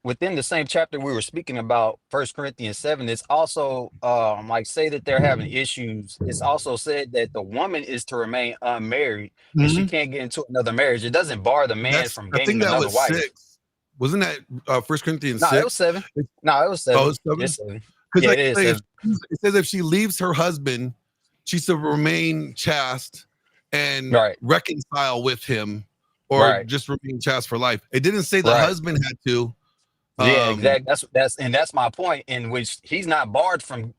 within the same chapter we were speaking about, 1 Corinthians 7, it's also like say that they're having issues. It's also said that the woman is to remain unmarried and she can't get into another marriage. It doesn't bar the man from
I
gaining
think that
another
was
wife.
6. Wasn't that 1 Corinthians 6?
No, it was 7. No, it was 7.
Oh, it was 7?
It's 7.
Because
Yeah, it is 7.
It says if she leaves her husband, she's to remain chaste and reconcile with him, or just remain chaste for life. It didn't say the husband had to.
Yeah, exactly. That's my point, in which he's not barred from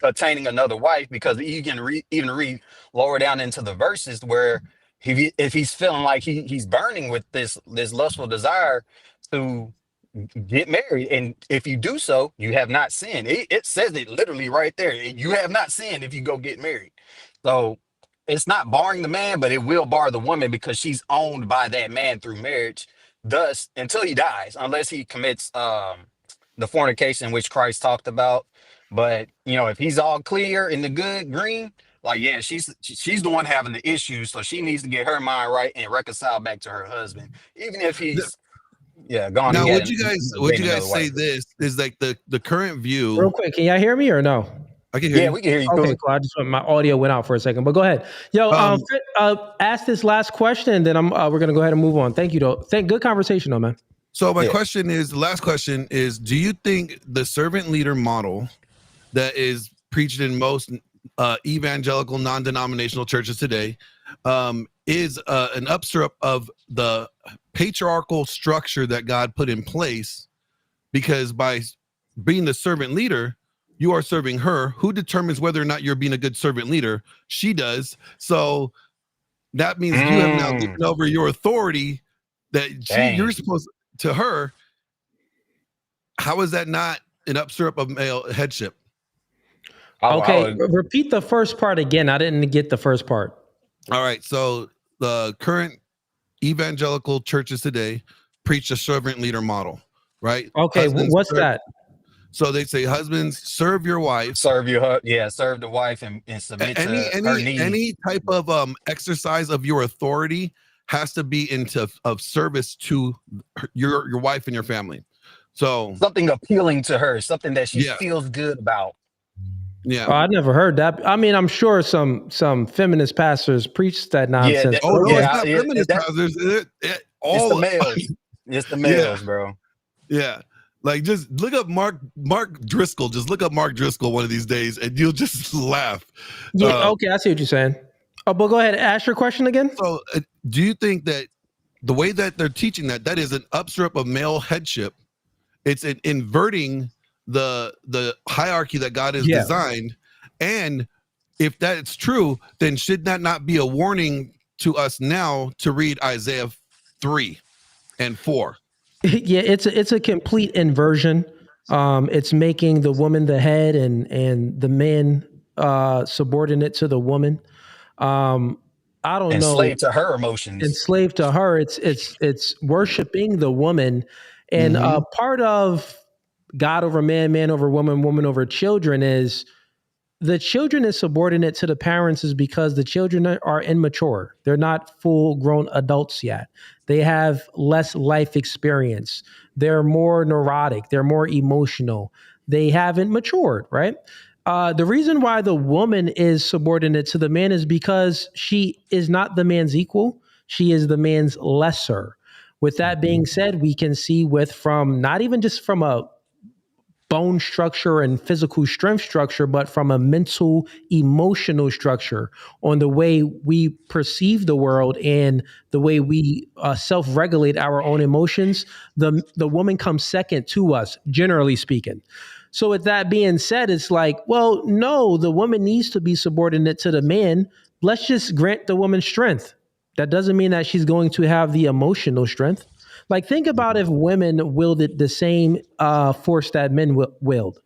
attaining another wife, because you can even read lower down into the verses where if he's feeling like he's burning with this lustful desire to get married, and if you do so, you have not sinned. It says it literally right there. You have not sinned if you go get married. So it's not barring the man, but it will bar the woman because she's owned by that man through marriage. Thus, until he dies, unless he commits the fornication which Christ talked about. But if he's all clear in the good green, like she's the one having the issues, so she needs to get her mind right and reconcile back to her husband, even if he's gone.
Now, would you guys say this is like the current view?
Real quick, can y'all hear me or no?
I can hear you.
Yeah, we can hear you.
Okay, cool. I just my audio went out for a second, but go ahead. Yo, ask this last question, and then we're gonna go ahead and move on. Thank you, though. Good conversation, though, man.
So my question is, the last question is, do you think the servant leader model that is preached in most evangelical non-denominational churches today is an upstrip of the patriarchal structure that God put in place? Because by being the servant leader, you are serving her. Who determines whether or not you're being a good servant leader? She does. So that means you have now given over your authority that you're supposed to her. How is that not an upstrip of male headship?
Okay, repeat the first part again. I didn't get the first part.
All right. So the current evangelical churches today preach a servant leader model, right?
Okay,
husbands
what's that?
So they say, husbands, serve your wife.
Serve the wife and submit to her needs.
Any type of exercise of your authority has to be of service to your wife and your family. So
something appealing to her, something that she feels good about.
Yeah,
I never heard that. I mean, I'm sure some feminist pastors preach that nonsense.
It's not feminist pastors.
It's the males. It's the males, bro.
Yeah. Like, just look up Mark Driscoll. Just look up Mark Driscoll one of these days, and you'll just laugh.
Yeah, okay, I see what you're saying. Oh, but go ahead, ask your question again.
So, do you think that the way that they're teaching that is an upstrip of male headship? It's inverting the hierarchy that God has designed, and if that's true, then should that not be a warning to us now to read Isaiah 3 and 4?
Yeah, it's a complete inversion. It's making the woman the head and the man subordinate to the woman. I don't know.
Enslaved to her emotions.
Enslaved to her. It's worshiping the woman, and part of God over man, man over woman, woman over children is the children is subordinate to the parents is because the children are immature. They're not full grown adults yet. They have less life experience. They're more neurotic. They're more emotional. They haven't matured, right? The reason why the woman is subordinate to the man is because she is not the man's equal. She is the man's lesser. With that being said, we can see from not even just from a bone structure and physical strength structure, but from a mental, emotional structure on the way we perceive the world and the way we self-regulate our own emotions. The woman comes second to us, generally speaking. So with that being said, it's like, well, no, the woman needs to be subordinate to the man. Let's just grant the woman strength. That doesn't mean that she's going to have the emotional strength. Like, think about if women wielded the same force that men wield.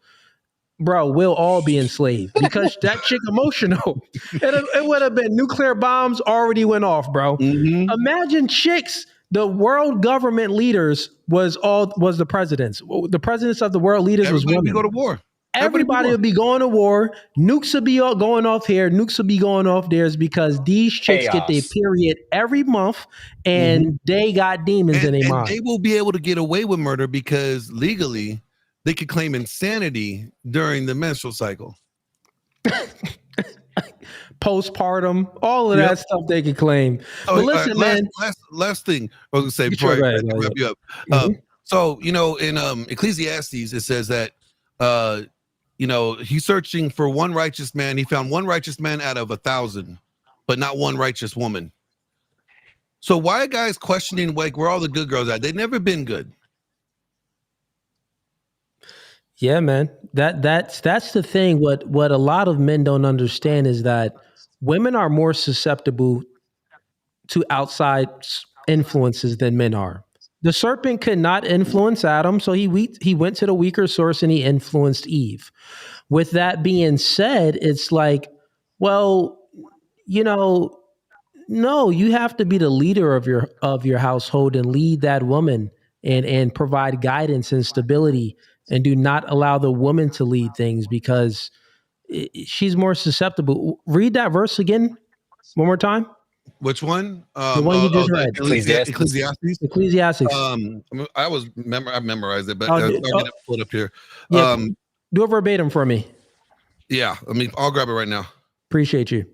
Bro, we'll all be enslaved because that chick emotional. It would have been nuclear bombs already went off, bro. Imagine chicks, the world government leaders was the presidents. The presidents of the world leaders was women.
Everybody would go to war.
Everybody would be going to war. Nukes would be going off here. Nukes would be going off theirs because these chicks get their period every month and they got demons in their mind.
They will be able to get away with murder because legally they could claim insanity during the menstrual cycle.
Postpartum, all of that stuff they could claim. But listen, man.
Last thing I was going to say before I wrap you up. So, in Ecclesiastes, it says that, he's searching for one righteous man. He found one righteous man out of 1,000, but not one righteous woman. So why are guys questioning like where all the good girls at? They've never been good.
Yeah, man. That's the thing. What a lot of men don't understand is that women are more susceptible to outside influences than men are. The serpent could not influence Adam, so he went to the weaker source and he influenced Eve. With that being said, it's like, well, no, you have to be the leader of your household and lead that woman and provide guidance and stability, and do not allow the woman to lead things because she's more susceptible. Read that verse again one more time.
Which one?
The one you just read.
Ecclesiastes. I memorized it, but I'll get it pulled up here.
Yeah, do it verbatim for me.
Yeah, I'll grab it right now.
Appreciate you.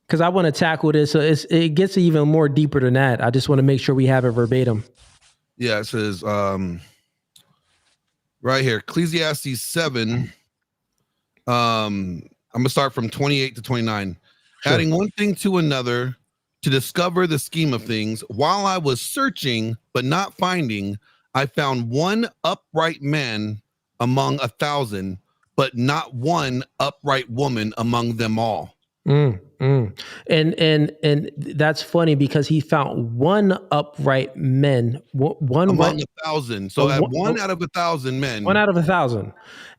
Because I want to tackle this. So it gets even more deeper than that. I just want to make sure we have it verbatim.
Yeah, it says right here, Ecclesiastes 7. I'm going to start from 28 to 29. Sure. Adding one thing to another to discover the scheme of things. While I was searching but not finding, I found one upright man among 1,000, but not one upright woman among them all.
And that's funny because he found one upright man, one
among 1,000. So one out of 1,000 men.
1 out of 1,000.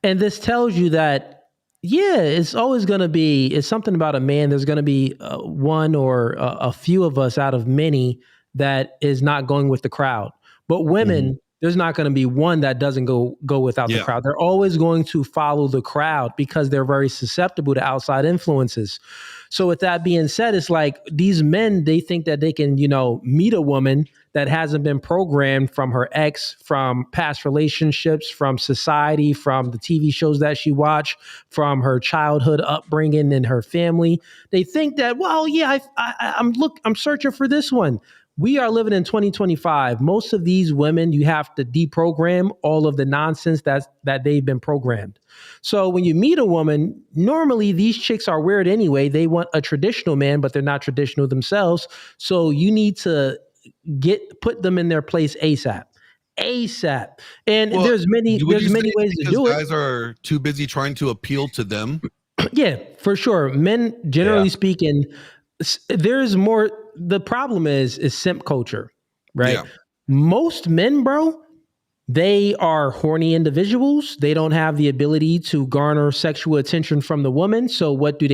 And this tells you that, yeah, it's always going to be, it's something about a man. There's going to be one or a few of us out of many that is not going with the crowd. But women, there's not going to be one that doesn't go without the crowd. They're always going to follow the crowd because they're very susceptible to outside influences. So with that being said, it's like these men, they think that they can, meet a woman that hasn't been programmed from her ex, from past relationships, from society, from the TV shows that she watched, from her childhood upbringing and her family. They think that, well, yeah, I'm searching for this one. We are living in 2025. Most of these women, you have to deprogram all of the nonsense that they've been programmed. So when you meet a woman, normally these chicks are weird anyway. They want a traditional man, but they're not traditional themselves. So you need to put them in their place ASAP. And there's many ways to do it.
Guys are too busy trying to appeal to them.
Yeah, for sure. Men, generally speaking, there's more. The problem is simp culture, right? Yeah. Most men, bro, they are horny individuals. They don't have the ability to garner sexual attention from the woman. So what do?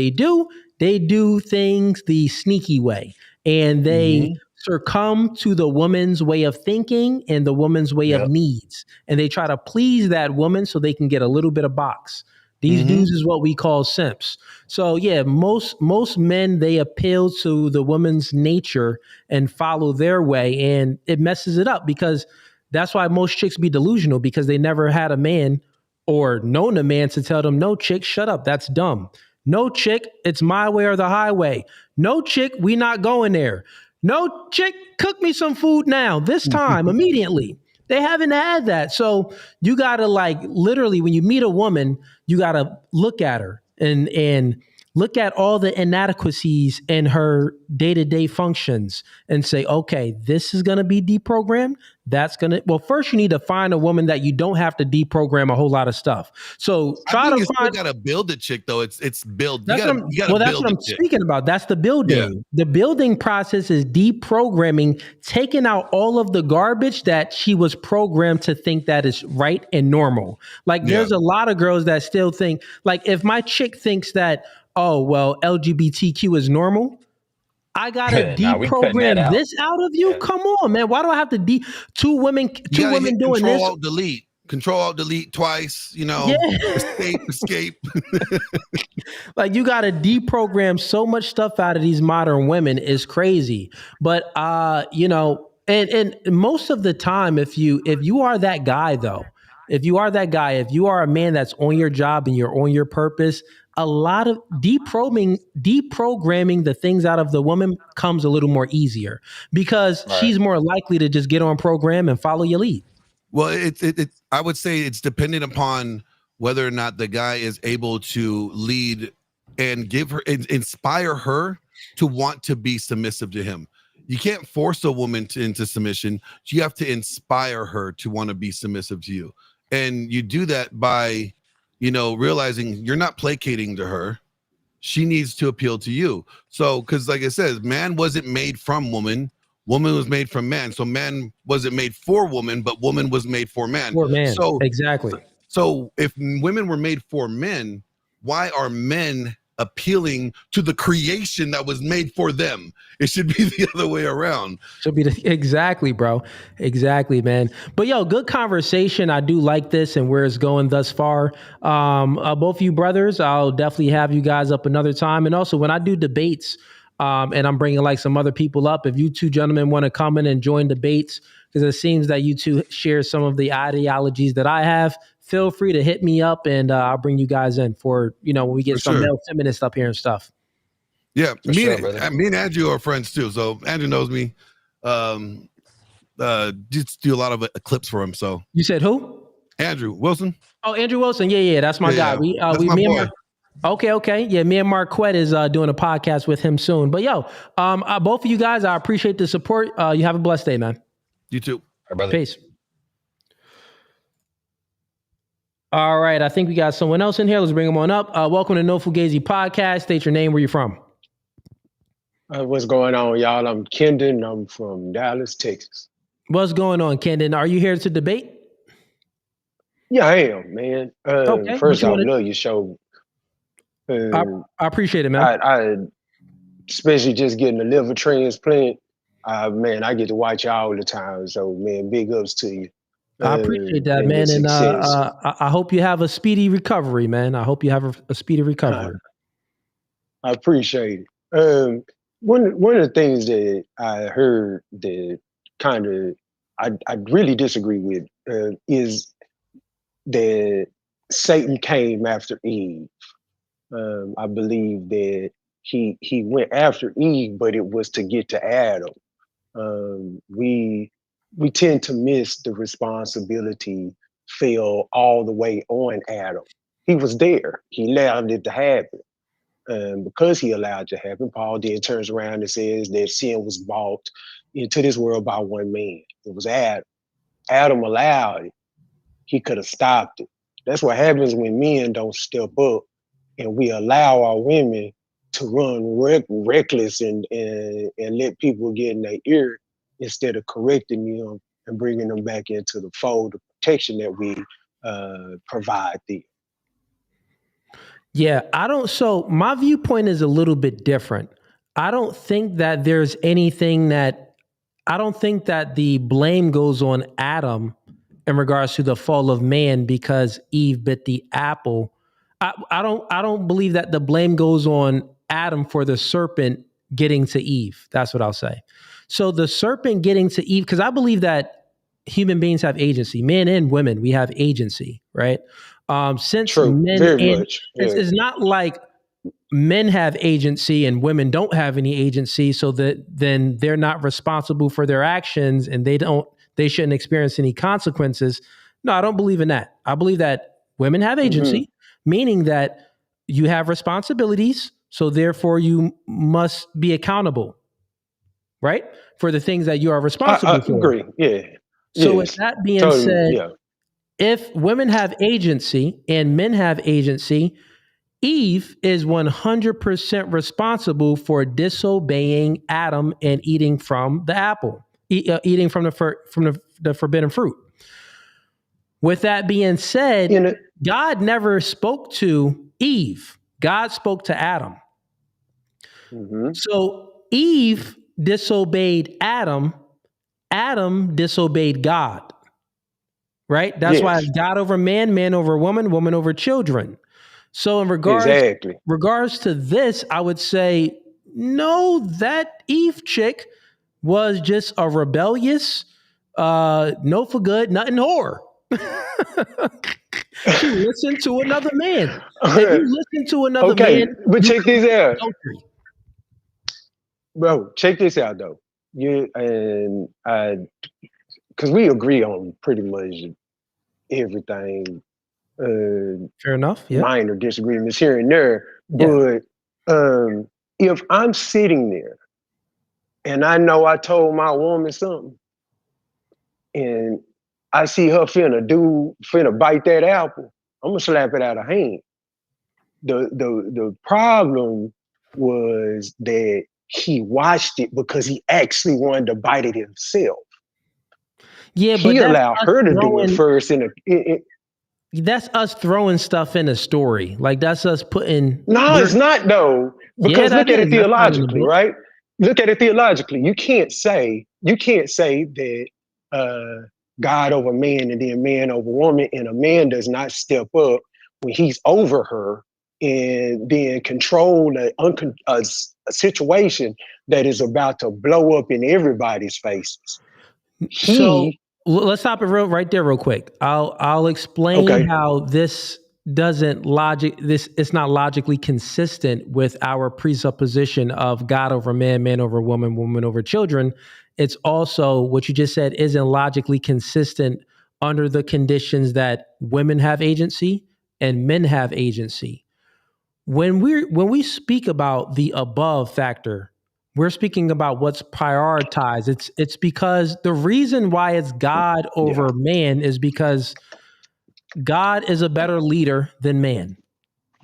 They do things the sneaky way, and they succumb to the woman's way of thinking and the woman's way of needs. And they try to please that woman so they can get a little bit of box. These dudes is what we call simps. So yeah, most men, they appeal to the woman's nature and follow their way, and it messes it up, because that's why most chicks be delusional, because they never had a man or known a man to tell them, no, chick, shut up. That's dumb. No, chick, it's my way or the highway. No, chick, we not going there. No, chick, cook me some food now, this time, immediately. They haven't had that. So you got to, like, literally, when you meet a woman, you got to look at her and look at all the inadequacies in her day-to-day functions and say, okay, this is going to be deprogrammed. That's going to, well, first you need to find a woman that you don't have to deprogram a whole lot of stuff. So try to find.
You got to build a chick, though. It's build.
That's
you gotta
that's what I'm speaking about. That's the building. Yeah. The building process is deprogramming, taking out all of the garbage that she was programmed to think that is right and normal. Like there's a lot of girls that still think, like, if my chick thinks that, oh, well, LGBTQ is normal, I gotta deprogram this out of you. Come on, man. Why do I have to two women doing this?
Control Alt Delete twice. Escape.
Like, you gotta deprogram so much stuff out of these modern women. Is crazy. But and most of the time, if you are that guy, though, if you are a man that's on your job and you're on your purpose, a lot of deprogramming the things out of the woman comes a little more easier, because she's more likely to just get on program and follow your lead.
Well, I would say it's dependent upon whether or not the guy is able to lead and inspire her to want to be submissive to him. You can't force a woman into submission. You have to inspire her to want to be submissive to you. And you do that by, realizing you're not placating to her. She needs to appeal to you. So, because like I said, man wasn't made from woman. Woman was made from man. So man wasn't made for woman, but woman was made for man.
For man,
so
exactly.
So if women were made for men, why are men appealing to the creation that was made for them? It should be the other way around.
Exactly, bro. Exactly, man. But good conversation. I do like this and where it's going thus far. Both of you brothers, I'll definitely have you guys up another time. And also, when I do debates, and I'm bringing like some other people up, if you two gentlemen want to come in and join debates, because it seems that you two share some of the ideologies that I have, feel free to hit me up, and I'll bring you guys in for, when we get some male feminists up here and stuff.
Yeah, me and Andrew are friends too. So Andrew knows me. Just do a lot of clips for him. So
you said who?
Andrew Wilson.
Oh, Andrew Wilson. Yeah, that's my guy. Okay. Yeah, me and Marquette is doing a podcast with him soon. But both of you guys, I appreciate the support. You have a blessed day, man.
You too.
Right, brother.
Peace. All right, I think we got someone else in here. Let's bring them on up. Welcome to No Fugazi Podcast. State your name, where you from.
What's going on, y'all? I'm Kendon. I'm from Dallas, Texas.
What's going on, Kendon? Are you here to debate?
Yeah, I am, man.
Okay.
First, I love your show.
I appreciate it, man.
I especially just getting a liver transplant. Man, I get to watch you all the time. So, man, big ups to you.
I appreciate that, man. And I hope you have a speedy recovery, man. I hope you have a speedy recovery.
I appreciate it. One of the things that I heard that kind of I really disagree with is that Satan came after Eve. I believe that he went after Eve, but it was to get to Adam. We tend to miss the responsibility fell all the way on Adam. He was there. He allowed it to happen. Because he allowed it to happen, Paul then turns around and says that sin was brought into this world by one man. It was Adam. Adam allowed it. He could have stopped it. That's what happens when men don't step up and we allow our women to run reckless and let people get in their ear instead of correcting them and bringing them back into the fold of protection that we provide them.
Yeah, so my viewpoint is a little bit different. I don't think that there's anything that I don't think that the blame goes on Adam in regards to the fall of man because Eve bit the apple. I don't believe that the blame goes on Adam for the serpent getting to Eve. That's what I'll say. So the serpent getting to Eve, because I believe that human beings have agency, men and women, we have agency, right? Since
True,
men
very
and
much. Yeah.
it's not like men have agency and women don't have any agency, so that then they're not responsible for their actions and they shouldn't experience any consequences. No, I don't believe in that. I believe that women have agency, meaning that you have responsibilities, so therefore you must be accountable, right? For the things that you are responsible
I
for.
agree. Yeah.
So
Yes.
with that being
Totally.
said,
Yeah.
if women have agency and men have agency, Eve is 100% responsible for disobeying Adam and eating from the apple, eating from the forbidden fruit. With that being said, God never spoke to Eve. God spoke to Adam. So Eve disobeyed Adam. Adam disobeyed God. Right? That's why it's God over man, man over woman, woman over children. So in regards to this, I would say, no, that Eve chick was just a rebellious, no for good, nothing whore. She listened to another man. If you listen to another man,
but check this out.
Adultery.
Bro, check this out though. You and I, because we agree on pretty much everything.
Fair enough. Yeah.
Minor disagreements here and there, but if I'm sitting there and I know I told my woman something, and I see her finna bite that apple, I'm gonna slap it out of hand. The problem was that he watched it because he actually wanted to bite it himself.
Yeah,
he
but
allowed her to do it first.
That's us throwing stuff in a story. Like that's us putting.
No, it's not though. Because look at it theologically, right? Look at it theologically. You can't say that God over man and then man over woman, and a man does not step up when he's over her and then control a situation that is about to blow up in everybody's faces.
So let's stop it right there real quick. I'll explain how this it's not logically consistent with our presupposition of God over man, man over woman, woman over children. It's also what you just said isn't logically consistent under the conditions that women have agency and men have agency. When we speak about the above factor, we're speaking about what's prioritized. It's because the reason why it's God over man is because God is a better leader than man.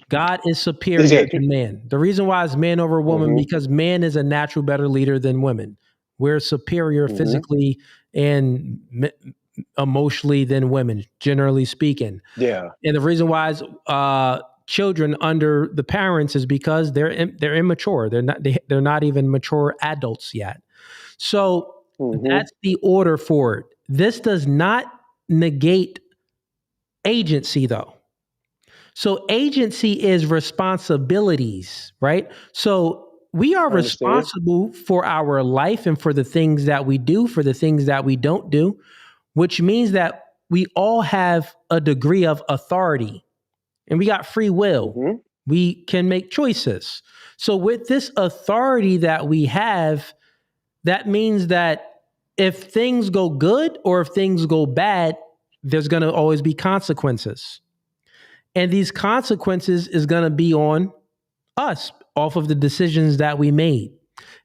God is superior than man. The reason why it's man over woman because man is a natural better leader than women. We're superior physically and emotionally than women, generally speaking.
Yeah.
And the reason why is children under the parents is because they're immature. They're not even mature adults yet. So that's the order for it. This does not negate agency though. So agency is responsibilities, right? So we are responsible for our life and for the things that we do, for the things that we don't do, which means that we all have a degree of authority. And we got free will. We can make choices. So with this authority that we have, that means that if things go good or if things go bad, there's going to always be consequences. And these consequences is going to be on us off of the decisions that we made.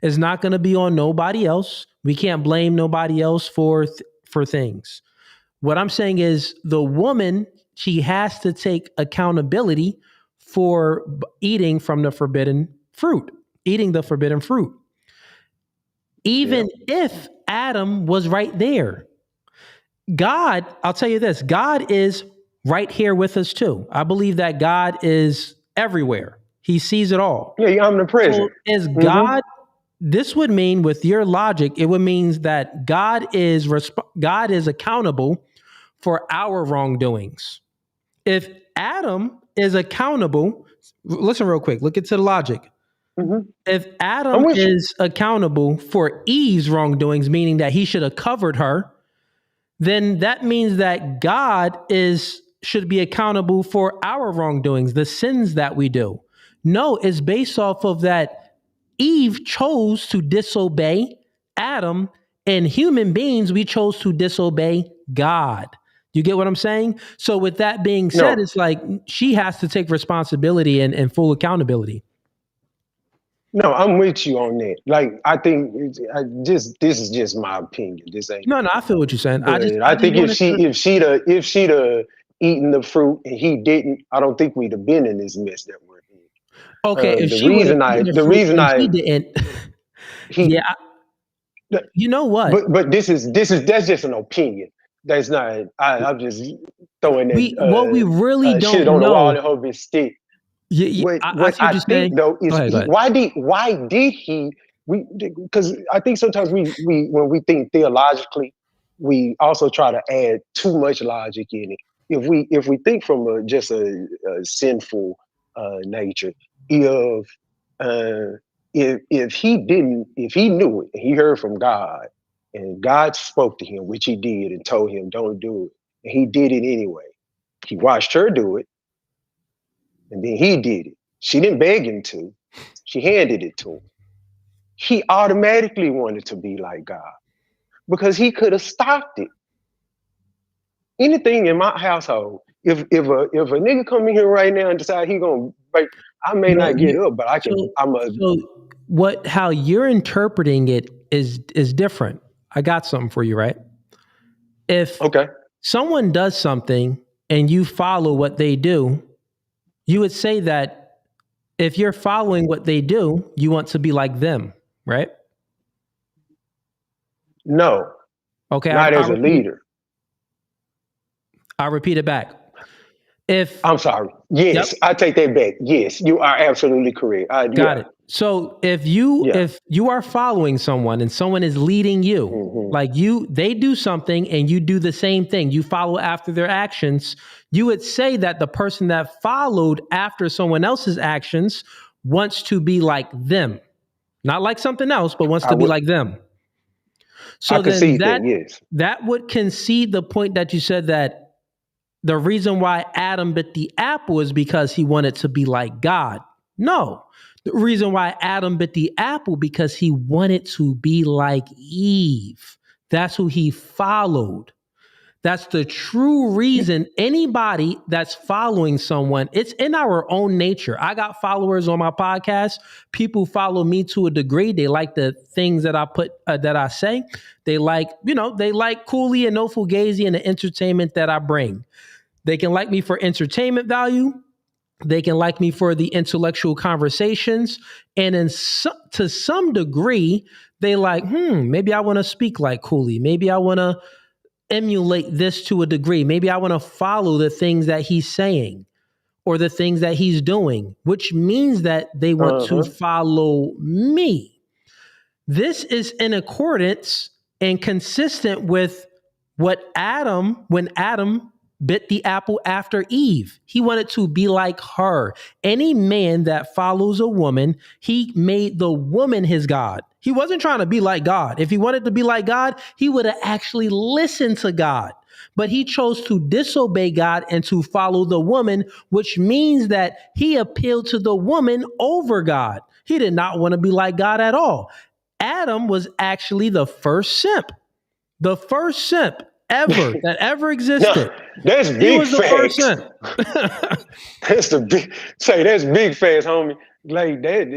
It's not going to be on nobody else. We can't blame nobody else for things. What I'm saying is the woman, she has to take accountability for eating from the forbidden fruit, eating the forbidden fruit. Even if Adam was right there. God, I'll tell you this, God is right here with us too. I believe that God is everywhere. He sees it all.
Yeah, you're omnipresent.
So is God this would mean, with your logic, it would mean that God is accountable for our wrongdoings. If Adam is accountable, listen real quick, look into the logic. If Adam is accountable for Eve's wrongdoings, meaning that he should have covered her, then that means that God should be accountable for our wrongdoings, the sins that we do. No, it's based off of that Eve chose to disobey Adam, and human beings, we chose to disobey God. You get what I'm saying? So with that being said, it's like she has to take responsibility and full accountability.
No, I'm with you on that. Like, I think this is just my opinion. This ain't.
No, I feel what you're saying.
I think if she'd have eaten the fruit and he didn't, I don't think we'd have been in this mess that we're in.
Okay, if
the
she would have
reason
eaten
the
the fruit
reason
and
I
he didn't, you know what?
But that's just an opinion. That's not. I'm just throwing that
what we really
shit
don't
on the wall
know.
and hope it stick.
I see what you're saying.
Though is
Go ahead.
why did he? Because I think sometimes we when we think theologically, we also try to add too much logic in it. If we think from just a sinful nature, if he knew it, he heard from God, and God spoke to him, which he did, and told him don't do it, and he did it anyway. He watched her do it, and then he did it. She didn't beg him to. She handed it to him. He automatically wanted to be like God because he could have stopped it. Anything in my household, if a nigga come in here right now and decide he gonna break, I may not get up, but I can.
How you're interpreting it is different. I got something for you, right? If someone does something and you follow what they do, you would say that if you're following what they do, you want to be like them, right?
No.
Okay.
Not as a leader.
I'll repeat it back.
I'm sorry. Yes, I take that back. Yes, you are absolutely correct.
Got it. So if you are following someone and someone is leading you, like they do something and you do the same thing, you follow after their actions, you would say that the person that followed after someone else's actions wants to be like them. Not like something else, but wants to be like them. So
I concede that, yes.
That would concede the point that you said that the reason why Adam bit the apple is because he wanted to be like God. No. The reason why Adam bit the apple because he wanted to be like Eve. That's who he followed. That's the true reason. Anybody that's following someone, it's in our own nature. I got followers on my podcast. People follow me to a degree. They like the things that I say. They like, they like Cooley and No Fugazi and the entertainment that I bring. They can like me for entertainment value. They can like me for the intellectual conversations. And to some degree, they like, maybe I want to speak like Cooley. Maybe I want to emulate this to a degree. Maybe I want to follow the things that he's saying or the things that he's doing, which means that they want to follow me. This is in accordance and consistent with when Adam bit the apple after Eve. He wanted to be like her. Any man that follows a woman, he made the woman his God. He wasn't trying to be like God. If he wanted to be like God, he would have actually listened to God. But he chose to disobey God and to follow the woman, which means that he appealed to the woman over God. He did not want to be like God at all. Adam was actually the first simp. The first simp ever that ever existed.
No, that's big facts. That's big facts, homie. Like that,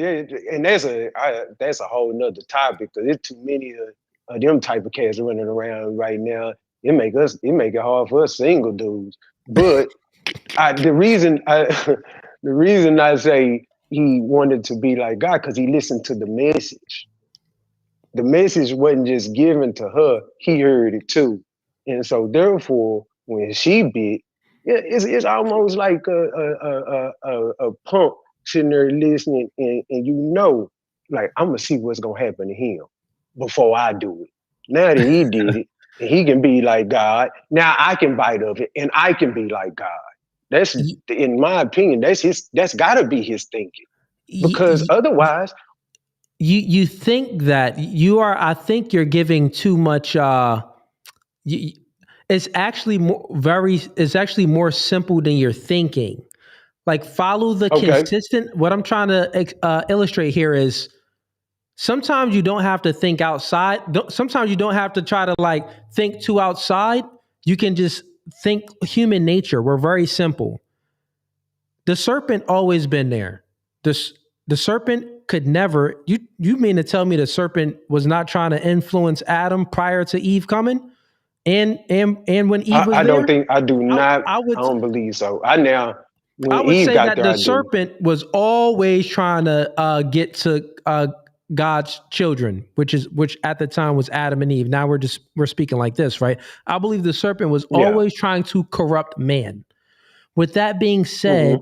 and that's a whole nother topic because there's too many of them type of cats running around right now. It make it hard for us single dudes. But the reason I say he wanted to be like God because he listened to the message. The message wasn't just given to her; he heard it too. And so, therefore, when she bit, it's almost like a punk sitting there listening, and Like, I'm gonna see what's gonna happen to him before I do it. Now that he did it, and he can be like God, now I can bite of it and I can be like God. That's, in my opinion, that's gotta be his thinking. Because otherwise,
you think that you are, I think you're giving too much it's actually more simple than you're thinking. Like, follow the consistent. What I'm trying to illustrate here is sometimes you don't have to think outside. Sometimes you don't have to try to like think too outside. You can just think human nature. We're very simple. The serpent always been there. The serpent could never. You mean to tell me the serpent was not trying to influence Adam prior to Eve coming? And when Eve was
I
there?
don't think I do not.
I would.
I don't believe so. When
I would
Eve
say
got
that
there,
the
I do.
serpent was always trying to get to God's children, which at the time was Adam and Eve. Now we're speaking like this, right? I believe the serpent was always trying to corrupt man. With that being said,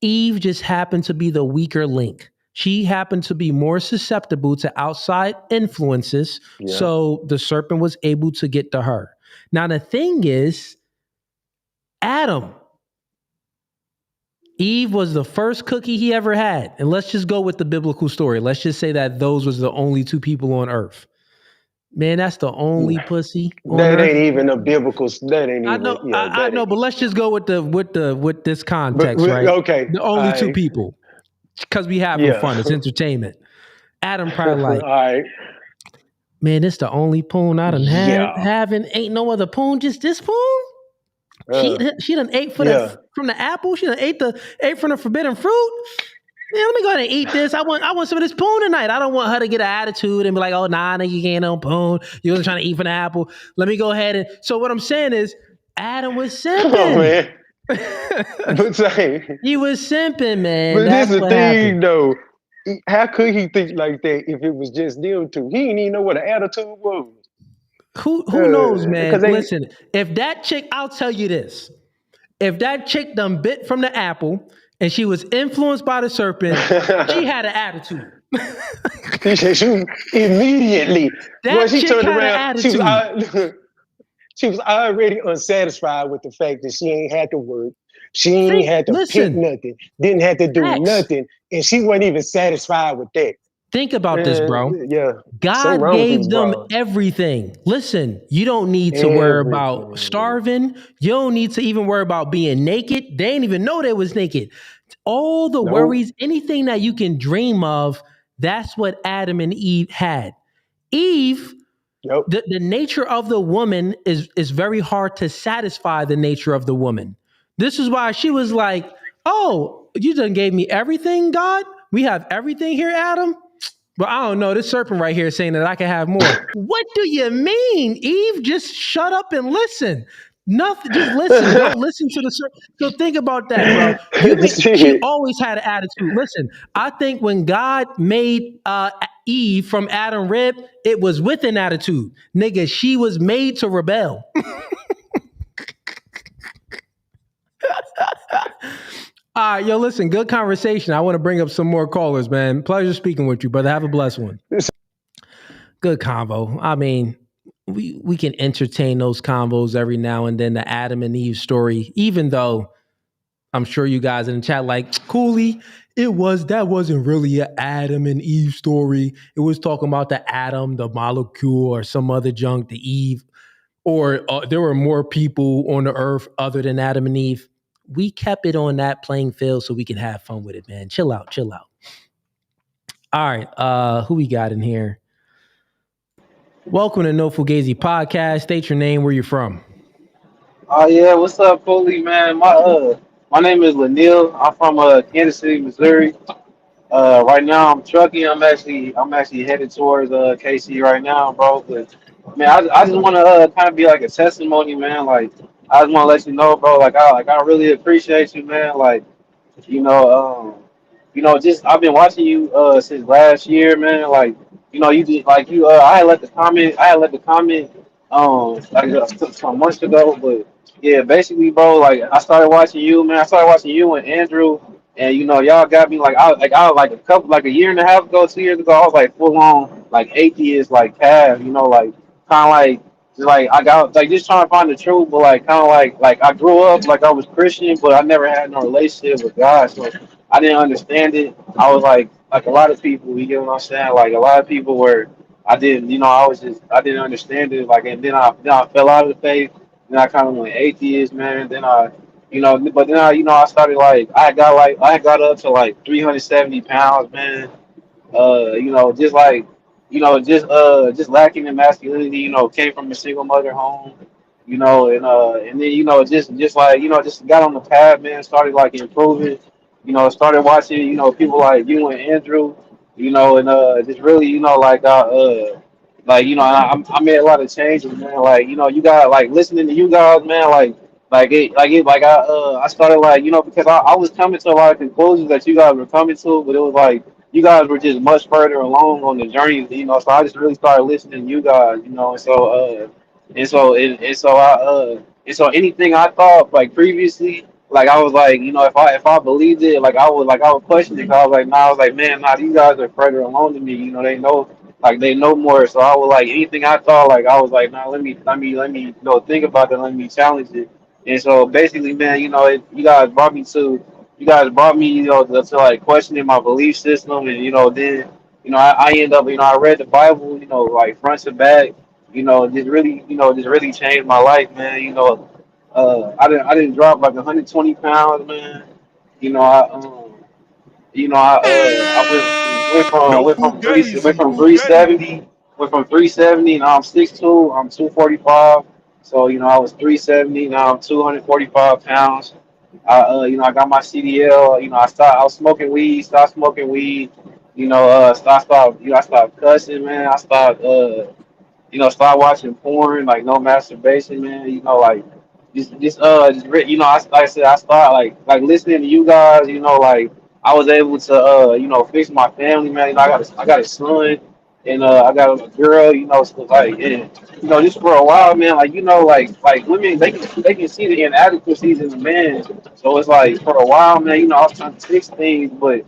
Eve just happened to be the weaker link. She happened to be more susceptible to outside influences, so the serpent was able to get to her. Now the thing is, Eve was the first cookie he ever had. And let's just go with the biblical story. Let's just say that those was the only two people on earth. Man, that's the only pussy on
That
earth.
ain't even a biblical. That ain't
I
even.
know,
Yeah,
I know, but let's just go with this context,
but
right?
okay,
The only two people, because we having fun. It's entertainment. Adam probably like,
all right.
Man, it's the only poon I done having. Ain't no other poon, just this poon. She done ate from the apple. She done ate from the forbidden fruit. Man, let me go ahead and eat this. I want some of this poon tonight. I don't want her to get an attitude and be like, oh, nah, you can't no poon. You wasn't trying to eat from the apple. Let me go ahead and. So what I'm saying is, Adam was simping.
Come on, man. But
he was simping, man.
But
That's
this is the
what
thing,
happened.
though. How could he think like that if it was just them two? He didn't even know what an attitude was.
Who knows, man? Listen, if that chick, I'll tell you this. If that chick done bit from the apple and she was influenced by the serpent, she had an attitude.
She immediately.
That
she
chick
turned
had
around,
an attitude.
she was already unsatisfied with the fact that she ain't had to work. She ain't had to pick nothing. Didn't have to do nothing. And she wasn't even satisfied with that.
Think about this, bro.
Yeah.
God gave them everything. Listen, you don't need to worry about starving. You don't need to even worry about being naked. They didn't even know they was naked. All the worries, anything that you can dream of, that's what Adam and Eve had. Eve, the nature of the woman is very hard to satisfy the nature of the woman. This is why she was like, oh, you done gave me everything, God? We have everything here, Adam? But I don't know, this serpent right here is saying that I can have more. What do you mean, Eve? Just shut up and listen. Nothing, just listen. Don't listen to the serpent. So think about that, bro. She always had an attitude. Listen, I think when God made Eve from Adam rib, it was with an attitude. Nigga, she was made to rebel. All right, yo, listen, good conversation. I want to bring up some more callers, man. Pleasure speaking with you, brother. Have a blessed one. Good convo. I mean, we can entertain those convos every now and then, the Adam and Eve story, even though I'm sure you guys in the chat like, Cooley, that wasn't really an Adam and Eve story. It was talking about the atom, the molecule, or some other junk, the Eve, or there were more people on the earth other than Adam and Eve. We kept it on that playing field so we can have fun with it, man. Chill out. All right, who we got in here? Welcome to No Fugazi Podcast. State your name, where you're from.
Oh yeah, what's up, Foley, man? My name is Lanil. I'm from Kansas City, Missouri. Right now I'm trucking. I'm actually headed towards KC right now, bro. But man, I just want to kind of be like a testimony, man. Like I just want to let you know, bro. I really appreciate you, man. Like you know, just I've been watching you since last year, man. Like you did like you. I had let the comment. Some months ago, but yeah, basically, bro. Like I started watching you, man. I started watching you and Andrew And y'all got me like I like a year and a half ago, 2 years ago, I was like full on like atheist, like Cav, like kind of like just like I got like just trying to find the truth, but like kind of like I grew up like I was Christian, but I never had no relationship with God, so I didn't understand it. I was like a lot of people, you get what I'm saying? Like a lot of people were I didn't, I didn't understand it, like, and then I fell out of the faith, then I kind of went atheist, man. Then but then I started I had got up to like 370 pounds, man. Just like, just lacking in masculinity. Came from a single mother home. And then just like just got on the path, man. Started like improving. Started watching people like you and Andrew. And just really I made a lot of changes, man. Like you got like listening to you guys, man. I started because I was coming to a lot of conclusions that you guys were coming to, but it was like you guys were just much further along on the journey, so I just really started listening to you guys, and so anything I thought like previously, like I was like, if I believed it, I would question it. 'Cause I was like, nah, I was like, man, nah, these guys are further along than me, they know more. So I was like anything I thought, like I was like, nah, let me think about it, let me challenge it. And so basically, man, you guys brought me, to like questioning my belief system, and then I end up, I read the Bible, like front to back, just really changed my life, man. I didn't drop like 120 pounds, man. You know, I I
Yo,
went
fugazi,
from
fugazi.
370. Now I'm 6'2", I'm 245. So I was 370. Now I'm 245 pounds. I got my CDL. I was smoking weed. Stopped smoking weed. I stopped cussing, man. I stopped. Start watching porn, like no masturbation, man. Like I said, I start like listening to you guys. I was able to fix my family, man. I got a son, and I got a girl. So like, and just for a while, man. Like women, they can see the inadequacies in the man. So it's like for a while, man. I was trying to fix things, but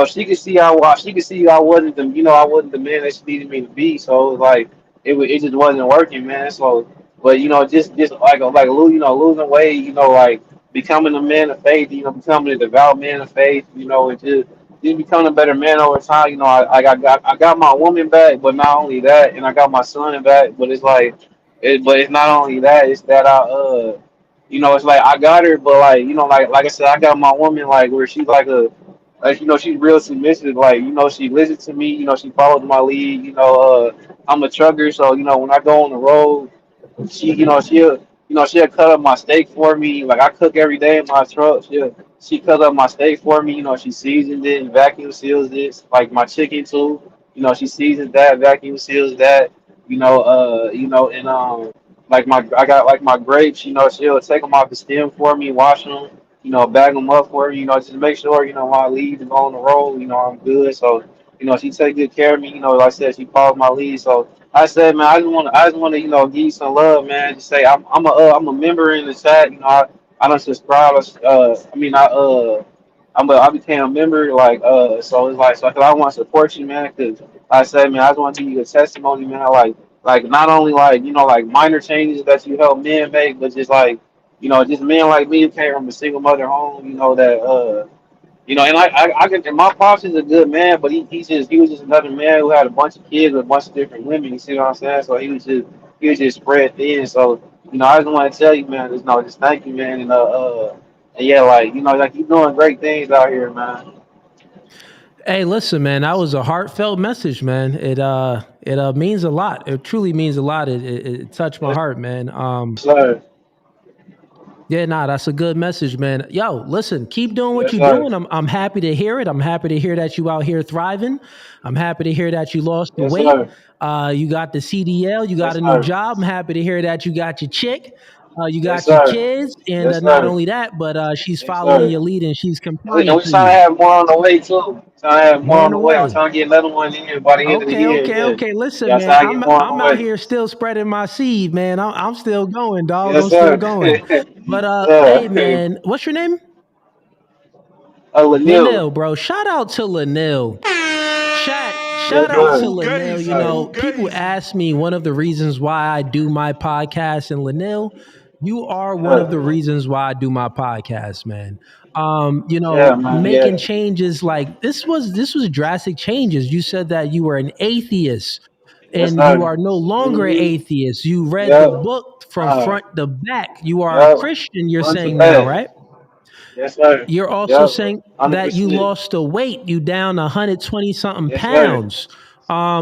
she could see I wasn't the man that she needed me to be. So it was like it just wasn't working, man. So, but just losing weight, like becoming a man of faith, becoming a devout man of faith, and just becoming a better man over time. I got my woman back, but not only that, and I got my son back. But it's not only that. It's that it's like I got her, but like I said, I got my woman like where she's she's real submissive. She listens to me. She follows my lead. I'm a trucker, so when I go on the road, she'll cut up my steak for me. Like I cook every day in my truck. She cut up my steak for me. She seasons it and vacuum seals it. Like my chicken too. She seasons that, vacuum seals that. And like I got like my grapes. She'll take them off the stem for me, wash them. Bag them up for me. Just make sure when I leave and go on the road, I'm good. So she take good care of me. Like I said, she follows my lead. So I said, man, I just want to, give you some love, man. Just say I'm a member in the chat. I don't subscribe. I became a member, so it's like, so 'cause I want to support you, man. Cause like I said, man, I just want to give you a testimony, man. Like not only like minor changes that you help men make, but just just men like me who came from a single mother home, that and I can. And my pops is a good man, but he was just another man who had a bunch of kids with a bunch of different women. You see what I'm saying? So he was just spread thin. So I just want to tell you, man, just thank you, man, and yeah, like you're doing great things out here, man.
Hey, listen, man, that was a heartfelt message, man. It means a lot. It truly means a lot. It touched my heart, man.
Sir.
Yeah, nah, that's a good message, man. Yo, listen, keep doing what
Yes,
you're
sir.
doing. I'm happy to hear it. I'm happy to hear that you out here thriving. I'm happy to hear that you lost the
Yes,
weight.
sir.
You got the CDL. You got
Yes,
a new
sir.
job. I'm happy to hear that you got your chick. You
Yes,
got your
sir.
kids, and
Yes,
not
sir.
only that, but she's
Yes,
following
sir.
your lead and she's
And
compliant
we
to
trying to
you.
have more on the way too. Trying to have more
More on
on
the
the way. I'm
way.
trying to get another one in by the end of the
Okay,
year.
okay,
Yeah.
okay. Listen,
Yeah, I'm
man,
trying to
I'm
get more on the
I'm out
way.
here still spreading my seed, man. I'm still going, dog.
Yes,
I'm still
sir.
going. But
Sir.
hey, man, what's your name? Lanil, bro. Shout out to Lanil. Shout out to Lanil. You know, people ask me one of the reasons why I do my podcast, and Lanil, you are one of the reasons why I do my podcast, man. You know, making changes like this was drastic changes. You said that you were an atheist and you are no longer an atheist. You read the book from front to back. You are a Christian, you're saying now, right?
Yes, sir.
You're also
Yep.
saying that you
100%.
lost the weight. You down 120 something
Yes, sir.
pounds.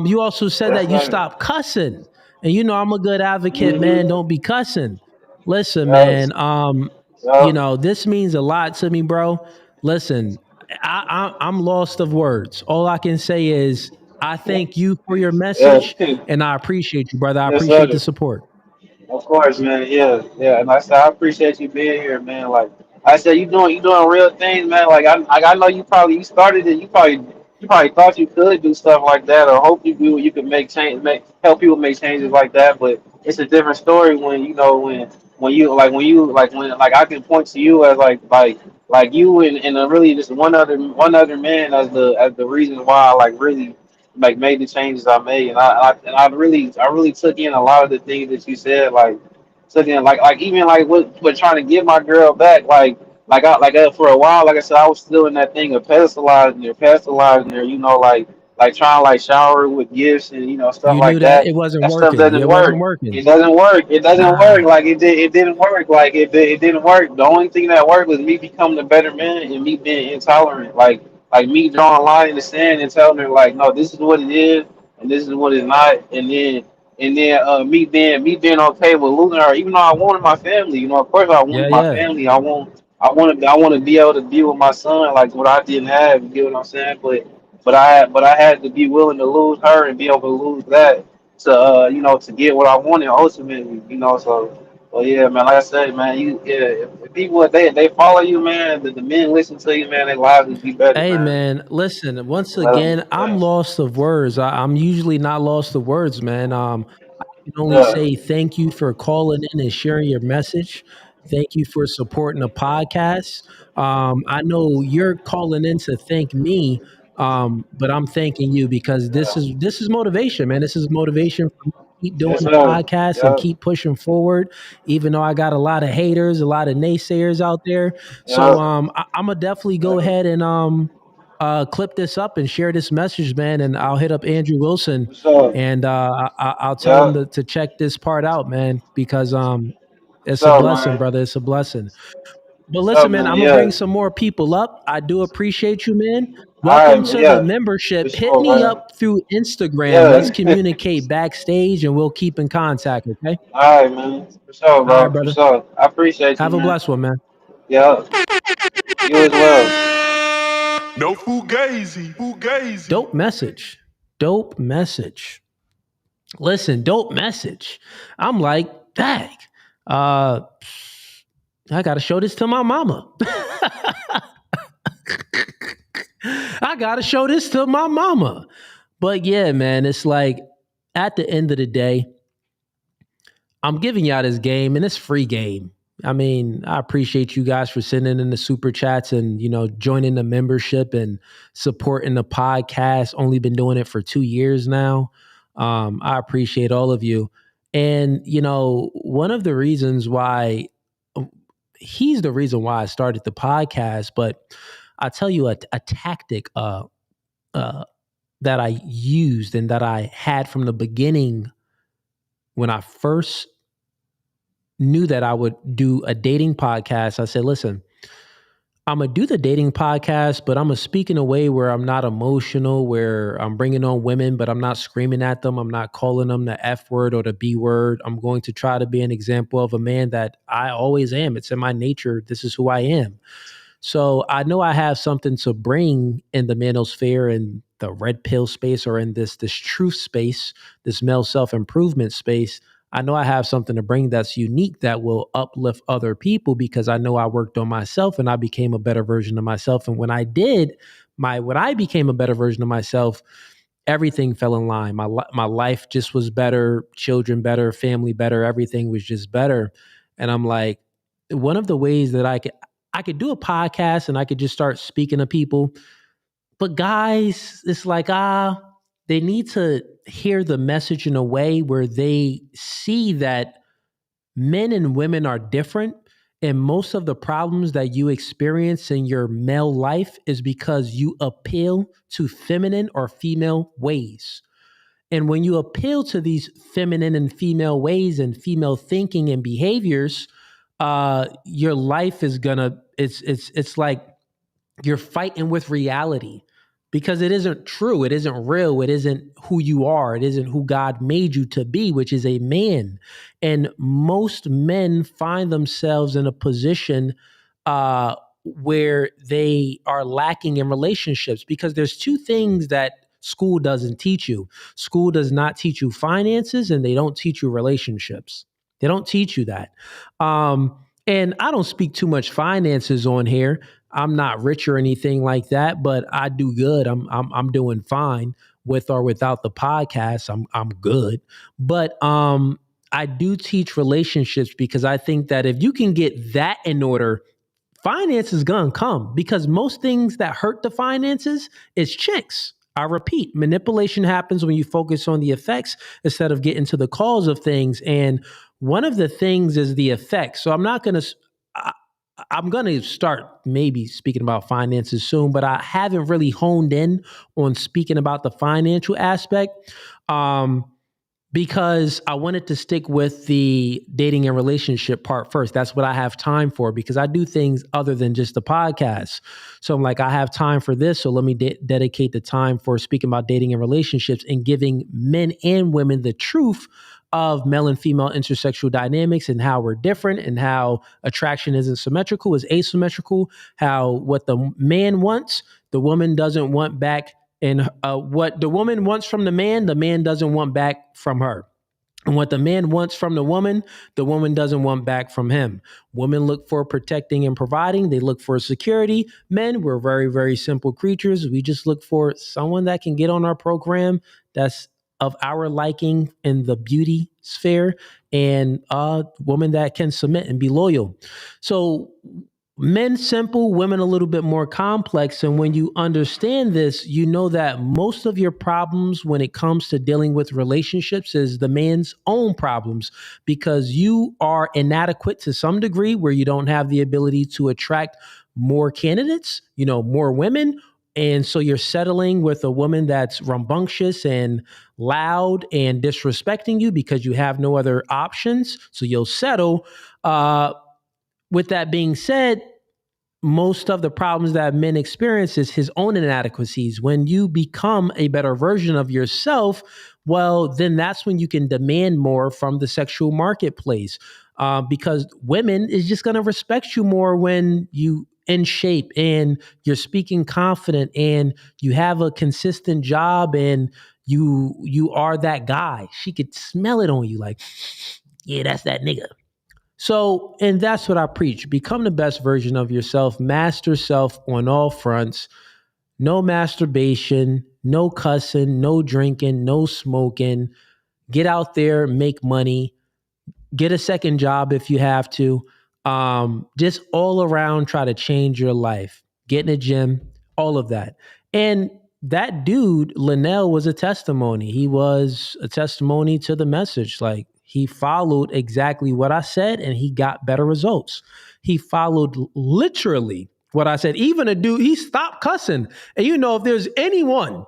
You also said
Yes,
that you
sir.
stopped cussing. And you know I'm a good advocate, man. Don't be cussing. Listen,
Yes.
man. You know, this means a lot to me, bro. Listen, I'm lost of words. All I can say is I thank you for your message, and I appreciate you, brother. I
Yes,
appreciate
sir.
the support.
Of course, man. Yeah, yeah. And I said I appreciate you being here, man. Like I said, you doing real things, man. I know you started it. You probably thought you could do stuff like that, or hope you could help people make changes like that. But it's a different story when when I can point to you as like you and really just one other man as the reason why I like really like made the changes I made, and I really took in a lot of the things that you said, like took in like even like with trying to get my girl back, for a while, like I said, I was still in that thing of pedestalizing her, like trying to like shower her with gifts and stuff
You knew
like
that
that.
it wasn't
That stuff
working.
doesn't
It
work.
wasn't working.
It doesn't work. It doesn't work.
Nah.
Like it didn't work. Like it didn't work. The only thing that worked was me becoming a better man and me being intolerant. Like me drawing a line in the sand and telling her like, no, this is what it is and this is what it's not. And then me being okay with losing her, even though I wanted my family. Of course I
Yeah,
wanted my
yeah.
family. I want to be able to be with my son like what I didn't have. You get what I'm saying? But I had to be willing to lose her and be able to lose that to get what I wanted ultimately. So yeah, man. Like I said, man, if people they follow you, man, the men listen to you, man, their lives will be better,
Hey
man.
man, listen. Once
Let 'em-
again, I'm lost of words. I'm usually not lost of words, man. I can only
yeah,
say thank you for calling in and sharing your message. Thank you for supporting the podcast. I know you're calling in to thank me, but I'm thanking you because this is motivation, man. This is motivation for me to keep doing
yes,
the
sir.
podcast and
Yeah,
keep pushing forward, even though I got a lot of haters, a lot of naysayers out there. So
yeah,
I'm gonna definitely go ahead and clip this up and share this message, man. And I'll hit up Andrew Wilson
for sure.
and I'll tell him
Yeah,
to check this part out, man, because
for
it's a
sure,
blessing,
man.
brother. It's a blessing. But
For sure,
listen, man,
man.
I'm gonna bring
Yeah.
some more people up. I do appreciate you, man.
All right,
Welcome
man.
to the
Yeah, for
membership. Hit
sure,
me
man.
up through Instagram. Let's
Yeah.
communicate backstage, and we'll keep in contact. Okay.
All right, man. For sure,
All right,
bro. For
brother.
sure. I appreciate you,
Have a
man.
blessed one, man.
Yeah. You as well.
No fugazi. Fugazi.
Dope message. Dope message. Listen, dope message. I'm like, dang. Uh, I gotta show this to my mama. I gotta show this to my mama. But yeah, man, it's like at the end of the day, I'm giving y'all this game and it's free game. I mean, I appreciate you guys for sending in the super chats and, joining the membership and supporting the podcast. Only been doing it for 2 years now. I appreciate all of you. And, one of the reasons why he's the reason why I started the podcast, but I'll tell you a tactic that I used and that I had from the beginning when I first knew that I would do a dating podcast. I said, listen, I'm going to do the dating podcast, but I'm going to speak in a way where I'm not emotional, where I'm bringing on women, but I'm not screaming at them. I'm not calling them the F word or the B word. I'm going to try to be an example of a man that I always am. It's in my nature. This is who I am. So I know I have something to bring in the manosphere and the red pill space or in this truth space, this male self-improvement space. I know I have something to bring that's unique that will uplift other people because I know I worked on myself and I became a better version of myself. And when I became a better version of myself, everything fell in line. My life just was better, children better, family better, everything was just better. And I'm like, one of the ways that I could do a podcast and I could just start speaking to people. But guys, it's like, they need to hear the message in a way where they see that men and women are different. And most of the problems that you experience in your male life is because you appeal to feminine or female ways. And when you appeal to these feminine and female ways and female thinking and behaviors, your life is gonna, it's like you're fighting with reality because it isn't true. It isn't real. It isn't who you are. It isn't who God made you to be, which is a man. And most men find themselves in a position where they are lacking in relationships because there's two things that school doesn't teach you. School does not teach you finances and they don't teach you relationships. They don't teach you that. And I don't speak too much finances on here. I'm not rich or anything like that, but I do good. I'm doing fine with or without the podcast. I'm good. But I do teach relationships because I think that if you can get that in order, finance is gonna come because most things that hurt the finances is chicks. I repeat, manipulation happens when you focus on the effects instead of getting to the cause of things. And one of the things is the effects. So I'm going to start maybe speaking about finances soon, but I haven't really honed in on speaking about the financial aspect because I wanted to stick with the dating and relationship part first. That's what I have time for because I do things other than just the podcast. So I'm like, I have time for this. So let me dedicate the time for speaking about dating and relationships and giving men and women the truth of male and female intersexual dynamics and how we're different and how attraction isn't symmetrical, is asymmetrical, how what the man wants, the woman doesn't want back, and what the woman wants from the man doesn't want back from her. And what the man wants from the woman doesn't want back from him. Women look for protecting and providing. They look for security. Men, we're very, very simple creatures. We just look for someone that can get on our program that's of our liking in the beauty sphere and a woman that can submit and be loyal. So men simple, women a little bit more complex. And when you understand this, you know that most of your problems when it comes to dealing with relationships is the man's own problems because you are inadequate to some degree where you don't have the ability to attract more candidates, more women. And so you're settling with a woman that's rambunctious and loud and disrespecting you because you have no other options. So you'll settle. With that being said, most of the problems that men experience is his own inadequacies. When you become a better version of yourself, well, then that's when you can demand more from the sexual marketplace because women is just going to respect you more when you in shape and you're speaking confident and you have a consistent job and you are that guy. She could smell it on you like, yeah, that's that nigga. So, and that's what I preach. Become the best version of yourself, master self on all fronts. No masturbation, no cussing, no drinking, no smoking. Get out there, make money, get a second job if you have to. Just all around try to change your life. Get in a gym, all of that. And that dude, Linnell, was a testimony. He was a testimony to the message. Like he followed exactly what I said and he got better results. He followed literally what I said. Even a dude, he stopped cussing. And if there's anyone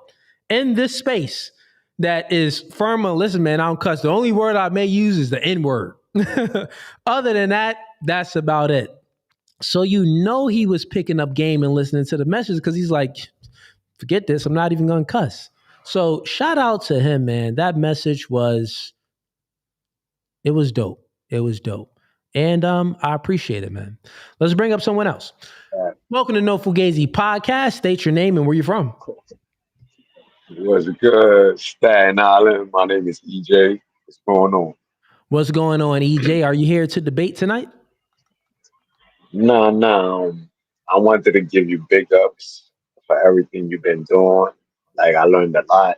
in this space that is firm on, listen, man, I don't cuss. The only word I may use is the N word. Other than that, that's about it. So he was picking up game and listening to the message because he's like, forget this, I'm not even gonna cuss. So shout out to him, man. That message was dope. It was dope. And I appreciate it, man. Let's bring up someone else. Welcome to No Fugazi Podcast. State your name and where you're from.
What's good? Staten Island. My name is EJ. What's going on?
What's going on, EJ? Are you here to debate tonight?
No. I wanted to give you big ups for everything you've been doing. Like, I learned a lot.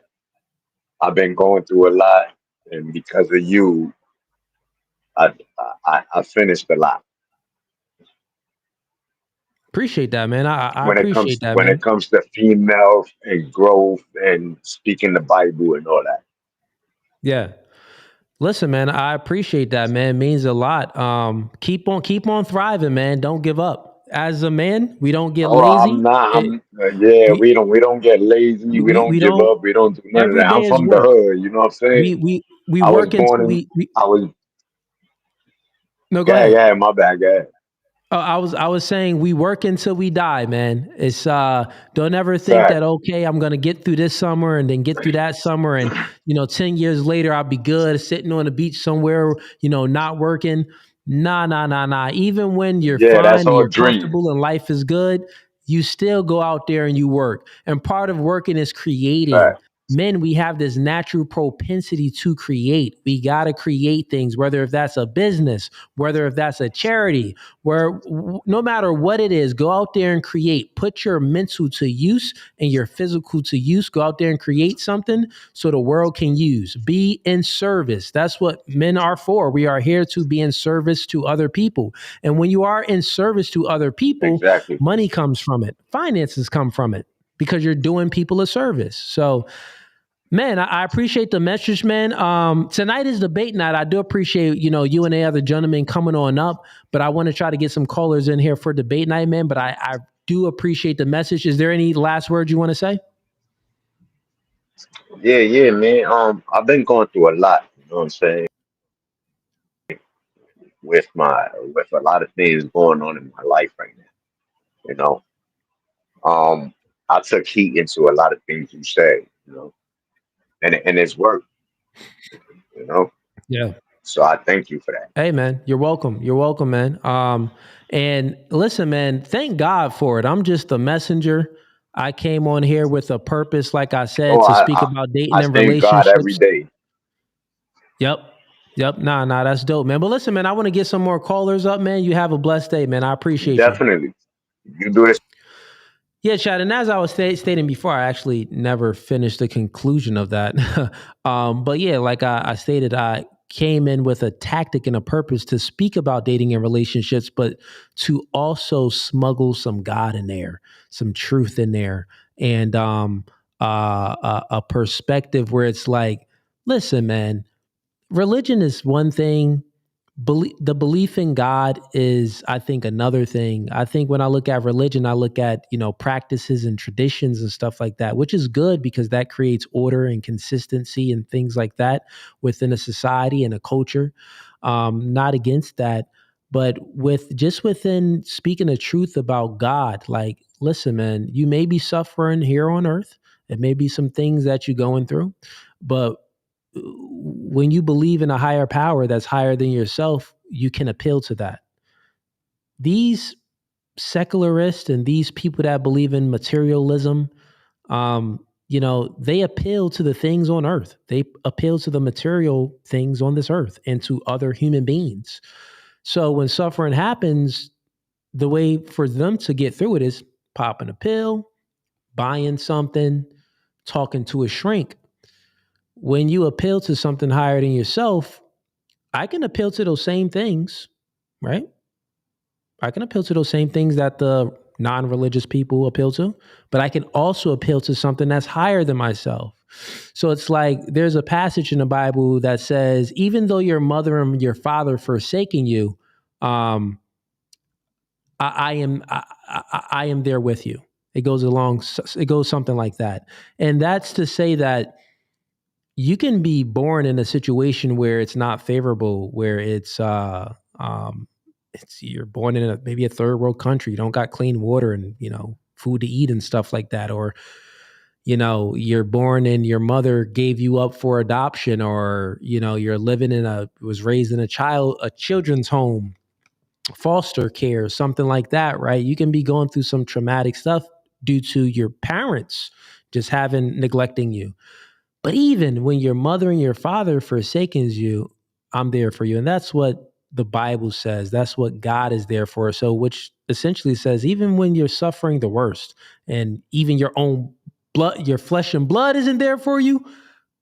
I've been going through a lot. And because of you, I finished a lot.
Appreciate that, man. I
when it comes
appreciate that,
when it
man.
comes to female and growth and speaking the Bible and all that.
Yeah. Listen, man, I appreciate that, man. It means a lot. Keep on thriving, man. Don't give up. As a man, we don't get
Oh, I'm
lazy.
not. Yeah.
We
We don't get lazy. We don't
we
give
don't.
up. We don't do none of
Every
that. I'm
day is
from the
work.
hood. You know what I'm saying?
We
I was
work
born
until
in.
we.
I was.
No, go
Yeah,
ahead.
yeah. My bad. Yeah.
I was saying we work until we die, man. It's don't ever think that
Fact.
okay, I'm gonna get through this summer and then get through that summer and 10 years later I'll be good sitting on the beach somewhere, not working. Nah. Even when you're
Yeah, that's
fine and
all
you're
dream.
comfortable and life is good, you still go out there and you work. And part of working is creating.
Fact.
Men, we have this natural propensity to create. We got to create things, whether if that's a business, whether if that's a charity, no matter what it is, go out there and create. Put your mental to use and your physical to use. Go out there and create something so the world can use. Be in service. That's what men are for. We are here to be in service to other people. And when you are in service to other people,
Exactly.
money comes from it. Finances come from it because you're doing people a service. So, man, I appreciate the message, man. Tonight is debate night. I do appreciate, you and the other gentlemen coming on up, but I want to try to get some callers in here for debate night, man. But I do appreciate the message. Is there any last words you want to say?
Yeah, man. I've been going through a lot. You know what I'm saying? With a lot of things going on in my life right now. You know. I took heat into a lot of things you say. You know, and it's work. You know.
Yeah.
So I thank you for that.
Hey, man, you're welcome. You're welcome, man. And listen, man, thank God for it. I'm just a messenger. I came on here with a purpose, like I said,
Oh,
to speak about dating
I
and
thank God every
relationships.
day.
Yep. Nah, that's dope, man. But listen, man, I want to get some more callers up, man. You have a blessed day, man. I appreciate you.
Definitely. You do this.
Yeah, Chad. And as I was stating before, I actually never finished the conclusion of that. But yeah, like I stated, I came in with a tactic and a purpose to speak about dating and relationships, but to also smuggle some God in there, some truth in there, and a perspective where it's like, listen, man, religion is one thing. The belief in God is, I think, another thing. I think when I look at religion, I look at, practices and traditions and stuff like that, which is good because that creates order and consistency and things like that within a society and a culture. Not against that, but within speaking the truth about God, like, listen, man, you may be suffering here on earth. It may be some things that you're going through, but when you believe in a higher power that's higher than yourself, you can appeal to that. These secularists and these people that believe in materialism, they appeal to the things on earth. They appeal to the material things on this earth and to other human beings. So when suffering happens, the way for them to get through it is popping a pill, buying something, talking to a shrink. When you appeal to something higher than yourself, I can appeal to those same things, right? I can appeal to those same things that the non-religious people appeal to, but I can also appeal to something that's higher than myself. So it's like there's a passage in the Bible that says, even though your mother and your father forsaking you, I am there with you. It goes something like that. And that's to say that you can be born in a situation where it's not favorable, where you're born in maybe a third world country, you don't got clean water and food to eat and stuff like that, or you're born and your mother gave you up for adoption, or you're living was raised in a children's home, foster care, something like that, right? You can be going through some traumatic stuff due to your parents just neglecting you. But even when your mother and your father forsakens you, I'm there for you. And that's what the Bible says. That's what God is there for. So, which essentially says, even when you're suffering the worst and even your own blood, your flesh and blood isn't there for you,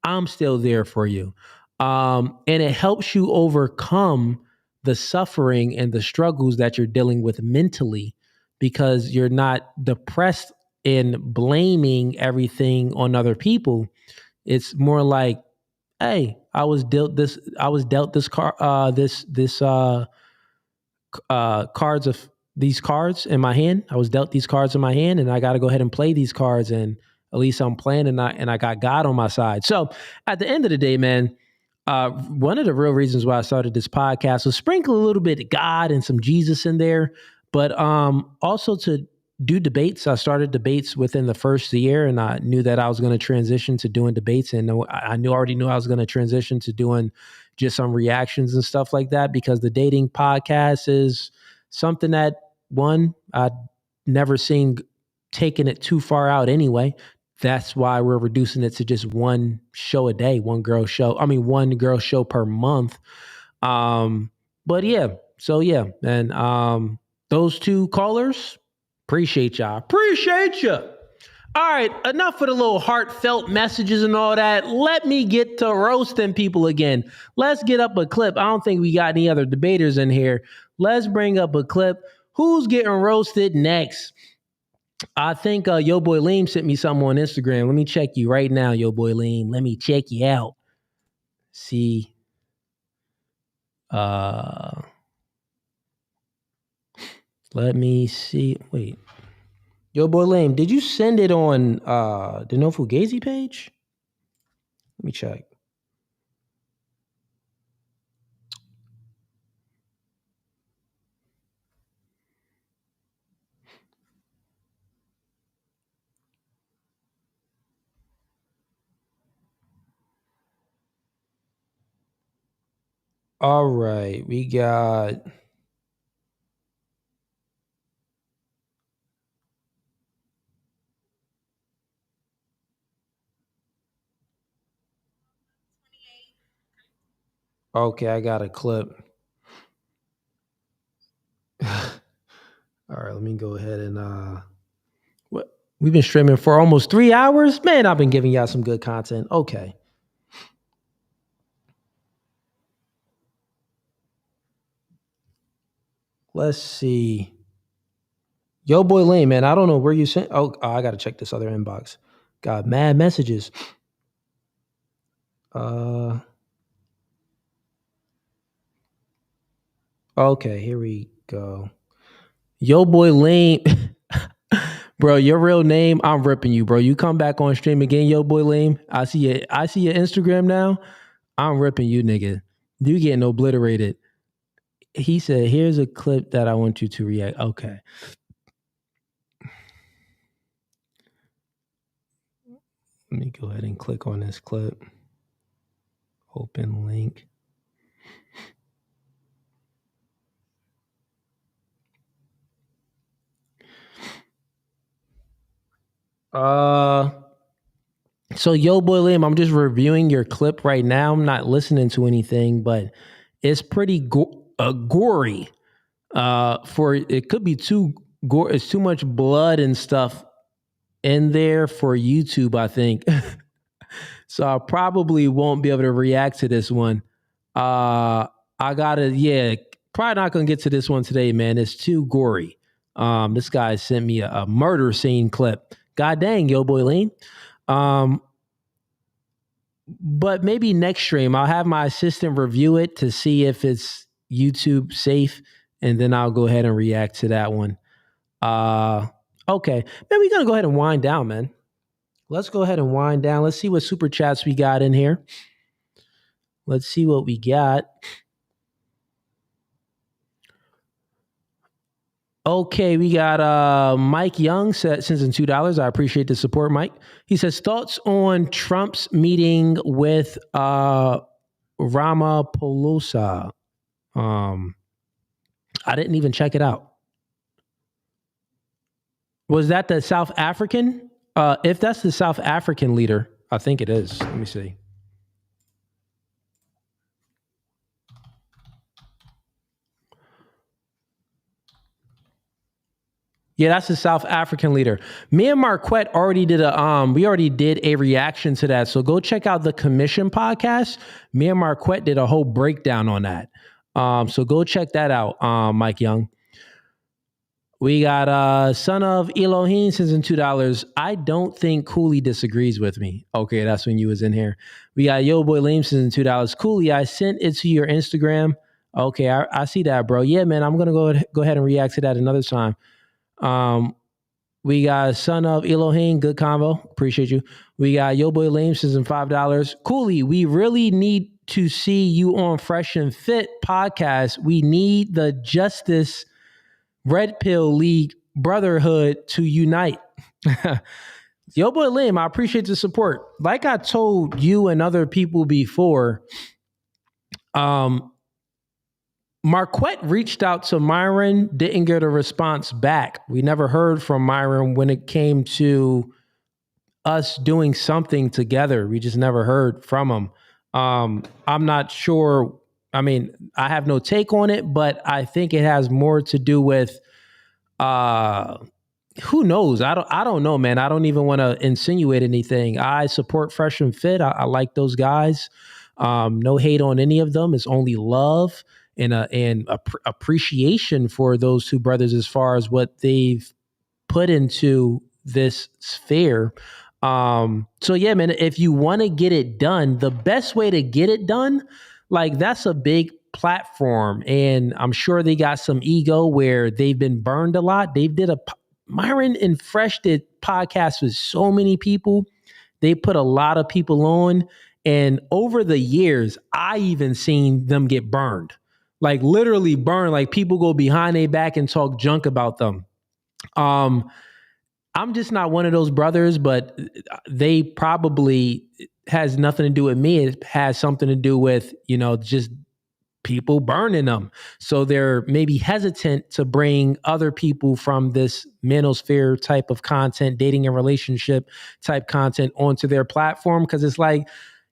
I'm still there for you. And it helps you overcome the suffering and the struggles that you're dealing with mentally, because you're not depressed and blaming everything on other people. It's more like, hey, I was dealt this cards of these cards in my hand. I was dealt these cards in my hand, and I got to go ahead and play these cards. And at least I'm playing, and I got God on my side. So at the end of the day, man, one of the real reasons why I started this podcast was sprinkle a little bit of God and some Jesus in there, but also to do debates. I started debates within the first year, and I knew that I was going to transition to doing debates, and I already knew I was going to transition to doing just some reactions and stuff like that, because the dating podcast is something that, one, I'd never seen taking it too far out anyway. That's why we're reducing it to just one show a day, one girl show per month. But yeah, so yeah, and those two callers, appreciate y'all. Appreciate you. All right, enough of the little heartfelt messages and all that. Let me get to roasting people again. Let's get up a clip. I don't think we got any other debaters in here. Let's bring up a clip. Who's getting roasted next? I think Yo Boy Leem sent me something on Instagram. Let me check you right now, Yo Boy Leem. Let me check you out. See. Let me see. Wait. Yo Boy Leem, did you send it on the No Fugazi page? Let me check. All right, we got. Okay, I got a clip. All right, let me go ahead and what we've been streaming for almost 3 hours. Man, I've been giving y'all some good content. Okay. Let's see. Yo Boy Lane, man, I don't know where you sent. Oh, I gotta check this other inbox. Got mad messages. Okay, here we go. Yo Boy Lane. Bro, your real name, I'm ripping you, bro. You come back on stream again, Yo Boy Lame. I see your Instagram now. I'm ripping you, nigga. You getting obliterated. He said, here's a clip that I want you to react. Okay. Let me go ahead and click on this clip. Open link. So Yo Boy Lim, I'm just reviewing your clip right now. I'm not listening to anything, but it's pretty gory. For it could be too gore. It's too much blood and stuff in there for YouTube, I think. So I probably won't be able to react to this one. Probably not gonna get to this one today, man. It's too gory. This guy sent me a murder scene clip. God dang, Yo Boy Lean. But maybe next stream, I'll have my assistant review it to see if it's YouTube safe, and then I'll go ahead and react to that one. Okay. Man, we're gonna go ahead and wind down, man. Let's go ahead and wind down. Let's see what super chats we got in here. Let's see what we got. Okay, we got Mike Young sends in $2. I appreciate the support, Mike. He says, thoughts on Trump's meeting with Ramaphosa. I didn't even check it out. Was that the South African? If that's the South African leader, I think it is. Let me see. Yeah, that's the South African leader. Me and Marquette already did a reaction to that. So go check out the Commission podcast. Me and Marquette did a whole breakdown on that. So go check that out, Mike Young. We got son of Elohim sends in $2. I don't think Cooley disagrees with me. Okay, that's when you was in here. We got Yo Boy Lame sends in $2. Cooley, I sent it to your Instagram. Okay, I see that, bro. Yeah, man, I'm gonna go ahead and react to that another time. We got son of Elohim, good combo. Appreciate you. We got Yo Boy Lame sends in $5. Cooley, we really need to see you on Fresh and Fit podcast. We need the Justice Red Pill League Brotherhood to unite. Yo, boy, Lim, I appreciate the support. Like I told you and other people before, Marquette reached out to Myron, didn't get a response back. We never heard from Myron when it came to us doing something together. We just never heard from him. I'm not sure. I mean, I have no take on it, but I think it has more to do with who knows? I don't know, man. I don't even want to insinuate anything. I support Fresh and Fit. I like those guys. No hate on any of them. It's only love and appreciation for those two brothers as far as what they've put into this sphere. So yeah, man, if you want to get it done, the best way to get it done, like that's a big platform, and I'm sure they got some ego where they've been burned a lot. Myron and Fresh did podcasts with so many people. They put a lot of people on, and over the years, I even seen them get burned, like literally burned. Like people go behind their back and talk junk about them. I'm just not one of those brothers, but they probably has nothing to do with me. It has something to do with, just people burning them. So they're maybe hesitant to bring other people from this manosphere type of content, dating and relationship type content onto their platform. Because it's like,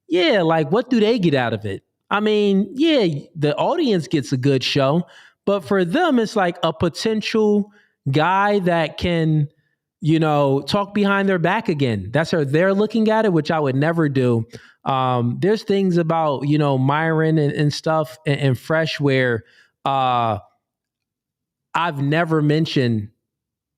yeah, like what do they get out of it? I mean, yeah, the audience gets a good show, but for them, it's like a potential guy that can, talk behind their back again. That's how they're looking at it, which I would never do. There's things about, Myron and stuff and Fresh where I've never mentioned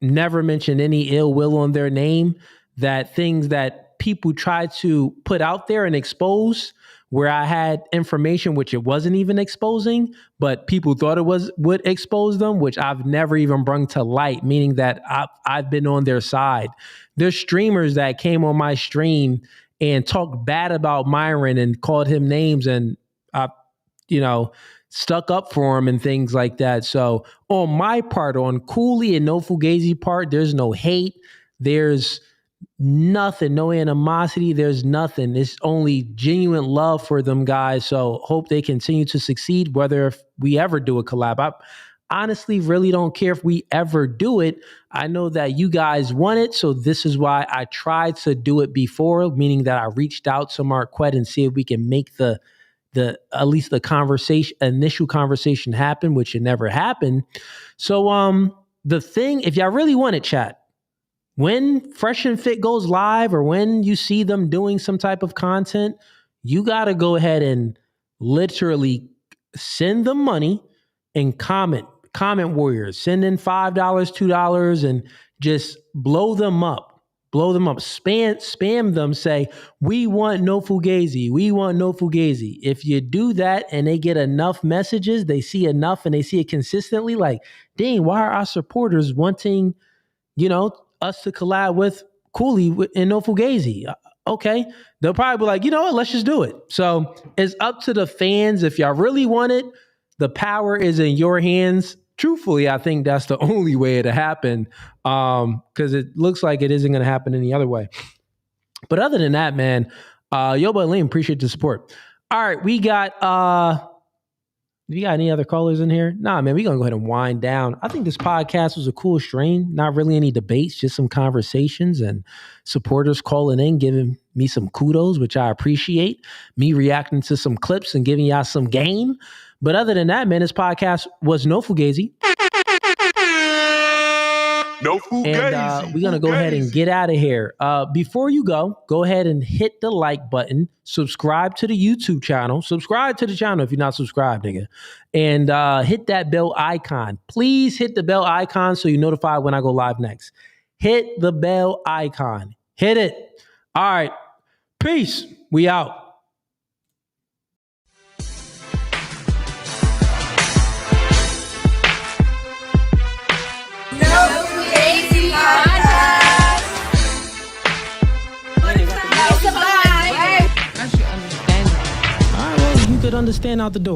any ill will on their name, that things that people try to put out there and expose where I had information which it wasn't even exposing, but people thought would expose them, which I've never even brung to light, meaning that I've been on their side. There's streamers that came on my stream and talked bad about Myron and called him names, and I, stuck up for him and things like that. So on my part, on Cooley and No Fugazi part, there's no hate. There's nothing, no animosity. There's nothing. It's only genuine love for them guys. So hope they continue to succeed, whether if we ever do a collab. I honestly really don't care if we ever do it. I know that you guys want it. So this is why I tried to do it before, meaning that I reached out to Marquette and see if we can make the at least the initial conversation happen, which it never happened. So the thing, if y'all really want it, chat, when Fresh and Fit goes live or when you see them doing some type of content, you got to go ahead and literally send them money and comment warriors. Send in $5, $2 and just blow them up. Spam them, say, we want No Fugazi. We want No Fugazi. If you do that and they get enough messages, they see enough and they see it consistently, like, dang, why are our supporters wanting, us to collab with Cooley and No Fugazi? Okay. They'll probably be like, you know what, let's just do it. So it's up to the fans. If y'all really want it, the power is in your hands. Truthfully, I think that's the only way to happen, because it looks like it isn't going to happen any other way. But other than that, man, yo, boy, Liam, appreciate the support. All right, we got you got any other callers in here? Nah, man, we're going to go ahead and wind down. I think this podcast was a cool stream. Not really any debates, just some conversations and supporters calling in, giving me some kudos, which I appreciate. Me reacting to some clips and giving y'all some game. But other than that, man, this podcast was No Fugazi.
No fugazi.
And we're going to go ahead and get out of here. Before you go ahead and hit the like button. Subscribe to the YouTube channel. Subscribe to the channel if you're not subscribed, nigga. And hit that bell icon. Please hit the bell icon so you're notified when I go live next. Hit the bell icon. Hit it. All right. Peace. We out. Understand out the door.